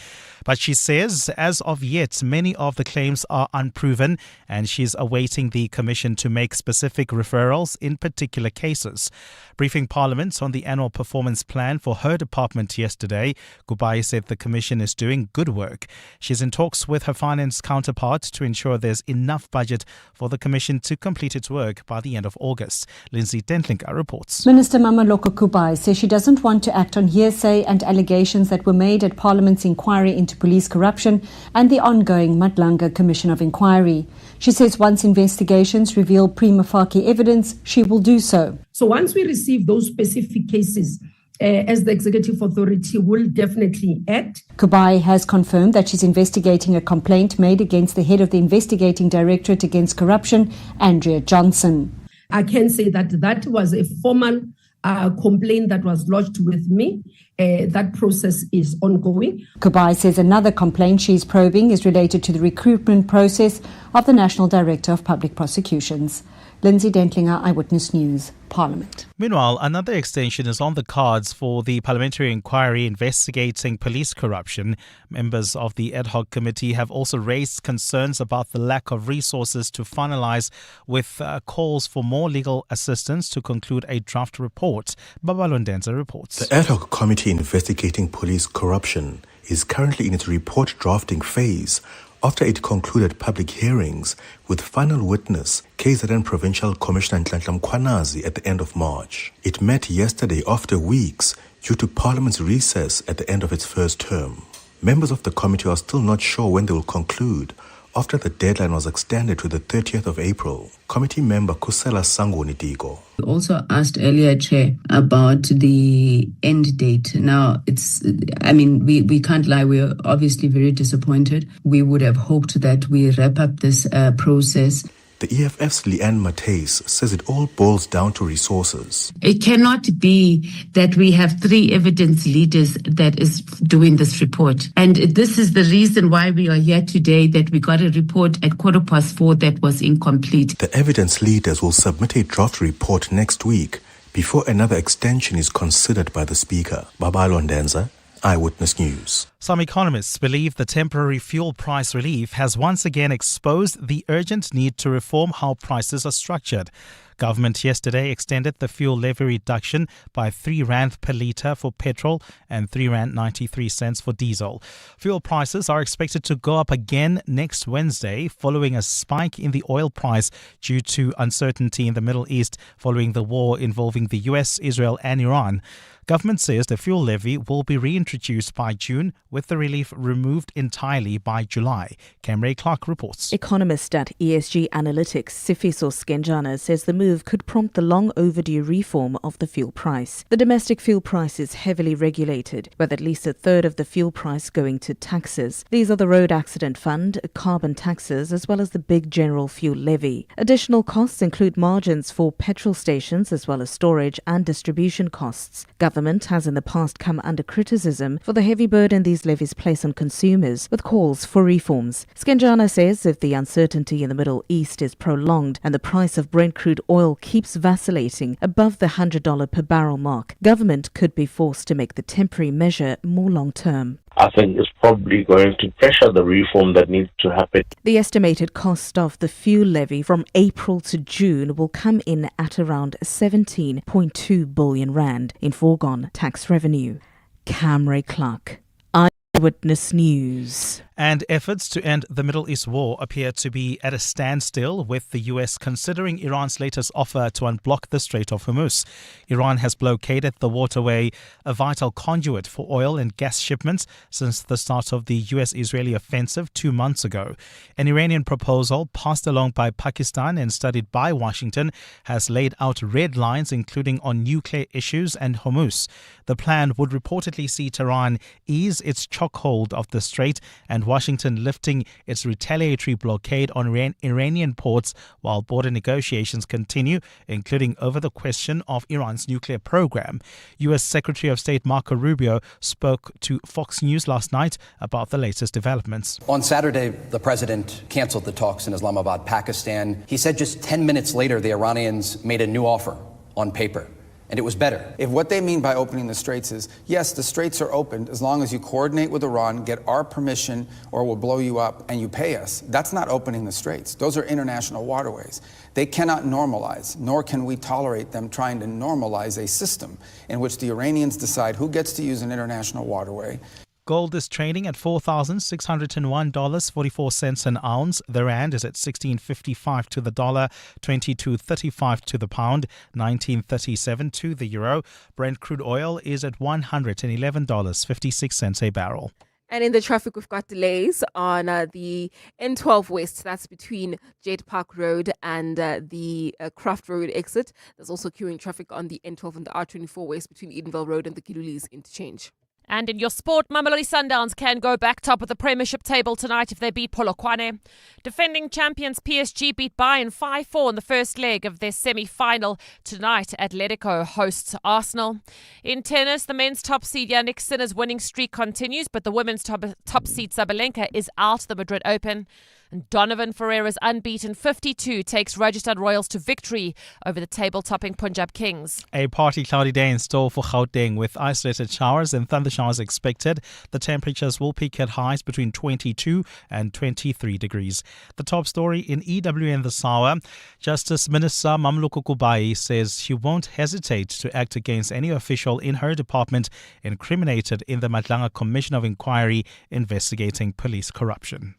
But she says, as of yet, many of the claims are unproven and she's awaiting the commission to make specific referrals in particular cases. Briefing Parliament on the annual performance plan for her department yesterday, Kubayi said the commission is doing good work. She's in talks with her finance counterpart to ensure there's enough budget for the commission to complete its work by the end of August. Lindsay Dentlinker reports. Minister Mamloko Kubayi says she doesn't want to act on hearsay and allegations that were made at Parliament's inquiry into police corruption and the ongoing Madlanga Commission of Inquiry. She says once investigations reveal prima facie evidence, she will do so. So once we receive those specific cases, as the executive authority will definitely act. Kubayi has confirmed that she's investigating a complaint made against the head of the Investigating Directorate Against Corruption, Andrea Johnson. I can say that that was a formal complaint that was lodged with me. That process is ongoing. Kubayi says another complaint she's probing is related to the recruitment process of the National Director of Public Prosecutions. Lindsay Dentlinger, Eyewitness News, Parliament. Meanwhile, another extension is on the cards for the parliamentary inquiry investigating police corruption. Members of the ad hoc committee have also raised concerns about the lack of resources to finalise, with calls for more legal assistance to conclude a draft report. Babalondenza reports. The ad hoc committee investigating police corruption is currently in its report drafting phase after it concluded public hearings with final witness KZN Provincial Commissioner Nhlanhla Mkhwanazi at the end of March. It met yesterday after weeks due to Parliament's recess at the end of its first term. Members of the committee are still not sure when they will conclude after the deadline was extended to the 30th of April. Committee member Kusela Sangoni Tigo. We also asked earlier, Chair, about the end date. Now, we can't lie, we're obviously very disappointed. We would have hoped that we wrap up this process. The EFF's Leanne Matthys says it all boils down to resources. It cannot be that we have 3 evidence leaders that is doing this report. And this is the reason why we are here today, that we got a report at 4:15 that was incomplete. The evidence leaders will submit a draft report next week before another extension is considered by the Speaker. Babalo Ndenza, Eyewitness News. Some economists believe the temporary fuel price relief has once again exposed the urgent need to reform how prices are structured. Government yesterday extended the fuel levy reduction by 3 rand per litre for petrol and 3 rand 93 cents for diesel. Fuel prices are expected to go up again next Wednesday following a spike in the oil price due to uncertainty in the Middle East following the war involving the US, Israel and Iran. Government says the fuel levy will be reintroduced by June, with the relief removed entirely by July. Camray Clark reports. Economist at ESG Analytics, Sifiso Skenjana, says the move could prompt the long overdue reform of the fuel price. The domestic fuel price is heavily regulated, with at least a third of the fuel price going to taxes. These are the Road Accident Fund, carbon taxes, as well as the big general fuel levy. Additional costs include margins for petrol stations, as well as storage and distribution costs. Government has in the past come under criticism for the heavy burden these levies place on consumers, with calls for reforms. Skenjana says if the uncertainty in the Middle East is prolonged and the price of Brent crude oil keeps vacillating above the $100 per barrel mark, government could be forced to make the temporary measure more long-term. I think it's probably going to pressure the reform that needs to happen. The estimated cost of the fuel levy from April to June will come in at around 17.2 billion rand in foregone tax revenue. Camray Clark, Eyewitness News. And efforts to end the Middle East war appear to be at a standstill, with the US considering Iran's latest offer to unblock the Strait of Hormuz. Iran has blockaded the waterway, a vital conduit for oil and gas shipments, since the start of the US-Israeli offensive 2 months ago. An Iranian proposal passed along by Pakistan and studied by Washington has laid out red lines, including on nuclear issues and Hormuz. The plan would reportedly see Tehran ease its chokehold of the strait and Washington lifting its retaliatory blockade on Iranian ports while border negotiations continue, including over the question of Iran's nuclear program. U.S. Secretary of State Marco Rubio spoke to Fox News last night about the latest developments. On Saturday, the president canceled the talks in Islamabad, Pakistan. He said just 10 minutes later, the Iranians made a new offer on paper. And it was better. If what they mean by opening the straits is, yes, the straits are opened as long as you coordinate with Iran, get our permission, or we'll blow you up, and you pay us, that's not opening the straits. Those are international waterways. They cannot normalize, nor can we tolerate them trying to normalize a system in which the Iranians decide who gets to use an international waterway. Gold is trading at $4,601.44 an ounce. The rand is at 16.55 to the dollar, 22.35 to the pound, 19.37 to the euro. Brent crude oil is at $111.56 a barrel. And in the traffic, we've got delays on the N12 West. That's between Jet Park Road and the Craft Road exit. There's also queuing traffic on the N12 and the R24 West between Edenville Road and the Kilulis interchange. And in your sport, Mamelodi Sundowns can go back top of the Premiership table tonight if they beat Polokwane. Defending champions PSG beat Bayern 5-4 in the first leg of their semi-final. Tonight, Atletico hosts Arsenal. In tennis, the men's top seed Yannick Sinner's winning streak continues, but the women's top seed Sabalenka is out the Madrid Open. And Donovan Ferreira's unbeaten 52 takes Rajasthan Royals to victory over the table-topping Punjab Kings. A partly cloudy day in store for Gauteng with isolated showers and thunder showers expected. The temperatures will peak at highs between 22 and 23 degrees. The top story in EWN this hour, Justice Minister Mamluko Kubai says she won't hesitate to act against any official in her department incriminated in the Madlanga Commission of Inquiry investigating police corruption.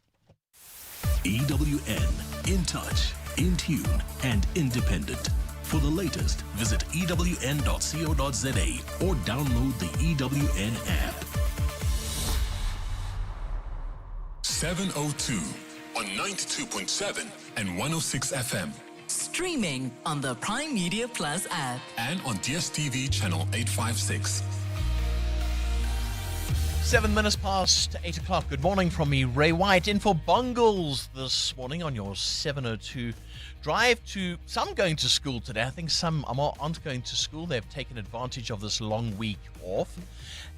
EWN, in touch, in tune, and independent. For the latest, visit ewn.co.za or download the EWN app. 7:02 on on 92.7 and 106 FM. Streaming on the Prime Media Plus app. And on DSTV channel 856. 7 minutes past 8 o'clock. Good morning from me, Ray White, in for Bongles this morning on your 7:02 drive to some going to school today. I think some aren't going to school. They've taken advantage of this long week off.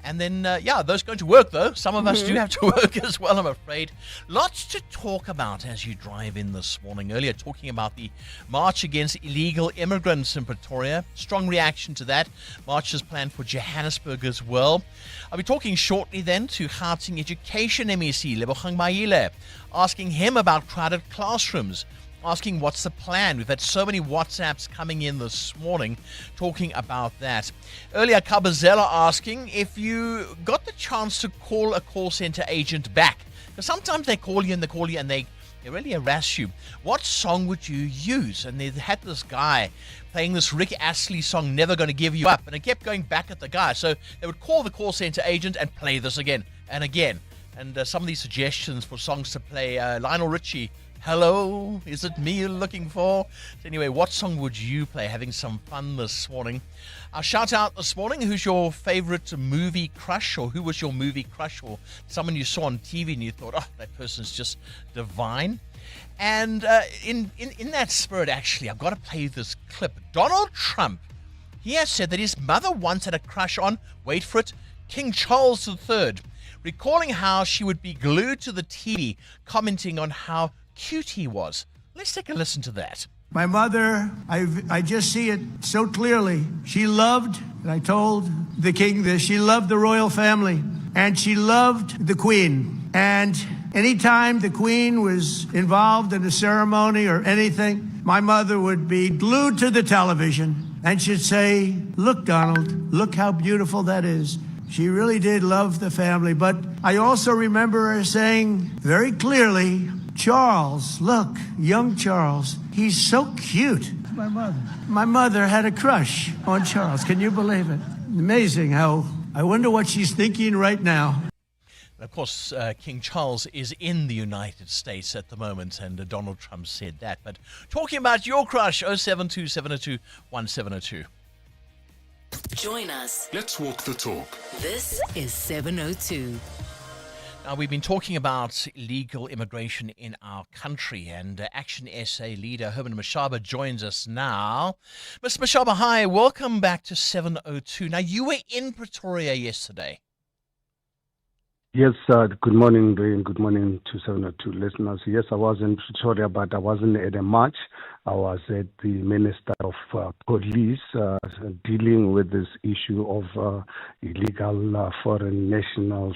And then, those going to work, though. Some of us do have to work as well, I'm afraid. Lots to talk about as you drive in this morning. Earlier, talking about the march against illegal immigrants in Pretoria. Strong reaction to that. March is planned for Johannesburg as well. I'll be talking shortly then to Gauteng Education MEC, Lebogang Maile, asking him about crowded classrooms. Asking what's the plan. We've had so many WhatsApps coming in this morning talking about that. Earlier, Kabazela asking if you got the chance to call a call center agent back. Because sometimes they call you and they really harass you. What song would you use? And they had this guy playing this Rick Astley song, Never Gonna Give You Up. And it kept going back at the guy. So they would call the call center agent and play this again and again. And some of these suggestions for songs to play, Lionel Richie, Hello, is it me you're looking for? So anyway, what song would you play? Having some fun this morning. Our shout out this morning, who's your favorite movie crush, or who was your movie crush, or someone you saw on TV and you thought, oh, that person's just divine. And in that spirit, actually, I've got to play this clip. Donald Trump, he has said that his mother once had a crush on, wait for it, King Charles III, recalling how she would be glued to the TV, commenting on how cute he was. Let's take a listen to that. My mother, I just see it so clearly. She loved, and I told the king this, she loved the royal family, and she loved the queen. And anytime the queen was involved in a ceremony or anything, my mother would be glued to the television and she'd say, look, Donald, look how beautiful that is. She really did love the family. But I also remember her saying very clearly, Charles, look, young Charles, he's so cute. My mother had a crush on Charles. Can you believe it? Amazing how, I wonder what she's thinking right now. Of course, King Charles is in the United States at the moment, and Donald Trump said that. But talking about your crush, 072 702 1702. Join us. Let's walk the talk. This is 702. Now, we've been talking about illegal immigration in our country, and Action SA leader Herman Mashaba joins us now. Mr. Mashaba, hi, welcome back to 702. Now, you were in Pretoria yesterday. Yes, good morning, Ray, and good morning to 702 listeners. Yes, I was in Pretoria, but I wasn't at a march. I was at the Minister of Police dealing with this issue of illegal foreign nationals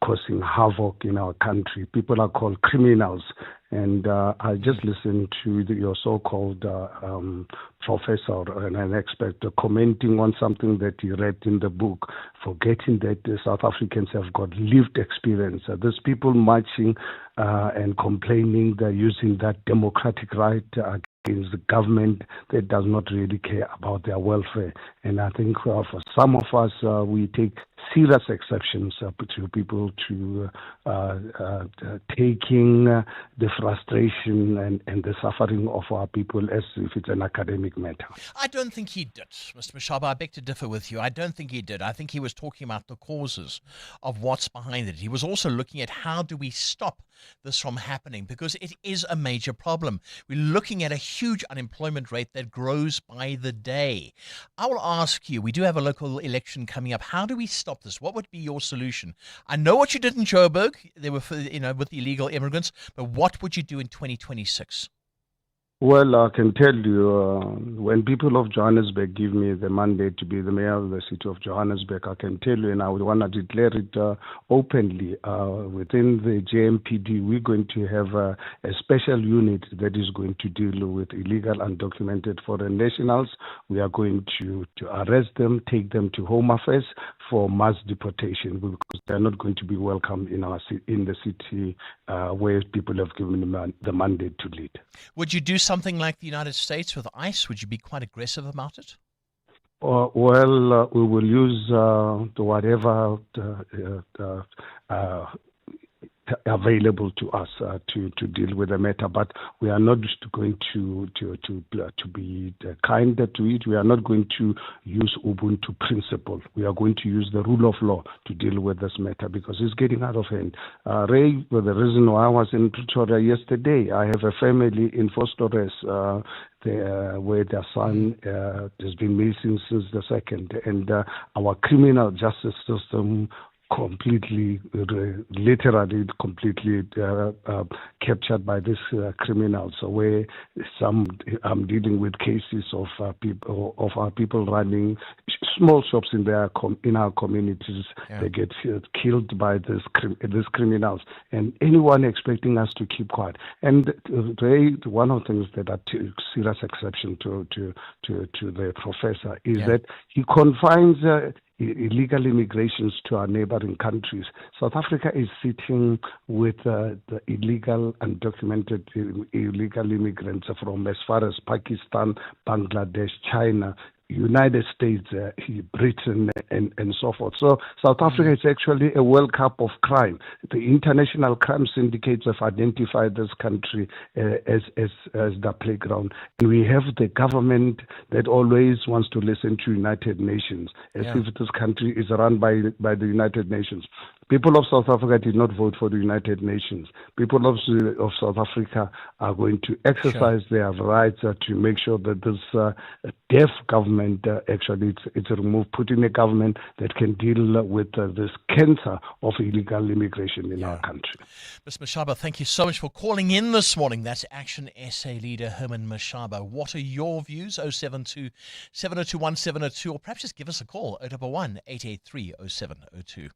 causing havoc in our country. People are called criminals. And I just listened to your so-called professor and an expert commenting on something that he read in the book, forgetting that South Africans have got lived experience. There's people marching and complaining they're using that democratic right against the government that does not really care about their welfare. And I think for some of us, we take serious exceptions to people to taking the frustration and the suffering of our people as if it's an academic matter. I don't think he did, Mr. Mashaba. I beg to differ with you. I don't think he did. I think he was talking about the causes of what's behind it. He was also looking at how do we stop this from happening, because it is a major problem. We're looking at a huge unemployment rate that grows by the day. I will ask you, we do have a local election coming up. How do we stop this? What would be your solution? I know what you did in Joburg, there were, with the illegal immigrants, but what would you do in 2026? Well, I can tell you, when people of Johannesburg give me the mandate to be the mayor of the city of Johannesburg, I can tell you, and I would want to declare it openly, within the JMPD, we're going to have a special unit that is going to deal with illegal undocumented foreign nationals. We are going to arrest them, take them to Home Affairs for mass deportation, because they're not going to be welcome in the city where people have given them the mandate to lead. Would you do something like the United States with ICE? Would you be quite aggressive about it? We will use whatever available to us to deal with the matter. But we are not going to be kinder to it. We are not going to use Ubuntu principle. We are going to use the rule of law to deal with this matter because it's getting out of hand. Ray, the reason why I was in Pretoria yesterday, I have a family in Forstores where their son has been missing since the 2nd, and our criminal justice system completely captured by these criminals. So where I'm dealing with cases of our people running small shops in our communities. Yeah. They get killed by these criminals, and anyone expecting us to keep quiet. And one of the things that I take serious exception to the professor is that he confines illegal immigrations to our neighboring countries. South Africa is sitting with the illegal, undocumented illegal immigrants from as far as Pakistan, Bangladesh, China, United States, Britain, and so forth. So South Africa is actually a World Cup of crime. The international crime syndicates have identified this country as the playground. And we have the government that always wants to listen to United Nations, as if this country is run by the United Nations. People of South Africa did not vote for the United Nations. People of South Africa are going to exercise their rights to make sure that this deaf government actually it's removed, put in a government that can deal with this cancer of illegal immigration in our country. Ms. Mashaba, thank you so much for calling in this morning. That's Action SA leader Herman Mashaba. What are your views? 072 702 1702, or perhaps just give us a call, 011 883 0702.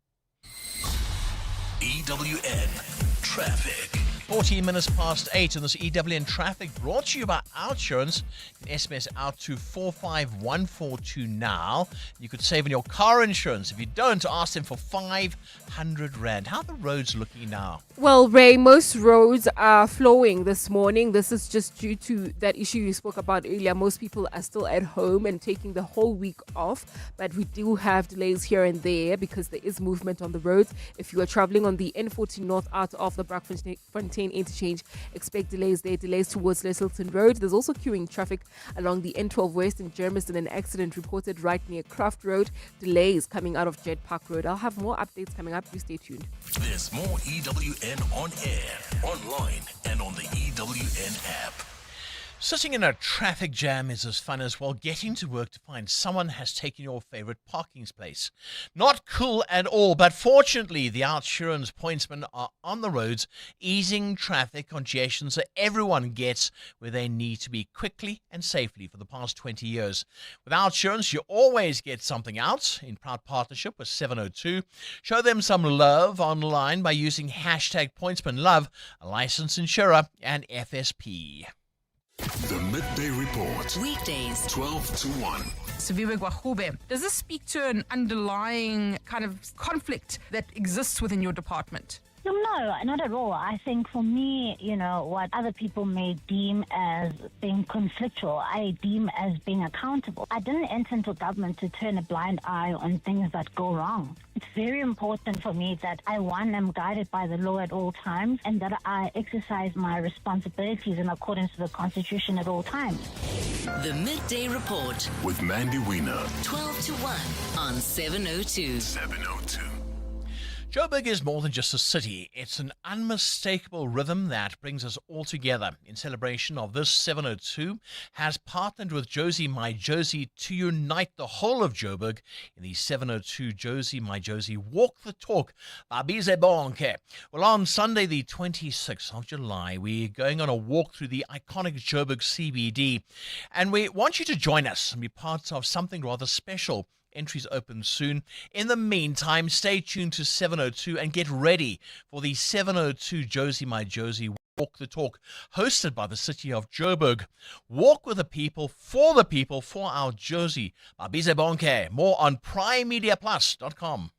EWN Traffic. 14 minutes past 8 on this EWN Traffic, brought to you by Outsurance. You can SMS out to 45142 now. You could save on your car insurance. If you don't, ask them for 500 Rand. How are the roads looking now? Well, Ray, most roads are flowing this morning. This is just due to that issue you spoke about earlier. Most people are still at home and taking the whole week off, but we do have delays here and there because there is movement on the roads. If you are traveling on the N40 north out of the Brakfontein interchange, expect delays there. Delays towards Lesselton Road. There's also queuing traffic along the N12 West in Germiston. An accident reported right near Craft Road. Delays coming out of Jet Park Road. I'll have more updates coming up. You stay tuned. There's more EWN on air, online, and on the EWN app. Sitting in a traffic jam is as fun as, well, getting to work to find someone has taken your favorite parking space. Not cool at all, but fortunately the Outsurance pointsmen are on the roads, easing traffic congestion so everyone gets where they need to be quickly and safely for the past 20 years. With Outsurance, you always get something out, in proud partnership with 702. Show them some love online by using hashtag pointsmanlove, a licensed insurer, and FSP. The Midday Report. Weekdays, 12 to 1. Siviwe Gwahube, does this speak to an underlying kind of conflict that exists within your department? No, not at all. I think for me, what other people may deem as being conflictual, I deem as being accountable. I didn't enter into government to turn a blind eye on things that go wrong. It's very important for me that I, one, am guided by the law at all times, and that I exercise my responsibilities in accordance to the Constitution at all times. The Midday Report with Mandy Wiener. 12 to 1 on 702. 702. Joburg is more than just a city. It's an unmistakable rhythm that brings us all together. In celebration of this, 702 has partnered with Josie My Josie to unite the whole of Joburg in the 702 Josie My Josie Walk the Talk. Babize bonke. Well, on Sunday, the 26th of July, we're going on a walk through the iconic Joburg CBD. And we want you to join us and be part of something rather special. Entries open soon. In the meantime, stay tuned to 702 and get ready for the 702 Josie My Josie Walk the Talk, hosted by the city of Joburg. Walk with the people, for our Josie. Babize bonke. More on primemediaplus.com.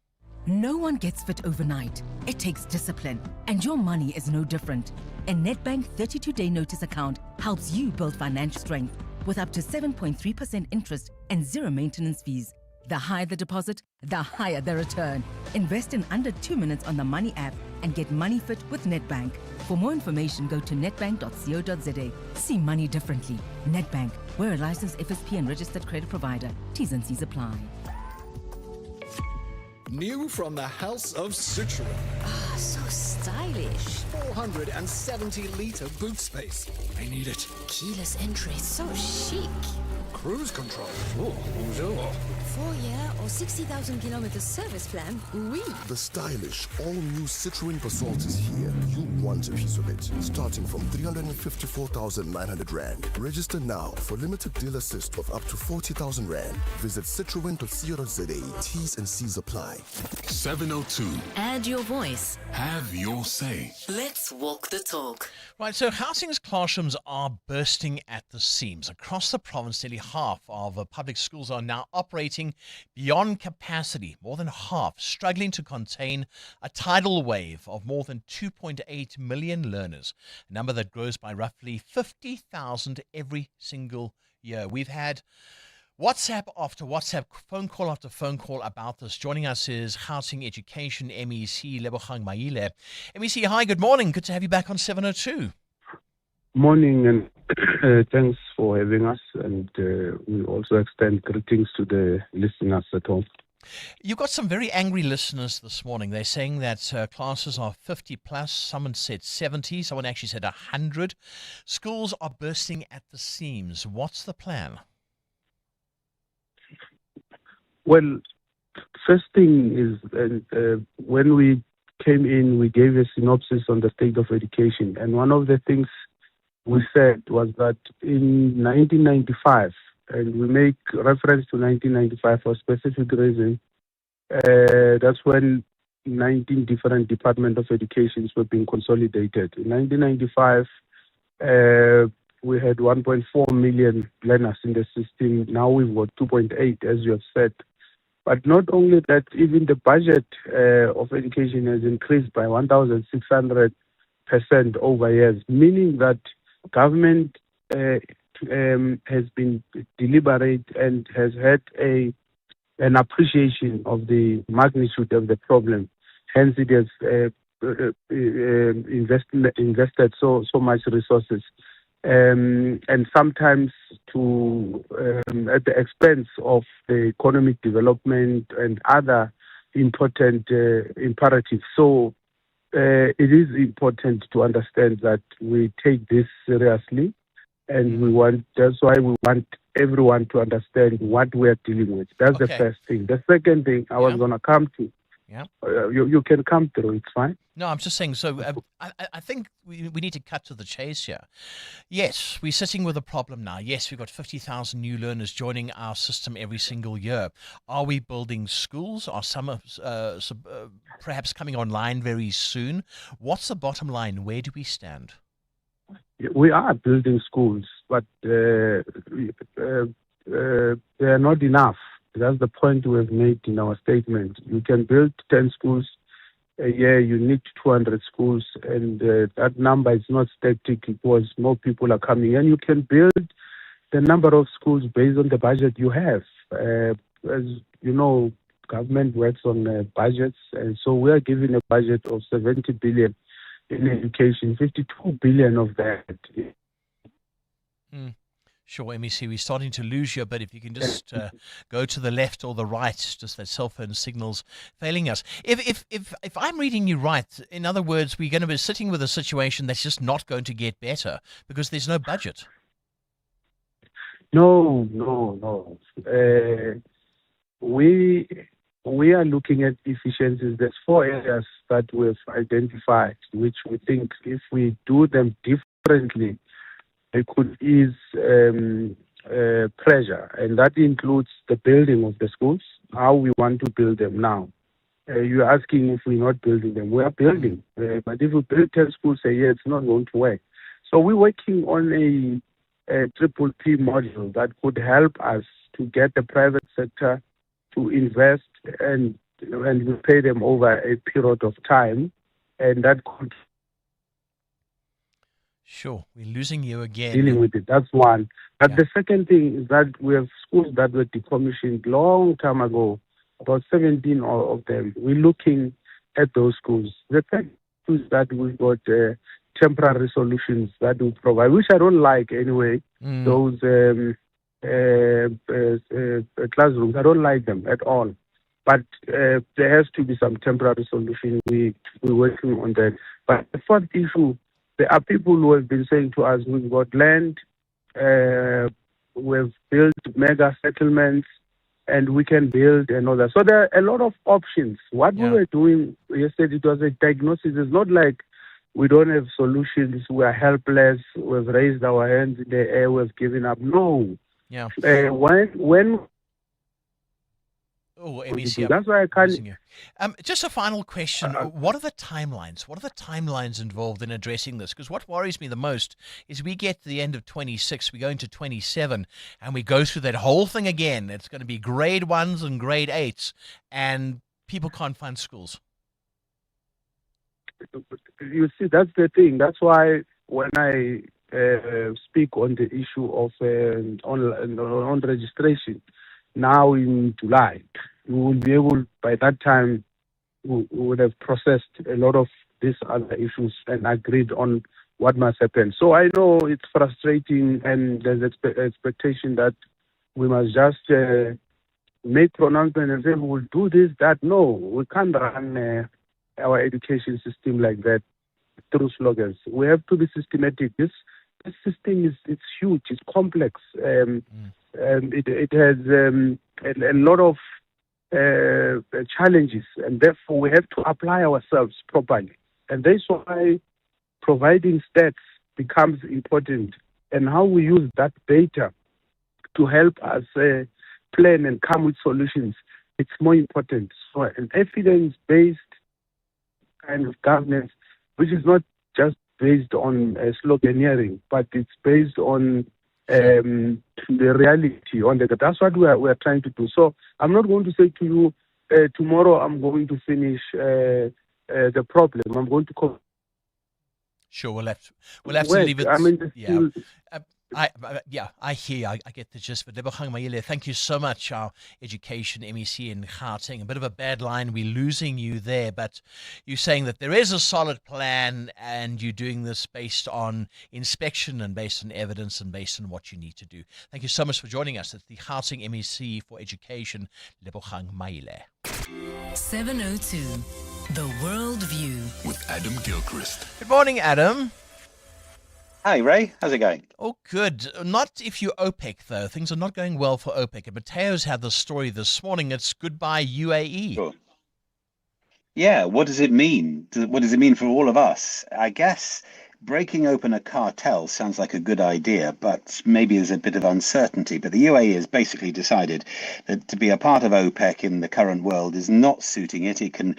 No one gets fit overnight. It takes discipline, and your money is no different. A Nedbank 32-day notice account helps you build financial strength with up to 7.3% interest and zero maintenance fees. The higher the deposit, the higher the return. Invest in under 2 minutes on the Money app and get money fit with Nedbank. For more information, go to nedbank.co.za. See money differently. Nedbank, we're a licensed FSP and registered credit provider. T's and C's apply. New from the House of Citroën. Ah, so stylish. 470-litre boot space. I need it. Keyless entry, so chic. Cruise control. Oh, bonjour. 4-year or 60,000 kilometer service plan? Oui. The stylish, all-new Citroën Basalt is here. You want a piece of it. Starting from 354,900 Rand. Register now for limited deal assist of up to 40,000 Rand. Visit citroen.co.za. T's and C's apply. 702. Add your voice. Have your say. Let's walk the talk. Right, so Gauteng's classrooms are bursting at the seams. Across the province, nearly half of public schools are now operating beyond capacity, more than half struggling to contain a tidal wave of more than 2.8 million learners, a number that grows by roughly 50,000 every single year. We've had WhatsApp after WhatsApp, phone call after phone call about this. Joining us is Gauteng Education MEC Lebogang Maile. MEC, hi, good morning. Good to have you back on 702. Morning, and thanks for having us. And we also extend greetings to the listeners at home. You've got some very angry listeners this morning. They're saying that classes are 50 plus. Someone said 70. Someone actually said 100. Schools are bursting at the seams. What's the plan? Well, first thing is when we came in, we gave a synopsis on the state of education. And one of the things we said was that in 1995, and we make reference to 1995 for a specific reason, that's when 19 different Department of Educations were being consolidated. In 1995, we had 1.4 million learners in the system. Now we've got 2.8, as you have said. But not only that, even the budget of education has increased by 1,600% over years, meaning that government has been deliberate and has had an appreciation of the magnitude of the problem. Hence, it has invested so much resources, and sometimes at the expense of the economic development and other important imperatives. So it is important to understand that we take this seriously, and that's why we want everyone to understand what we're dealing with. That's the first thing. The second thing I was going to come to. Yeah. You can come through, it's fine. No, I'm just saying, so I think we need to cut to the chase here. Yes, we're sitting with a problem now. Yes, we've got 50,000 new learners joining our system every single year. Are we building schools? Are some perhaps coming online very soon? What's the bottom line? Where do we stand? We are building schools, but they are not enough. That's the point we have made in our statement. You can build 10 schools a year, you need 200 schools, and that number is not static because more people are coming. And you can build the number of schools based on the budget you have. As you know, government works on budgets, and so we are given a budget of 70 billion in education, 52 billion of that. Sure, MEC, we're starting to lose you, but if you can just go to the left or the right, just that cell phone signal's failing us. If I'm reading you right, in other words, we're going to be sitting with a situation that's just not going to get better because there's no budget. No. We are looking at efficiencies. There's 4 areas that we've identified, which we think if we do them differently, it could ease pressure, and that includes the building of the schools, how we want to build them now. You're asking if we're not building them. We are building, but if we build 10 schools a year, it's not going to work. So we're working on a triple P model that could help us to get the private sector to invest, and we pay them over a period of time, and that could. Sure, we're losing you again. Dealing with it, that's one. But the second thing is that we have schools that were decommissioned long time ago, about 17 of them. We're looking at those schools. The fact is that we've got temporary solutions that we provide, which I don't like anyway. Those classrooms, I don't like them at all. But there has to be some temporary solution. We're working on that. But the fourth issue, there are people who have been saying to us, we've got land, we've built mega settlements, and we can build and all that. So there are a lot of options. What we were doing yesterday, it was a diagnosis. It's not like we don't have solutions, we are helpless, we've raised our hands in the air, we've given up. No. Yeah. When Oh, MEC, that's why I can't. Just a final question. What are the timelines? What are the timelines involved in addressing this? Because what worries me the most is we get to the end of 26, we go into 27, and we go through that whole thing again. It's going to be grade 1s and grade 8s, and people can't find schools. You see, that's the thing. That's why when I speak on the issue of on registration, now in July, we will be able, by that time, we would have processed a lot of these other issues and agreed on what must happen. So I know it's frustrating and there's expectation that we must just make pronouncement and say we will do this, that. No, we can't run our education system like that through slogans. We have to be systematic. This system it's huge, it's complex. It has a lot of challenges, and therefore we have to apply ourselves properly. And that's why providing stats becomes important, and how we use that data to help us plan and come with solutions, it's more important. So an evidence-based kind of governance, which is not just based on sloganeering, but it's based on the reality. That's what we are trying to do. So I'm not going to say to you, tomorrow I'm going to finish the problem. I'm going to Sure, we'll have to leave it. I mean, I hear, I get the gist. But Lebogang Mayile, thank you so much, our education MEC in Gauteng. A bit of a bad line, we're losing you there, but you're saying that there is a solid plan and you're doing this based on inspection and based on evidence and based on what you need to do. Thank you so much for joining us. It's the Gauteng MEC for Education, Lebogang Mayile. 702, The World View. With Adam Gilchrist. Good morning, Adam. Hi, Ray. How's it going? Oh, good. Not if you're OPEC, though. Things are not going well for OPEC. And Mateo's had the story this morning. It's goodbye UAE. Sure. Yeah, what does it mean? What does it mean for all of us? I guess breaking open a cartel sounds like a good idea, but maybe there's a bit of uncertainty. But the UAE has basically decided that to be a part of OPEC in the current world is not suiting it. It can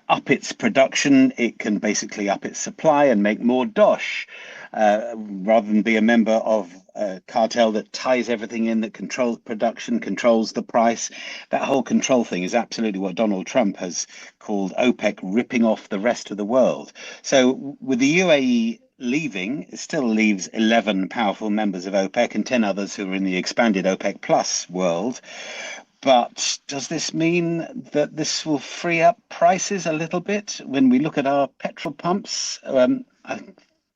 up its production, it can basically up its supply and make more dosh. Rather than be a member of a cartel that ties everything in, that controls production, controls the price. That whole control thing is absolutely what Donald Trump has called OPEC ripping off the rest of the world. So with the UAE leaving, it still leaves 11 powerful members of OPEC and 10 others who are in the expanded OPEC Plus world. But does this mean that this will free up prices a little bit when we look at our petrol pumps? I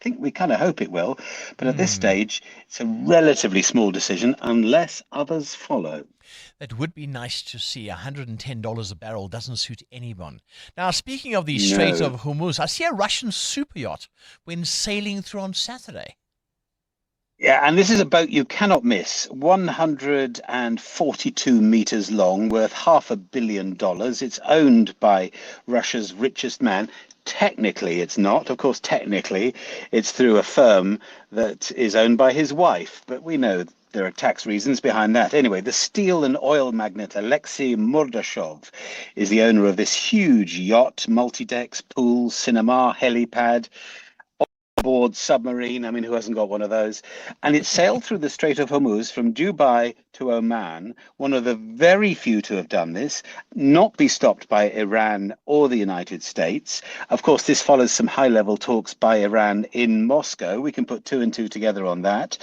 think we kind of hope it will, but at this stage, it's a relatively small decision unless others follow. That would be nice to see. $110 a barrel doesn't suit anyone. Now, speaking of the Strait of Hormuz, I see a Russian super yacht when sailing through on Saturday. Yeah, and this is a boat you cannot miss. 142 meters long, worth $500 million. It's owned by Russia's richest man. Technically, it's not. Of course, technically, it's through a firm that is owned by his wife. But we know there are tax reasons behind that. Anyway, the steel and oil magnate Alexei Mordashov is the owner of this huge yacht, multi-decks, pool, cinema, helipad, board submarine. I mean, who hasn't got one of those? And it sailed through the Strait of Hormuz from Dubai to Oman, one of the very few to have done this, not be stopped by Iran or the United States. Of course, this follows some high-level talks by Iran in Moscow. We can put two and two together on that.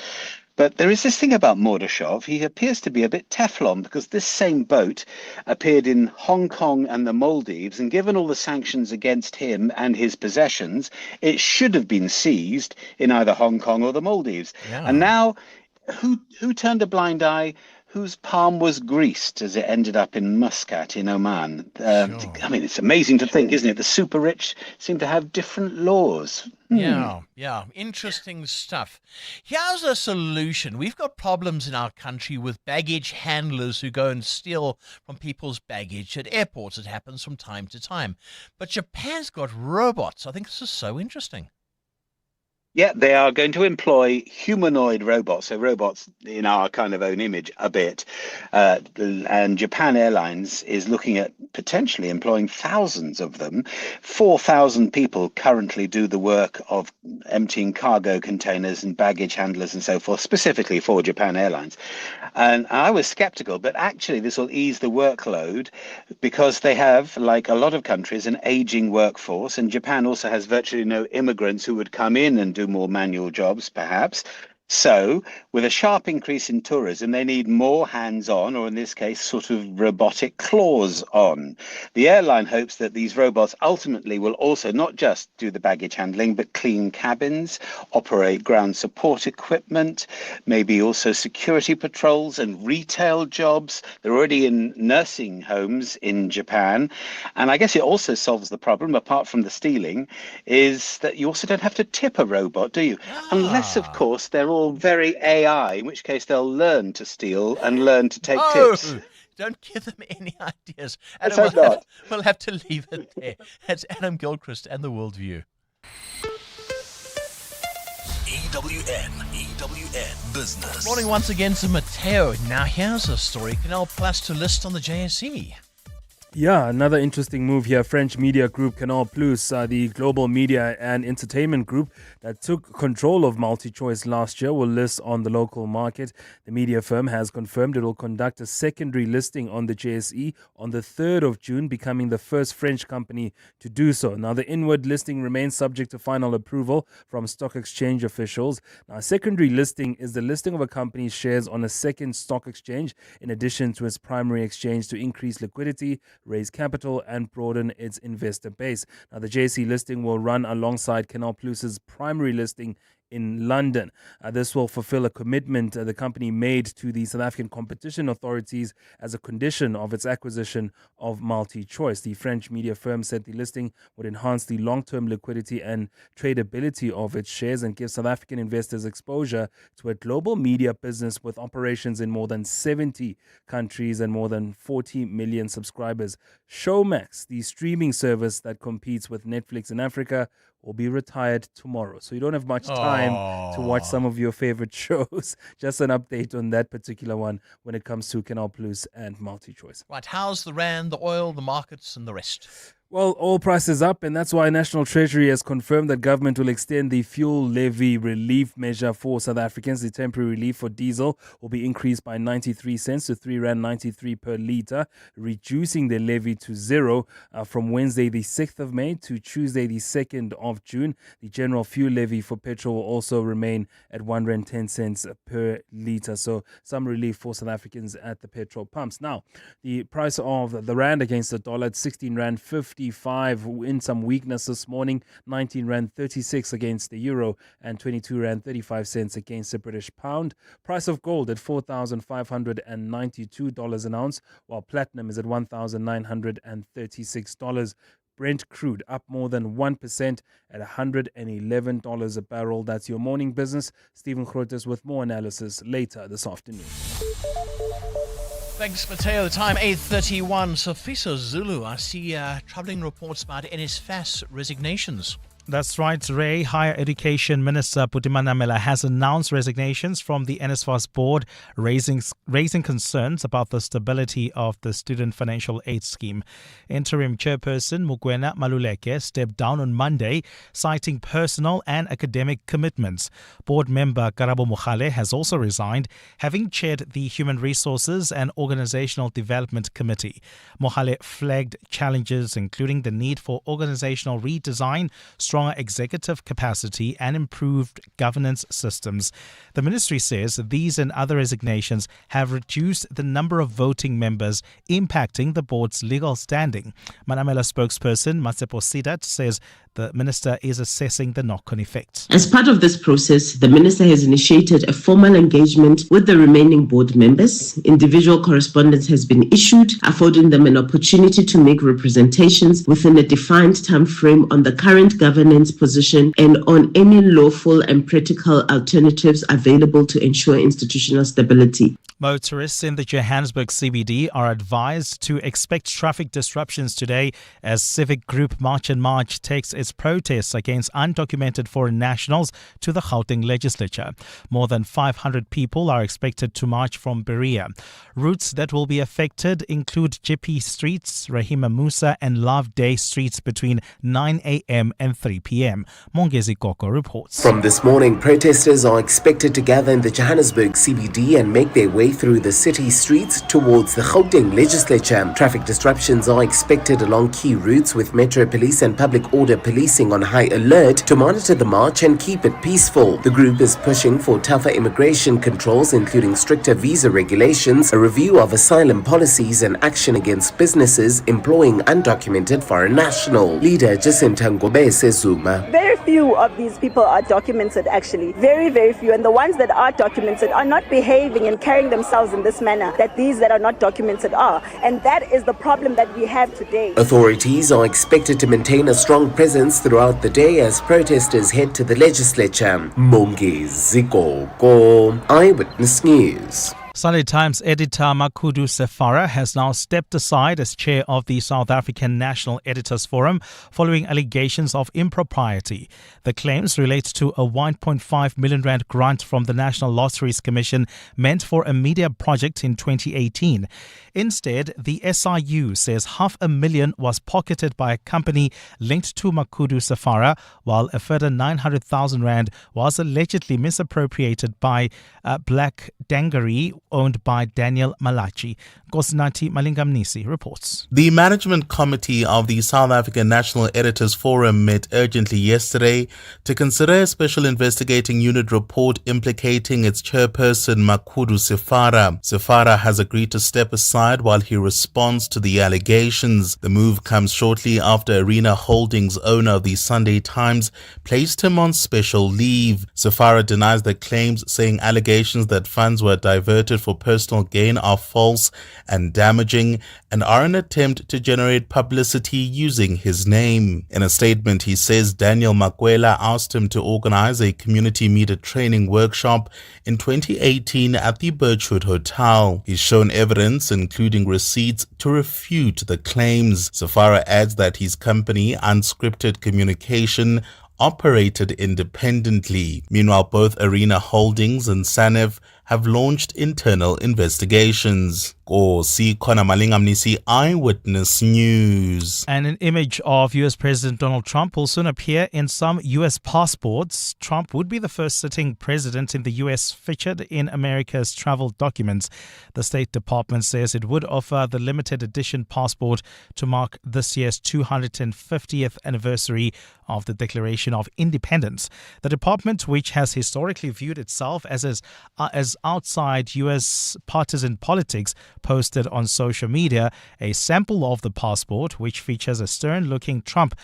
But there is this thing about Mordashov. He appears to be a bit Teflon because this same boat appeared in Hong Kong and the Maldives, and given all the sanctions against him and his possessions, it should have been seized in either Hong Kong or the Maldives. Yeah. And now, who turned a blind eye? Whose palm was greased as it ended up in Muscat in Oman? I mean, it's amazing to think, isn't it? The super rich seem to have different laws. Yeah. Interesting stuff. Here's a solution. We've got problems in our country with baggage handlers who go and steal from people's baggage at airports. It happens from time to time. But Japan's got robots. I think this is so interesting. Yeah, they are going to employ humanoid robots, so robots in our kind of own image a bit. And Japan Airlines is looking at potentially employing thousands of them. 4,000 people currently do the work of emptying cargo containers and baggage handlers and so forth, specifically for Japan Airlines. And I was skeptical, but actually this will ease the workload because they have, like a lot of countries, an aging workforce. And Japan also has virtually no immigrants who would come in and do more manual jobs, perhaps. So, with a sharp increase in tourism, they need more hands-on, or in this case, sort of robotic claws on. The airline hopes that these robots ultimately will also not just do the baggage handling, but clean cabins, operate ground support equipment, maybe also security patrols and retail jobs. They're already in nursing homes in Japan. And I guess it also solves the problem, apart from the stealing, is that you also don't have to tip a robot, do you? Unless, of course, they're all very AI, in which case they'll learn to steal and learn to take tips. Don't give them any ideas. Let's hope not. We'll have to leave it there. That's Adam Gilchrist and The Worldview. EWN Business. Morning once again to Mateo. Now here's a story. Canal Plus to list on the JSE. Yeah, another interesting move here. French media group Canal Plus, the global media and entertainment group that took control of MultiChoice last year, will list on the local market. The media firm has confirmed it will conduct a secondary listing on the JSE on the 3rd of June, becoming the first French company to do so. Now, the inward listing remains subject to final approval from stock exchange officials. Now, a secondary listing is the listing of a company's shares on a second stock exchange in addition to its primary exchange to increase liquidity, raise capital and broaden its investor base. Now, the JSE listing will run alongside Canal Plus's primary listing in London. This will fulfill a commitment the company made to the South African competition authorities as a condition of its acquisition of MultiChoice. The French media firm said the listing would enhance the long-term liquidity and tradability of its shares and give South African investors exposure to a global media business with operations in more than 70 countries and more than 40 million subscribers. Showmax, the streaming service that competes with Netflix in Africa, will be retired tomorrow. So you don't have much time to watch some of your favorite shows. Just an update on that particular one when it comes to Canal Plus and MultiChoice. Right, how's the rand, the oil, the markets and the rest? Well, oil prices up, and that's why National Treasury has confirmed that government will extend the fuel levy relief measure for South Africans. The temporary relief for diesel will be increased by 93 cents to R3.93 per litre, reducing the levy to zero from Wednesday the 6th of May to Tuesday the 2nd of June. The general fuel levy for petrol will also remain at R1.10 per litre. So some relief for South Africans at the petrol pumps. Now, the price of the rand against the dollar at R16.50. In some weakness this morning, 19 Rand 36 against the euro and 22 Rand 35 cents against the British pound. Price of gold at $4,592 an ounce, while platinum is at $1,936. Brent crude up more than 1% at $111 a barrel. That's your morning business. Stephen Grotes with more analysis later this afternoon. Thanks, Mateo. The time 8:31. Safisa Zulu, I see troubling reports about NSFAS resignations. That's right, Ray. Higher Education Minister Monama has announced resignations from the NSFAS board, raising concerns about the stability of the student financial aid scheme. Interim Chairperson Mogoena Maluleke stepped down on Monday, citing personal and academic commitments. Board member Karabo Mohale has also resigned, having chaired the Human Resources and Organizational Development Committee. Mohale flagged challenges including the need for organizational redesign, stronger executive capacity and improved governance systems. The ministry says these and other resignations have reduced the number of voting members, impacting the board's legal standing. Monama spokesperson Matsepo Sidat says the minister is assessing the knock-on effects. As part of this process, the minister has initiated a formal engagement with the remaining board members. Individual correspondence has been issued, affording them an opportunity to make representations within a defined time frame on the current governance position and on any lawful and practical alternatives available to ensure institutional stability. Motorists in the Johannesburg CBD are advised to expect traffic disruptions today as civic group March and March takes its protests against undocumented foreign nationals to the Gauteng legislature. More than 500 people are expected to march from Berea. Routes that will be affected include Jeppe Streets, Rahima Musa and Love Day Streets between 9 a.m. and 3 p.m. Mongezi Koko reports. From this morning, protesters are expected to gather in the Johannesburg CBD and make their way through the city streets towards the Gauteng legislature. Traffic disruptions are expected along key routes, with Metro Police and Public Order Policing on high alert to monitor the march and keep it peaceful. The group is pushing for tougher immigration controls, including stricter visa regulations, a review of asylum policies and action against businesses employing undocumented foreign national. Leader Jacinta Ngobe says Zuma. Very few of these people are documented, actually. Very, very few. And the ones that are documented are not behaving and carrying themselves in this manner that these that are not documented are. And that is the problem that we have today. Authorities are expected to maintain a strong presence throughout the day as protesters head to the legislature. Mongezi Koko, Eyewitness News. Sunday Times editor Makudu Safara has now stepped aside as chair of the South African National Editors Forum following allegations of impropriety. The claims relate to a 1.5 million rand grant from the National Lotteries Commission meant for a media project in 2018. Instead, the SIU says 500,000 was pocketed by a company linked to Makudu Safara, while a further 900,000 rand was allegedly misappropriated by Black Dangery, owned by Daniel Malachi. Gosnati Malingamnisi reports. The management committee of the South African National Editors Forum met urgently yesterday to consider a special investigating unit report implicating its chairperson Makudu Safara. Safara has agreed to step aside while he responds to the allegations. The move comes shortly after Arena Holdings, owner of the Sunday Times, placed him on special leave. Safara denies the claims, saying allegations that funds were diverted for personal gain are false and damaging and are an attempt to generate publicity using his name. In a statement, he says Daniel Makwela asked him to organize a community media training workshop in 2018 at the Birchwood Hotel. He's shown evidence, including receipts, to refute the claims. Safara adds that his company, Unscripted Communication, operated independently. Meanwhile, both Arena Holdings and Sanev have launched internal investigations. Kosi Khona Malingamnisi, Eyewitness News. And an image of US President Donald Trump will soon appear in some US passports. Trump would be the first sitting president in the US featured in America's travel documents. The State Department says it would offer the limited edition passport to mark this year's 250th anniversary of the Declaration of Independence. The department, which has historically viewed itself as outside US partisan politics, posted on social media a sample of the passport, which features a stern-looking Trump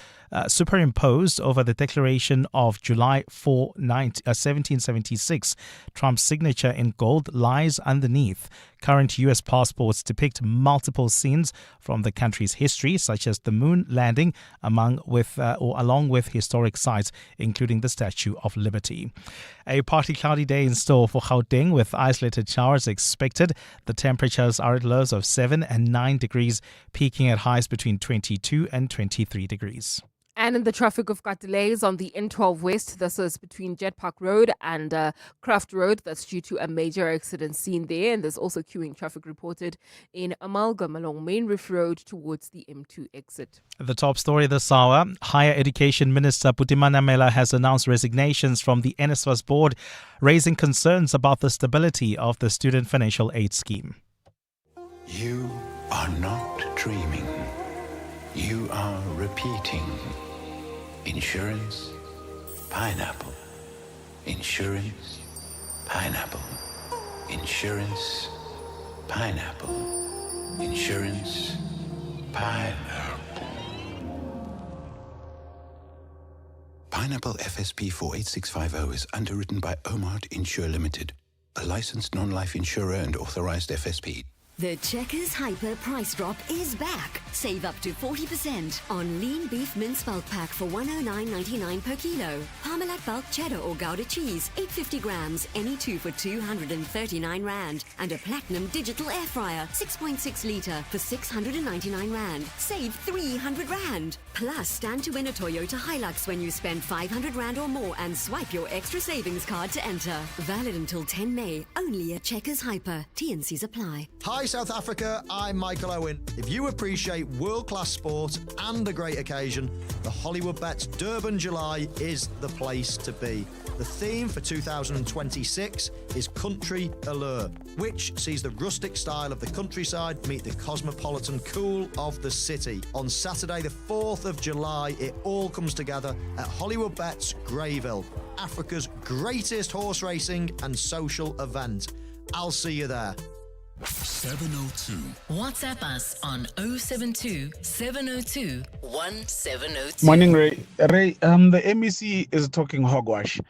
superimposed over the Declaration of July 4, 1776. Trump's signature in gold lies underneath. Current U.S. passports depict multiple scenes from the country's history, such as the moon landing, along with historic sites, including the Statue of Liberty. A partly cloudy day in store for Gauteng, with isolated showers expected. The temperatures are at lows of 7 and 9 degrees, peaking at highs between 22 and 23 degrees. And in the traffic, we've got delays on the N12 West. This is between Jet Park Road and Craft Road. That's due to a major accident seen there. And there's also queuing traffic reported in Amalgam along Main Reef Road towards the M2 exit. The top story this hour: Higher Education Minister Putimana Mela has announced resignations from the NSFAS board, raising concerns about the stability of the Student Financial Aid Scheme. You are not dreaming. You are repeating. Insurance, pineapple. Insurance, pineapple. Insurance, pineapple. Insurance, pineapple. Pineapple FSP 48650 is underwritten by Omart Insure Limited, a licensed non-life insurer and authorized FSP. The Checkers Hyper price drop is back. Save up to 40% on lean beef mince bulk pack for $109.99 per kilo. Parmalat bulk cheddar or Gouda cheese, 850 grams, any two for 239 Rand. And a platinum digital air fryer, 6.6 litre for 699 Rand. Save 300 Rand. Plus, stand to win a Toyota Hilux when you spend 500 Rand or more and swipe your extra savings card to enter. Valid until 10 May. Only at Checkers Hyper. T&Cs apply. Hi South Africa, I'm Michael Owen. If you appreciate world-class sport and a great occasion, the Hollywood Bets Durban July is the place to be. The theme for 2026 is Country Allure, which sees the rustic style of the countryside meet the cosmopolitan cool of the city. On Saturday the 4th of July, it all comes together at Hollywood Bets Greyville, Africa's greatest horse racing and social event. I'll see you there. 702. WhatsApp us on 072 702 1702. Morning, Ray. The MEC is talking hogwash.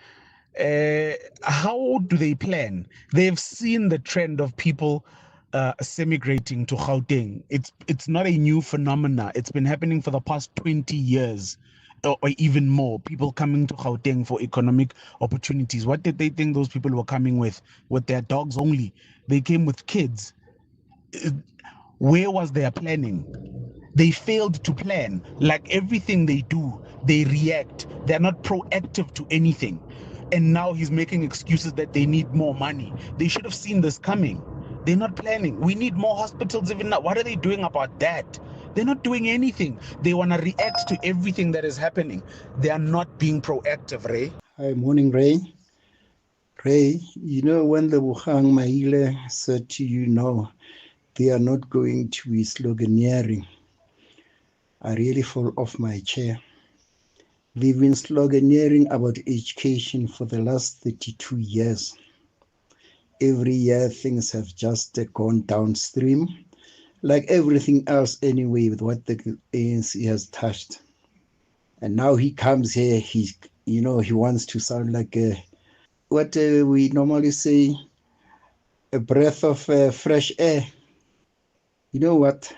How do they plan? They've seen the trend of people emigrating to Gauteng. It's not a new phenomena. It's been happening for the past 20 years. Or even more, people coming to Gauteng for economic opportunities. What did they think those people were coming with? With their dogs only? They came with kids. Where was their planning? They failed to plan. Like everything they do, they react. They're not proactive to anything. And now he's making excuses that they need more money. They should have seen this coming. They're not planning. We need more hospitals even now. What are they doing about that? They're not doing anything. They want to react to everything that is happening. They are not being proactive, Ray. Hi, morning, Ray. Ray, you know when the Wuhan Maile said to you, no, they are not going to be sloganeering, I really fall off my chair. They've been sloganeering about education for the last 32 years. Every year things have just gone downstream. Like everything else anyway, with what the ANC has touched. And now he comes here, he wants to sound like what we normally say, a breath of fresh air. You know what?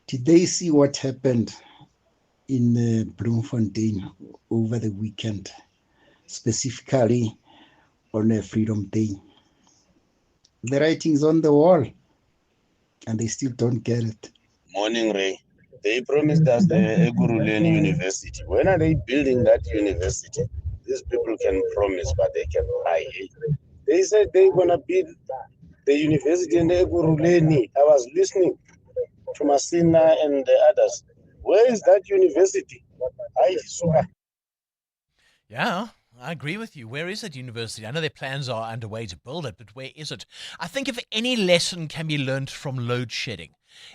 Did they see what happened in Bloemfontein over the weekend, specifically on Freedom Day? The writing's on the wall. And they still don't get it. Morning, Ray. They promised us the Ekurhuleni University. When are they building that university? These people can promise, but they can lie. They said they're going to build the university in Ekurhuleni. I was listening to Masina and the others. Where is that university? Yeah. I agree with you. Where is that university? I know their plans are underway to build it, but where is it? I think if any lesson can be learned from load shedding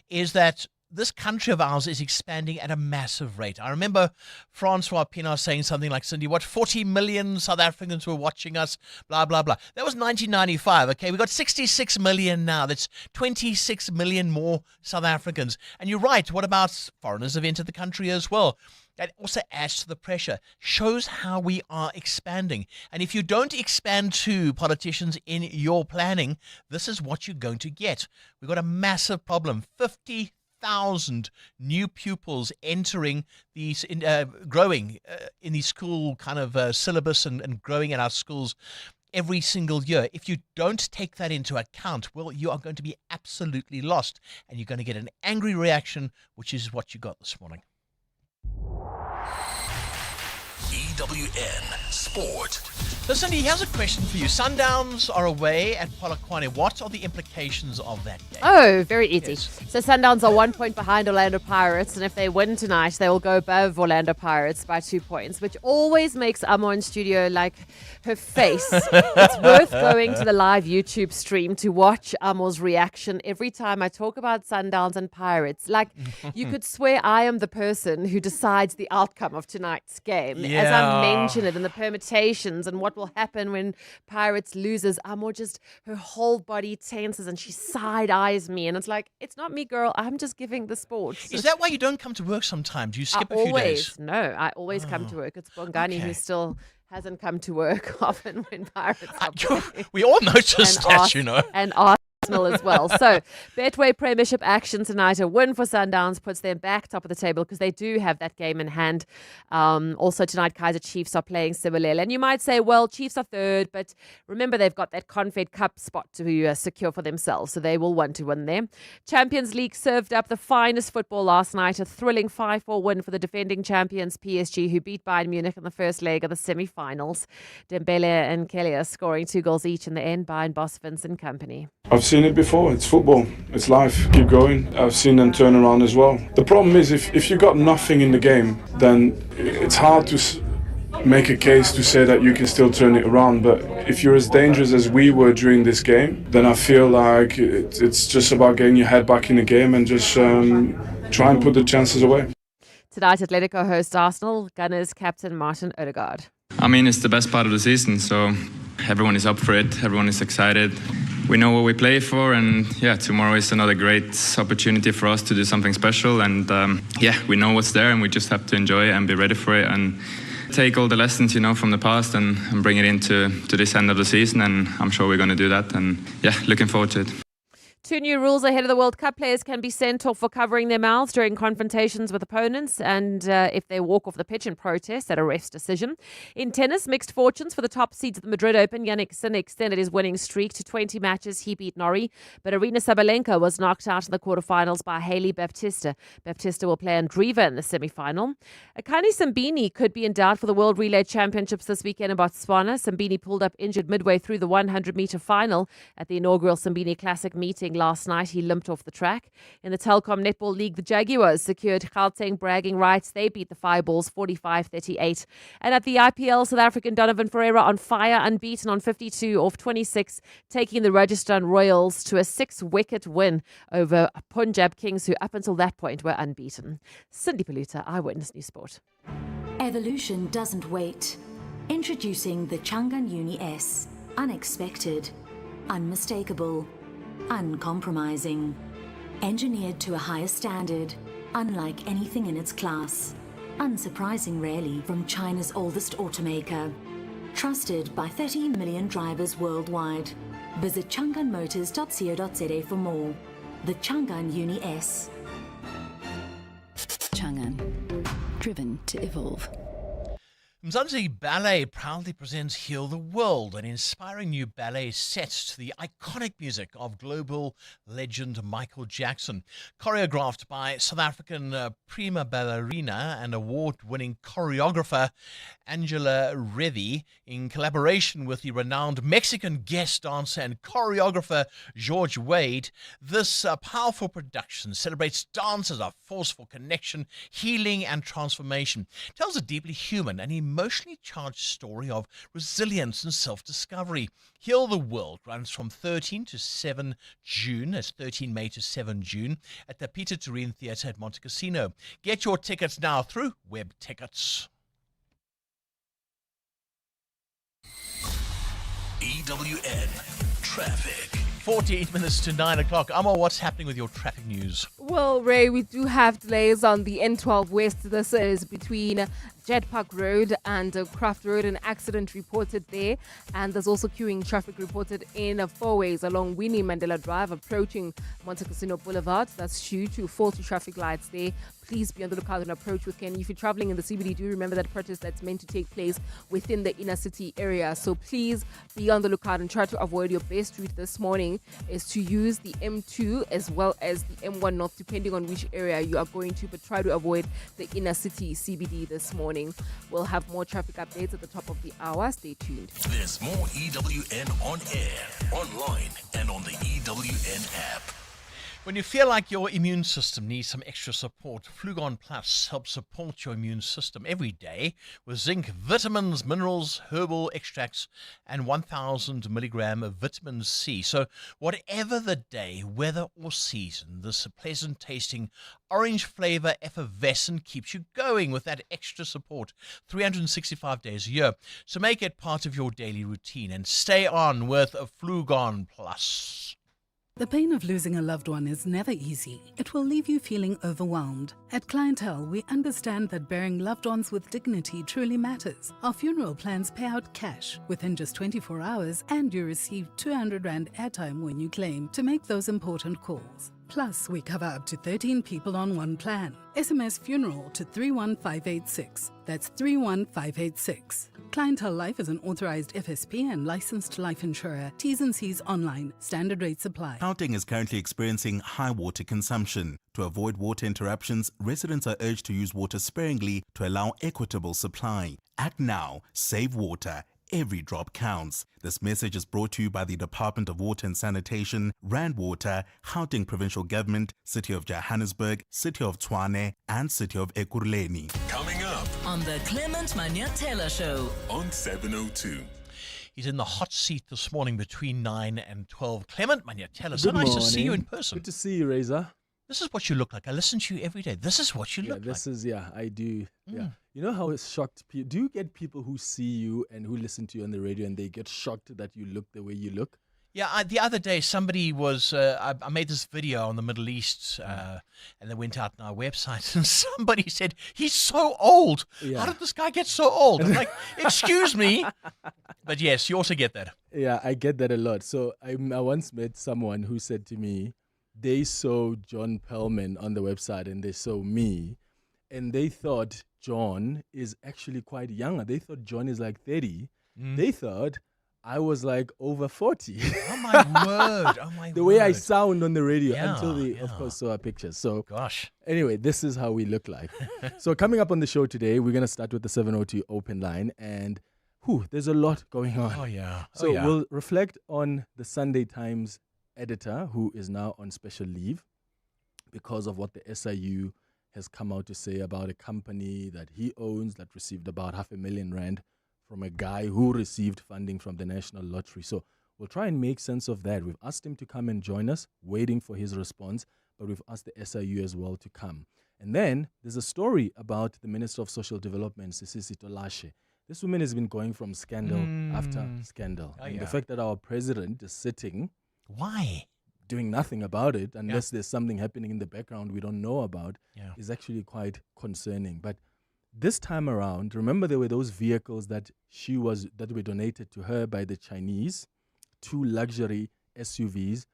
is that this country of ours is expanding at a massive rate. I remember Francois Pienaar saying something like, Cindy, 40 million South Africans were watching us, blah, blah, blah. That was 1995, okay? We got 66 million now. That's 26 million more South Africans. And you're right, what about foreigners have entered the country as well? That also adds to the pressure, shows how we are expanding. And if you don't expand to politicians in your planning, this is what you're going to get. We've got a massive problem. 50,000 new pupils entering these, growing in the school kind of syllabus and growing in our schools every single year. If you don't take that into account, well, you are going to be absolutely lost. And you're going to get an angry reaction, which is what you got this morning. EWN Sport. Listen, he has a question for you. Sundowns are away at Polokwane. What are the implications of that game? Oh, very easy. So Sundowns are 1 point behind Orlando Pirates, and if they win tonight, they will go above Orlando Pirates by 2 points, which always makes Amo in studio like her face. It's worth going to the live YouTube stream to watch Amo's reaction every time I talk about Sundowns and Pirates. Like, you could swear I am the person who decides the outcome of tonight's game. As I mention it, and the permutations and what will happen when Pirates loses, Amo just, her whole body tenses and she side eyes me, and it's like, it's not me, girl. I'm just giving the sport. Is that why you don't come to work sometimes? You skip a few days? No, I always come to work. It's Bongani who still hasn't come to work often when Pirates are playing. We all noticed that, you know. And Arsenal as well. So, Betway Premiership action tonight. A win for Sundowns puts them back top of the table because they do have that game in hand. Also tonight, Kaizer Chiefs are playing Sibolele. And you might say, well, Chiefs are third, but remember they've got that Confed Cup spot to secure for themselves, so they will want to win there. Champions League served up the finest football last night. A thrilling 5-4 win for the defending champions PSG, who beat Bayern Munich in the first leg of the semi-finals. Dembele and Kelly scoring 2 goals each in the end. Bayern boss Vincent Kompany. I've seen it before. It's football. It's life. Keep going. I've seen them turn around as well. The problem is if you got nothing in the game, then it's hard to make a case to say that you can still turn it around. But if you're as dangerous as we were during this game, then I feel like it's just about getting your head back in the game and just try and put the chances away. Tonight, Atletico host Arsenal. Gunners captain Martin Odegaard. I mean, it's the best part of the season, so everyone is up for it. Everyone is excited. We know what we play for, and tomorrow is another great opportunity for us to do something special. And we know what's there, and we just have to enjoy it and be ready for it and take all the lessons, from the past and bring it into this end of the season. And I'm sure we're going to do that. And looking forward to it. 2 new rules ahead of the World Cup. Players can be sent off for covering their mouths during confrontations with opponents, and if they walk off the pitch in protest at a ref's decision. In tennis, mixed fortunes for the top seeds of the Madrid Open. Jannik Sinner extended his winning streak to 20 matches. He beat Norrie, but Arina Sabalenka was knocked out in the quarterfinals by Hailey Baptista. Baptista will play Andriva in the semi-final. Akani Simbini could be in doubt for the World Relay Championships this weekend in Botswana. Simbini pulled up injured midway through the 100-meter final at the inaugural Simbini Classic meeting last night. He limped off the track. In the Telkom Netball League, the Jaguars secured Gauteng bragging rights. They beat the Fireballs 45-38. And at the IPL, South African Donovan Ferreira on fire, unbeaten on 52 off 26, taking the Rajasthan Royals to a 6-wicket win over Punjab Kings, who up until that point were unbeaten. Cindy Paluta, Eyewitness News Sport. Evolution doesn't wait. Introducing the Changan Uni S. Unexpected, unmistakable, uncompromising. Engineered to a higher standard, unlike anything in its class. Unsurprising really from China's oldest automaker. Trusted by 30 million drivers worldwide. Visit chang'anmotors.co.za for more. The Changan Uni S. Changan, driven to evolve. Mzansi Ballet proudly presents Heal the World, an inspiring new ballet set to the iconic music of global legend Michael Jackson. Choreographed by South African prima ballerina and award-winning choreographer Angela Reddy, in collaboration with the renowned Mexican guest dancer and choreographer George Wade, this powerful production celebrates dance as a force for connection, healing and transformation. It tells a deeply human and emotionally charged story of resilience and self-discovery. Heal the World runs from 13 to 7 June. That's 13 May to 7 June at the Peter Tureen Theatre at Monte Cassino. Get your tickets now through Web Tickets. EWN Traffic. 48 minutes to 9 o'clock. Amo, what's happening with your traffic news? Well, Ray, we do have delays on the N12 West. This is between Jet Park Road and Craft Road. An accident reported there. And there's also queuing traffic reported in four ways along Winnie Mandela Drive approaching Monte Cassino Boulevard. That's due to faulty traffic lights there. please be on the lookout and approach with Ken. If you're traveling in the CBD, do remember that protest that's meant to take place within the inner city area. So please be on the lookout and try to avoid. Your best route this morning is to use the M2 as well as the M1 North, depending on which area you are going to, but try to avoid the inner city CBD this morning. We'll have more traffic updates at the top of the hour. Stay tuned. There's more EWN on air, online, and on the EWN app. When you feel like your immune system needs some extra support, Flugon Plus helps support your immune system every day with zinc, vitamins, minerals, herbal extracts, and 1,000 milligram of vitamin C. So whatever the day, weather, or season, this pleasant tasting orange flavor effervescent keeps you going with that extra support 365 days a year. So make it part of your daily routine and stay on with a Flugon Plus. The pain of losing a loved one is never easy. It will leave you feeling overwhelmed. At Clientele, we understand that bearing loved ones with dignity truly matters. Our funeral plans pay out cash within just 24 hours, and you receive 200 Rand airtime when you claim to make those important calls. Plus, we cover up to 13 people on one plan. SMS funeral to 31586. That's 31586. Clientele Life is an authorized FSP and licensed life insurer. T's and C's online. Standard rates apply. Gauteng is currently experiencing high water consumption. To avoid water interruptions, residents are urged to use water sparingly to allow equitable supply. Act now. Save water. Every drop counts. This message is brought to you by the Department of Water and Sanitation, Rand Water, Gauteng Provincial Government, City of Johannesburg, City of Tshwane, and City of Ekurhuleni. Coming up on the Clement Manatella Show on 702. He's in the hot seat this morning between 9 and 12. Clement Manatella, so nice to see you in person. Good to see you, Razor. This is what you look like. I listen to you every day. This is what you look like. This is, I do. Yeah. You know how it's shocked people? Do you get people who see you and who listen to you on the radio and they get shocked that you look the way you look? Yeah, the other day somebody was, I made this video on the Middle East and they went out on our website and somebody said, he's so old. Yeah. How did this guy get so old? I'm like, excuse me. But yes, you also get that. Yeah, I get that a lot. So I once met someone who said to me, they saw John Pellman on the website and they saw me and they thought John is actually quite younger. They thought John is like 30. They thought I was like over 40. Oh my word. Oh my The word. way I sound on the radio until they, yeah. of course, saw our pictures. So, gosh. Anyway, this is how we look like. So coming up on the show today, we're going to start with the 702 open line and there's a lot going on. Oh, yeah. So we'll reflect on the Sunday Times editor who is now on special leave because of what the SIU has come out to say about a company that he owns that received about R500,000 Rand from a guy who received funding from the National Lottery. So we'll try and make sense of that. We've asked him to come and join us, waiting for his response, but we've asked the SIU as well to come. And then there's a story about the Minister of Social Development, Sisisi Tolashe. This woman has been going from scandal after scandal. Oh, and yeah. the fact that our president is sitting... Why? Doing nothing about it, unless there's something happening in the background we don't know about, is actually quite concerning. But this time around, remember there were those vehicles that were donated to her by the Chinese, 2 luxury SUVs.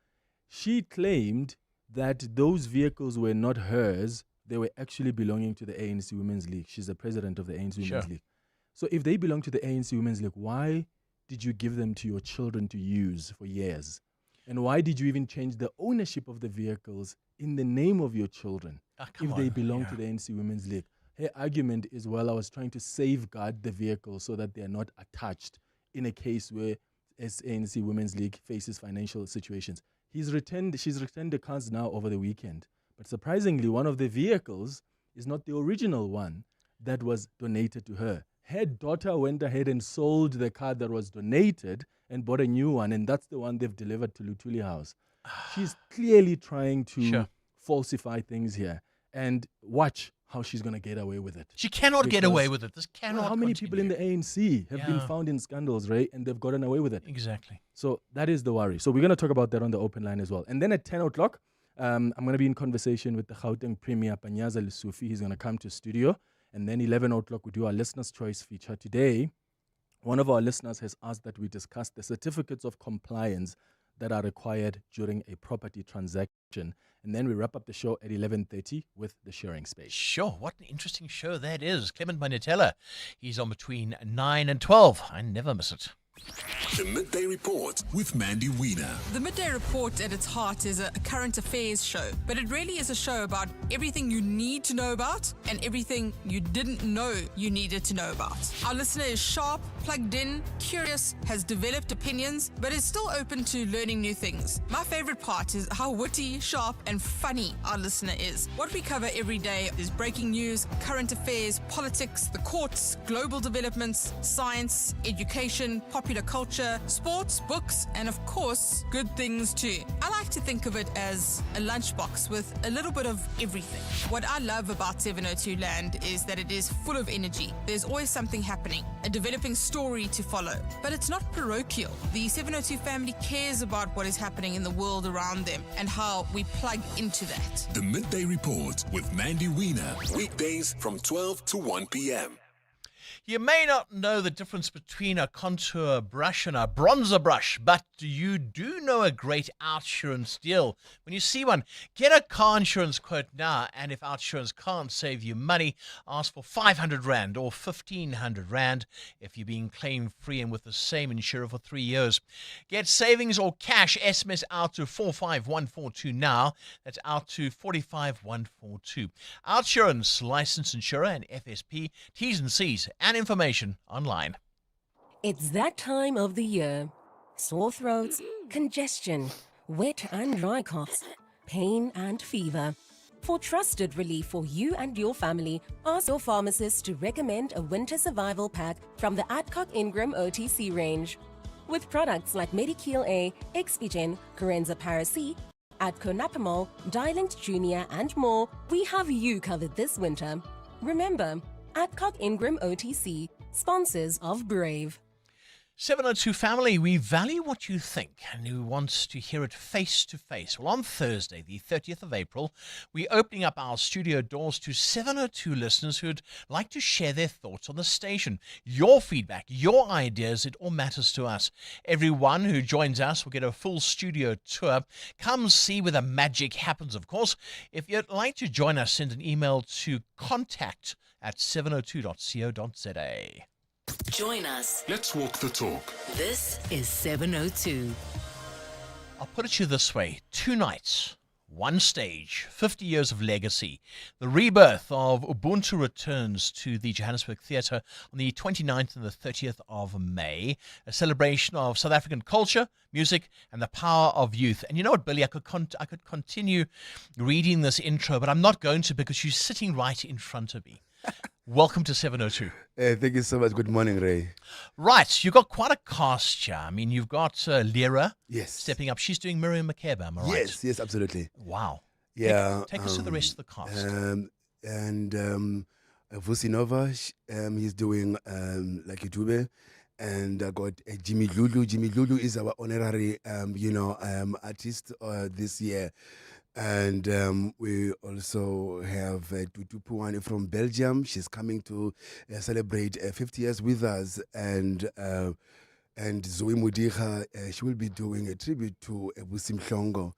She claimed that those vehicles were not hers, they were actually belonging to the ANC Women's League. She's the president of the ANC Women's League. So if they belong to the ANC Women's League, why did you give them to your children to use for years? And why did you even change the ownership of the vehicles in the name of your children if they belong to the ANC Women's League? Her argument is, well, I was trying to safeguard the vehicles so that they are not attached in a case where ANC Women's League faces financial situations. She's returned the cars now over the weekend. But surprisingly, one of the vehicles is not the original one that was donated to her. Her daughter went ahead and sold the car that was donated and bought a new one, and that's the one they've delivered to Lutuli House. She's clearly trying to falsify things here, and watch how she's going to get away with it. She cannot get away with it. This cannot how many people in the ANC have been found in scandals, Ray, and they've gotten away with it? Exactly. So that is the worry. So we're going to talk about that on the open line as well. And then at 10 o'clock, I'm going to be in conversation with the Gauteng Premier, Panyaza Lesufi. He's going to come to studio. And then 11 o'clock, we do our Listener's Choice feature. Today, one of our listeners has asked that we discuss the certificates of compliance that are required during a property transaction. And then we wrap up the show at 11:30 with the sharing space. Sure, what an interesting show that is. Clement Manatella, he's on between 9 and 12. I never miss it. The Midday Report with Mandy Wiener. The Midday Report at its heart is a current affairs show, but it really is a show about everything you need to know about and everything you didn't know you needed to know about. Our listener is sharp, plugged in, curious, has developed opinions, but is still open to learning new things. My favorite part is how witty, sharp, and funny our listener is. What we cover every day is breaking news, current affairs, politics, the courts, global developments, science, education, popular culture, sports, books, and of course, good things too. I like to think of it as a lunchbox with a little bit of everything. What I love about 702 Land is that it is full of energy. There's always something happening, a developing story to follow. But it's not parochial. The 702 family cares about what is happening in the world around them and how we plug into that. The Midday Report with Mandy Wiener. Weekdays from 12 to 1 p.m. You may not know the difference between a contour brush and a bronzer brush, but you do know a great OUTsurance deal. When you see one, get a car insurance quote now, and if OUTsurance can't save you money, ask for 500 Rand or 1,500 Rand if you're being claim-free and with the same insurer for 3 years. Get savings or cash, SMS out to 45142 now. That's out to 45142. OUTsurance, licensed insurer and FSP, T's and C's, and information online. It's that time of the year. Sore throats, congestion, wet and dry coughs, pain and fever. For trusted relief for you and your family, ask your pharmacist to recommend a winter survival pack from the Adcock Ingram OTC range. With products like Medikil A, Expigen, Corenza Parac, Adconapamol, Dilinct Junior and more, we have you covered this winter. Remember, Adcock Ingram OTC, sponsors of Brave. 702 family, we value what you think and who wants to hear it face to face. Well, on Thursday, the 30th of April, we're opening up our studio doors to 702 listeners who'd like to share their thoughts on the station. Your feedback, your ideas, it all matters to us. Everyone who joins us will get a full studio tour. Come see where the magic happens, of course. If you'd like to join us, send an email to contact@702.co.za. Join us. Let's walk the talk. This is 702. I'll put it to you this way. 2 nights, 1 stage, 50 years of legacy. The rebirth of Ubuntu returns to the Johannesburg Theatre on the 29th and the 30th of May. A celebration of South African culture, music, and the power of youth. And you know what, Billy? I could continue reading this intro, but I'm not going to because she's sitting right in front of me. Welcome to 702. Thank you so much. Good morning, Ray. Right, you've got quite a cast here. I mean, you've got Lyra stepping up. She's doing Miriam Makeba, am I right? Yes, absolutely. Wow. Yeah. Take us to the rest of the cast. Vusinova, he's doing like Itube. And I got Jimmy Lulu. Jimmy Lulu is our honorary, artist this year. And we also have Tutu Puane from Belgium. She's coming to celebrate 50 years with us. And Zoe Mudicha, she will be doing a tribute to Busim Mhlongo.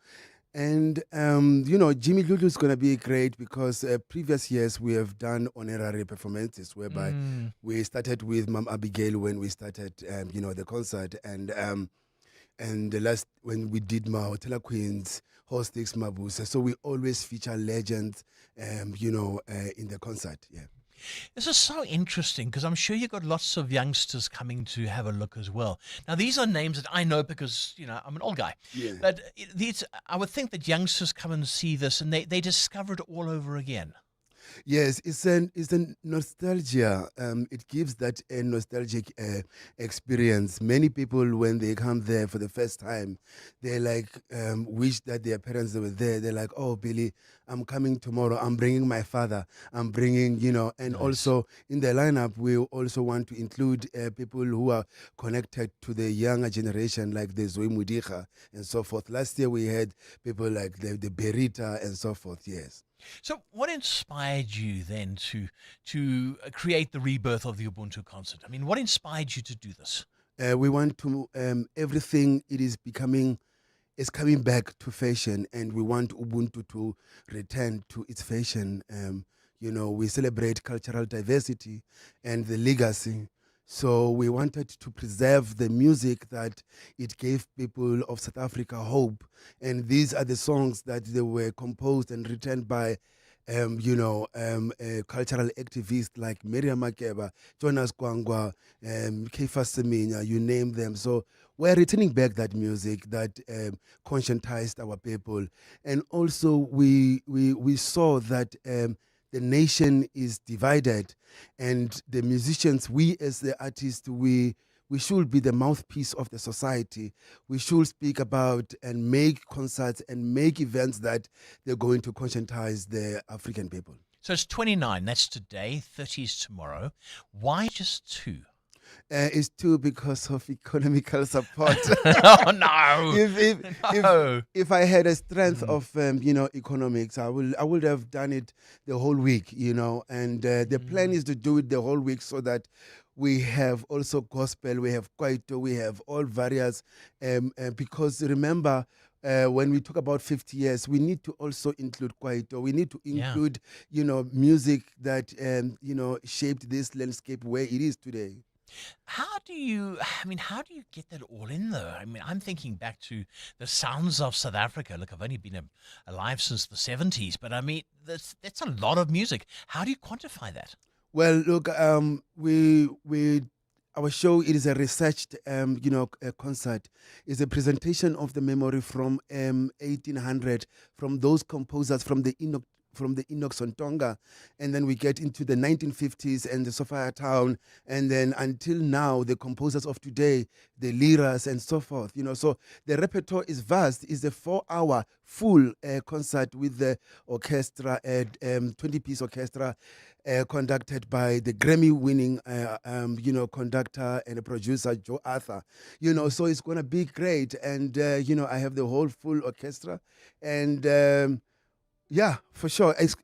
And, Jimmy Lulu is going to be great because previous years we have done honorary performances whereby we started with Mam Abigail when we started, the concert. And the last, when we did Mahotela Queens, Hostix Mabusa. So we always feature legends, in the concert. Yeah. This is so interesting because I'm sure you've got lots of youngsters coming to have a look as well. Now, these are names that I know because, I'm an old guy. Yeah. But I would think that youngsters come and see this and they discover it all over again. Yes, it's a nostalgia. It gives that a nostalgic experience. Many people, when they come there for the first time, they wish that their parents were there. They're like, "Oh, Billy, I'm coming tomorrow. I'm bringing my father. I'm bringing, And also in the lineup, we also want to include people who are connected to the younger generation, like the Zoe Mudicha and so forth. Last year we had people like the Berita and so forth. Yes. So what inspired you then to create the rebirth of the Ubuntu concert? I mean, what inspired you to do this? We want to, everything, it is becoming, is coming back to fashion, and we want Ubuntu to return to its fashion. We celebrate cultural diversity and the legacy. So we wanted to preserve the music that it gave people of South Africa hope. And these are the songs that they were composed and written by cultural activists like Miriam Makeba, Jonas Gwangwa, Kefa Seminya, you name them. So we're returning back that music that conscientized our people. And also we saw that the nation is divided, and the musicians, we as the artists, we should be the mouthpiece of the society. We should speak about and make concerts and make events that they're going to conscientize the African people. So it's 29, that's today, 30 is tomorrow. Why just 2? It's 2 because of economical support. Oh no! If I had a strength of economics, I would have done it the whole week. And the plan is to do it the whole week so that we have also gospel, we have kwaito, we have all various. Because remember, when we talk about 50 years, we need to also include kwaito. We need to include music that shaped this landscape where it is today. How do you get that all in though? I'm thinking back to the sounds of South Africa. Look, I've only been alive since the 70s, but that's a lot of music. How do you quantify that? Well, look, our show, it is a researched, a concert. It's a presentation of the memory from 1800, from those composers, from the Enoch Sontonga, and then we get into the 1950s and the Safara town, and then until now, the composers of today, the liras and so forth. So the repertoire is vast. It's a 4-hour full concert with the orchestra, 20-piece orchestra, conducted by the Grammy-winning, conductor and producer Joe Arthur. So it's gonna be great, and I have the whole full orchestra, and. Yeah, for sure. It's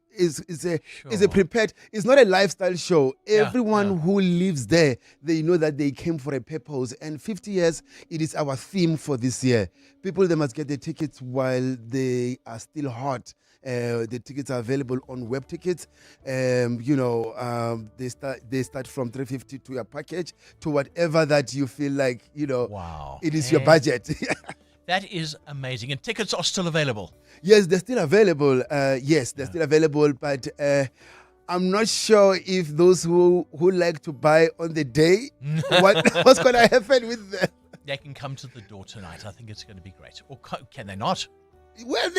a prepared. It's not a lifestyle show. Everyone who lives there, they know that they came for a purpose. And 50 years, it is our theme for this year. People, they must get the tickets while they are still hot. The tickets are available on web tickets. They start from 350 to your package to whatever that you feel like. Wow, it is your budget. That is amazing. And tickets are still available? Yes, they're still available. Still available. But I'm not sure if those who like to buy on the day, what's going to happen with them. They can come to the door tonight. I think it's going to be great. Or can they not? Well,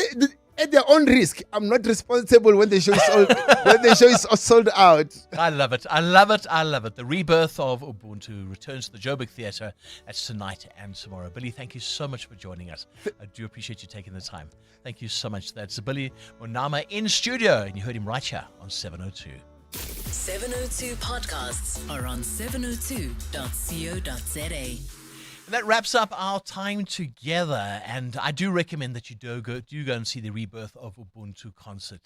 at their own risk. I'm not responsible when the show is sold, when the show is sold out. I love it. I love it. I love it. The rebirth of Ubuntu returns to the Joburg Theatre. That's tonight and tomorrow. Billy, thank you so much for joining us. I do appreciate you taking the time. Thank you so much. That's Billy Monama in studio, and you heard him right here on 702. 702 podcasts are on 702.co.za. That wraps up our time together, and I do recommend that you do go and see the Rebirth of Ubuntu concert.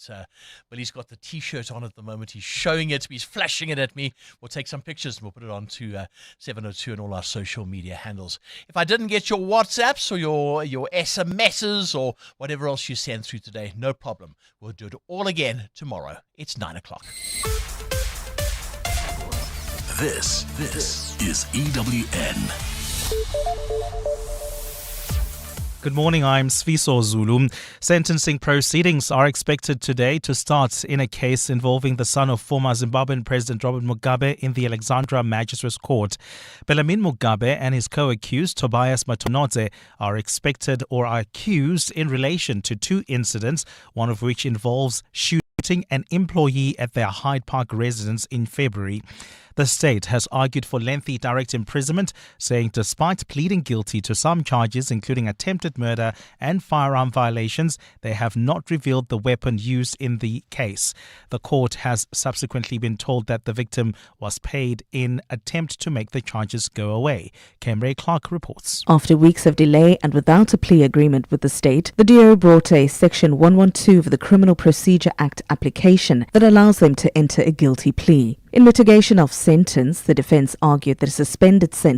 Billy's got the T-shirt on at the moment. He's showing it. He's flashing it at me. We'll take some pictures and we'll put it on to 702 and all our social media handles. If I didn't get your WhatsApps or your SMSs or whatever else you send through today, no problem. We'll do it all again tomorrow. It's 9 o'clock. This is EWN. Good morning, I'm Sfiso Zulu. Sentencing proceedings are expected today to start in a case involving the son of former Zimbabwean President Robert Mugabe in the Alexandra Magistrates Court. Bellarmine Mugabe and his co-accused Tobias Matonodze are expected or are accused in relation to 2 incidents, one of which involves shooting an employee at their Hyde Park residence in February. The state has argued for lengthy direct imprisonment, saying despite pleading guilty to some charges, including attempted murder and firearm violations, they have not revealed the weapon used in the case. The court has subsequently been told that the victim was paid in attempt to make the charges go away. Kemre Clark reports. After weeks of delay and without a plea agreement with the state, the DO brought a Section 112 of the Criminal Procedure Act application that allows them to enter a guilty plea. In mitigation of sentence, the defence argued that a suspended sentence